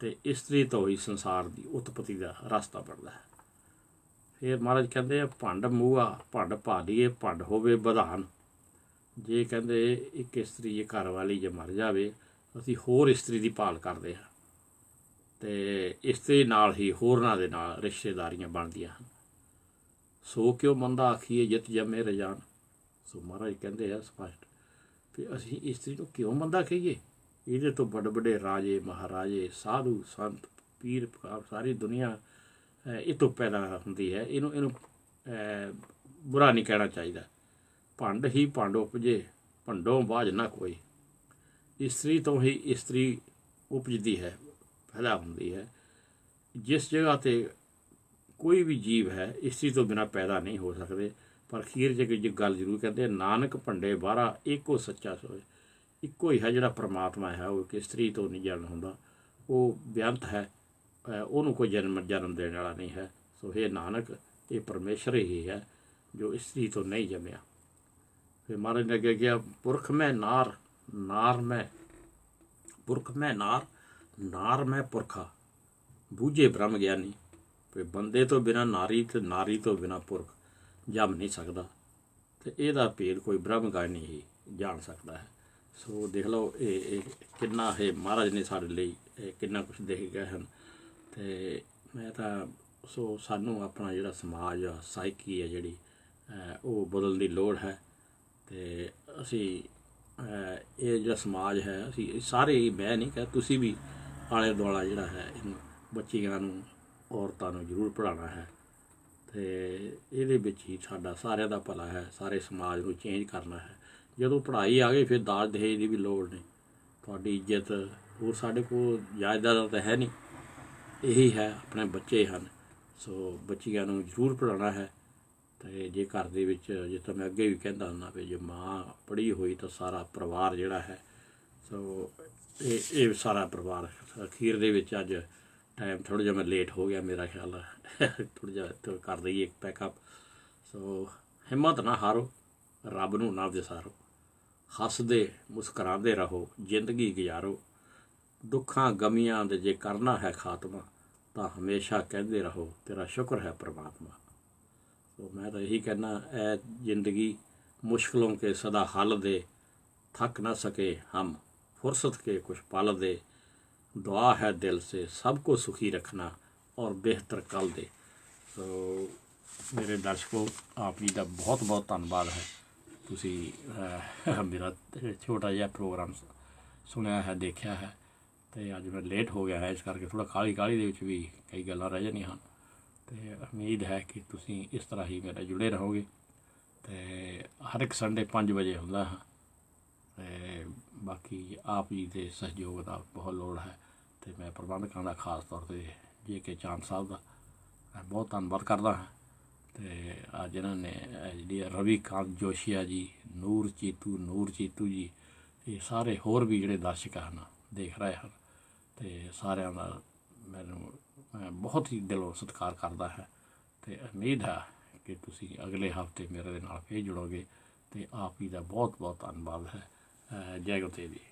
ਤੇ ਇਸਤਰੀ ਤੋਂ ਹੀ ਸੰਸਾਰ ਦੀ ਉਤਪਤੀ ਦਾ ਰਸਤਾ ਬਣਦਾ ਹੈ। ਫਿਰ ਮਹਾਰਾਜ ਕਹਿੰਦੇ ਆ ਭੰਡ ਮੂਆ ਭੰਡ ਭਾਲੀਏ ਭੰਡ ਹੋਵੇ ਵਧਾਨ। ਜੇ ਕਹਿੰਦੇ ਇੱਕ ਇਸਤਰੀ ਜੇ ਘਰ ਵਾਲੀ ਜੇ ਮਰ ਜਾਵੇ, ਅਸੀਂ ਹੋਰ ਇਸਤਰੀ ਦੀ ਭਾਲ ਕਰਦੇ ਹਾਂ, ਅਤੇ ਇਸਤਰੀ ਨਾਲ ਹੀ ਹੋਰਨਾਂ ਦੇ ਨਾਲ ਰਿਸ਼ਤੇਦਾਰੀਆਂ ਬਣਦੀਆਂ ਹਨ। ਸੋ ਕਿਉਂ ਮੰਦਾ ਆਖੀਏ ਜਿਤ ਜੰਮੇ ਰਜਾਨ। ਸੋ ਮਹਾਰਾਜ ਕਹਿੰਦੇ ਆ ਸਪਸ਼ਟ ਵੀ ਅਸੀਂ ਇਸਤਰੀ ਨੂੰ ਕਿਉਂ ਮੰਦਾ ਕਹੀਏ, ਇਹਦੇ ਤੋਂ ਵੱਡੇ ਵੱਡੇ ਰਾਜੇ ਮਹਾਰਾਜੇ ਸਾਧੂ ਸੰਤ ਪੀਰ ਸਾਰੀ ਦੁਨੀਆ ਇਹ ਤੋਂ ਪੈਦਾ ਹੁੰਦੀ ਹੈ। ਇਹਨੂੰ ਬੁਰਾ ਨਹੀਂ ਕਹਿਣਾ ਚਾਹੀਦਾ। ਭੰਡ ਹੀ ਭੰਡ ਉਪਜੇ ਭੰਡੋਂ ਬਾਝ ਨਾ ਕੋਈ। ਇਸਤਰੀ ਤੋਂ ਹੀ ਇਸਤਰੀ ਉਪਜਦੀ ਹੈ, ਪੈਦਾ ਹੁੰਦੀ ਹੈ। ਜਿਸ ਜਗ੍ਹਾ 'ਤੇ ਕੋਈ ਵੀ ਜੀਵ ਹੈ ਇਸਤਰੀ ਤੋਂ ਬਿਨਾਂ ਪੈਦਾ ਨਹੀਂ ਹੋ ਸਕਦੇ। ਪਰ ਅਖੀਰ ਜੇ ਗੱਲ ਜ਼ਰੂਰ ਕਹਿੰਦੇ ਨਾਨਕ ਭੰਡੇ ਬਾਹਰਾ ਇੱਕੋ ਸੱਚਾ ਸੋਏ। ਇੱਕੋ ਹੀ ਹੈ ਜਿਹੜਾ ਪਰਮਾਤਮਾ ਹੈ, ਉਹ ਇਸਤਰੀ ਤੋਂ ਨਹੀਂ ਜਨਮ ਹੁੰਦਾ, ਉਹ ਬੇਅੰਤ ਹੈ, ਉਹਨੂੰ ਕੋਈ ਜਨਮ ਦੇਣ ਵਾਲਾ ਨਹੀਂ ਹੈ। ਸੋ ਇਹ ਨਾਨਕ ਇਹ ਪਰਮੇਸ਼ਰ ਹੀ ਹੈ ਜੋ ਇਸਤਰੀ ਤੋਂ ਨਹੀਂ ਜੰਮਿਆ। ਫਿਰ ਮਹਾਰਾਜ ਨੇ ਅੱਗੇ ਕਿਹਾ ਪੁਰਖ ਮੈਂ ਨਾਰ ਨਾਰ ਮੈਂ ਪੁਰਖ ਮੈਂ ਨਾਰ ਮੈਂ ਪੁਰਖਾ ਬੂਝੇ ਬ੍ਰਹਮ ਗਿਆਨੀ। ਵੀ ਬੰਦੇ ਤੋਂ ਬਿਨਾਂ ਨਾਰੀ ਅਤੇ ਨਾਰੀ ਤੋਂ ਬਿਨਾਂ ਪੁਰਖ ਜੰਮ ਨਹੀਂ ਸਕਦਾ, ਅਤੇ ਇਹਦਾ ਭੇਦ ਕੋਈ ਬ੍ਰਹਮ ਗਿਆਨੀ ਹੀ ਜਾਣ ਸਕਦਾ ਹੈ। ਸੋ ਦੇਖ ਲਓ ਇਹ ਕਿੰਨਾ ਇਹ ਮਹਾਰਾਜ ਨੇ ਸਾਡੇ ਲਈ ਕਿੰਨਾ ਕੁਛ ਦੇ ਗਏ ਹਨ। ਅਤੇ ਮੈਂ ਤਾਂ ਸੋ ਸਾਨੂੰ ਆਪਣਾ ਜਿਹੜਾ ਸਮਾਜ ਆ ਸਾਇਕੀ ਹੈ ਜਿਹੜੀ ਉਹ ਬਦਲਣ ਦੀ ਲੋੜ ਹੈ। ਅਤੇ ਅਸੀਂ ਇਹ ਜਿਹੜਾ ਸਮਾਜ ਹੈ ਅਸੀਂ ਸਾਰੇ ਮੈਂ ਨਹੀਂ ਕਹਿ ਤੁਸੀਂ ਵੀ ਆਲੇ ਦੁਆਲਾ ਜਿਹੜਾ ਹੈ ਇਹਨੂੰ ਬੱਚੀਆਂ ਨੂੰ ਔਰਤਾਂ ਨੂੰ ਜ਼ਰੂਰ ਪੜ੍ਹਾਉਣਾ ਹੈ, ਅਤੇ ਇਹਦੇ ਵਿੱਚ ਹੀ ਸਾਡਾ ਸਾਰਿਆਂ ਦਾ ਭਲਾ ਹੈ। ਸਾਰੇ ਸਮਾਜ ਨੂੰ ਚੇਂਜ ਕਰਨਾ ਹੈ। ਜਦੋਂ ਪੜ੍ਹਾਈ ਆ ਗਈ ਫਿਰ ਦਾਜ ਦਹੇਜ ਦੀ ਵੀ ਲੋੜ ਨਹੀਂ। ਤੁਹਾਡੀ ਇੱਜ਼ਤ ਹੋਰ ਸਾਡੇ ਕੋਲ ਜਾਇਦਾਦ ਤਾਂ ਹੈ ਨਹੀਂ, ਇਹੀ ਹੈ ਆਪਣੇ ਬੱਚੇ ਹਨ। ਸੋ ਬੱਚੀਆਂ ਨੂੰ ਜ਼ਰੂਰ ਪੜ੍ਹਾਉਣਾ ਹੈ। ਅਤੇ ਜੇ ਘਰ ਦੇ ਵਿੱਚ ਜਿਸ ਤਰ੍ਹਾਂ ਮੈਂ ਅੱਗੇ ਵੀ ਕਹਿੰਦਾ ਹੁੰਦਾ ਵੀ ਜੇ ਮਾਂ ਪੜ੍ਹੀ ਹੋਈ ਤਾਂ ਸਾਰਾ ਪਰਿਵਾਰ ਜਿਹੜਾ ਹੈ ਸੋ ਇਹ ਸਾਰਾ ਪਰਿਵਾਰ ਅਖੀਰ ਦੇ ਵਿੱਚ ਅੱਜ ਟਾਈਮ ਥੋੜ੍ਹਾ ਜਿਹਾ ਮੈਂ ਲੇਟ ਹੋ ਗਿਆ, ਮੇਰਾ ਖਿਆਲ ਹੈ ਥੋੜ੍ਹਾ ਜਿਹਾ ਕਰ ਦਈਏ ਇੱਕ ਪੈਕਅਪ। ਸੋ ਹਿੰਮਤ ਨਾ ਹਾਰੋ, ਰੱਬ ਨੂੰ ਨਾ ਵਿਸਾਰੋ, ਹੱਸਦੇ ਮੁਸਕਰਾਉਂਦੇ ਰਹੋ, ਜ਼ਿੰਦਗੀ ਗੁਜ਼ਾਰੋ। ਦੁੱਖਾਂ ਗਮੀਆਂ ਦੇ ਜੇ ਕਰਨਾ ਹੈ ਖਾਤਮਾ, ਤਾਂ ਹਮੇਸ਼ਾ ਕਹਿੰਦੇ ਰਹੋ ਤੇਰਾ ਸ਼ੁਕਰ ਹੈ ਪ੍ਰਮਾਤਮਾ। तो मैं तो यही कहना है ज़िंदगी मुश्किलों के सदा हल दे, थक न सके हम फुर्सत के कुछ पल दे। दुआ है दिल से सबको सुखी रखना और बेहतर कल दे। तो मेरे दर्शकों आप जी का बहुत बहुत धन्यवाद है, तुसी मेरा छोटा जिहा प्रोग्राम सुनिया है देखा है। तो अज मैं लेट हो गया है, इस करके थोड़ा काली दे विच भी कई गल्लां रह जांदियां हन। तो उम्मीद है कि तुसी इस तरह ही मेरे जुड़े रहोगे। तो हर एक संडे 5 बजे हुंदा हाँ। तो बाकी आप जी के सहयोग का बहुत लोड़ है। तो मैं प्रबंधकों का खास तौर पर जे के चांद साहब का बहुत धन्यवाद करता हाँ। तो अज इन्होंने जी रवि कांत जोशिया जी, नूर चीतू जी, ये सारे होर भी जोड़े दर्शक हैं देख रहे हैं। तो सारिਆਂ ਦਾ मैनू बहुत ही दिलों सत्कार करता है। तो उम्मीद है कि तुसी अगले हफ्ते मेरे नाल फिर जुड़ोगे। तो आप ही का बहुत बहुत धन्यवाद है। जय गुरु देव जी।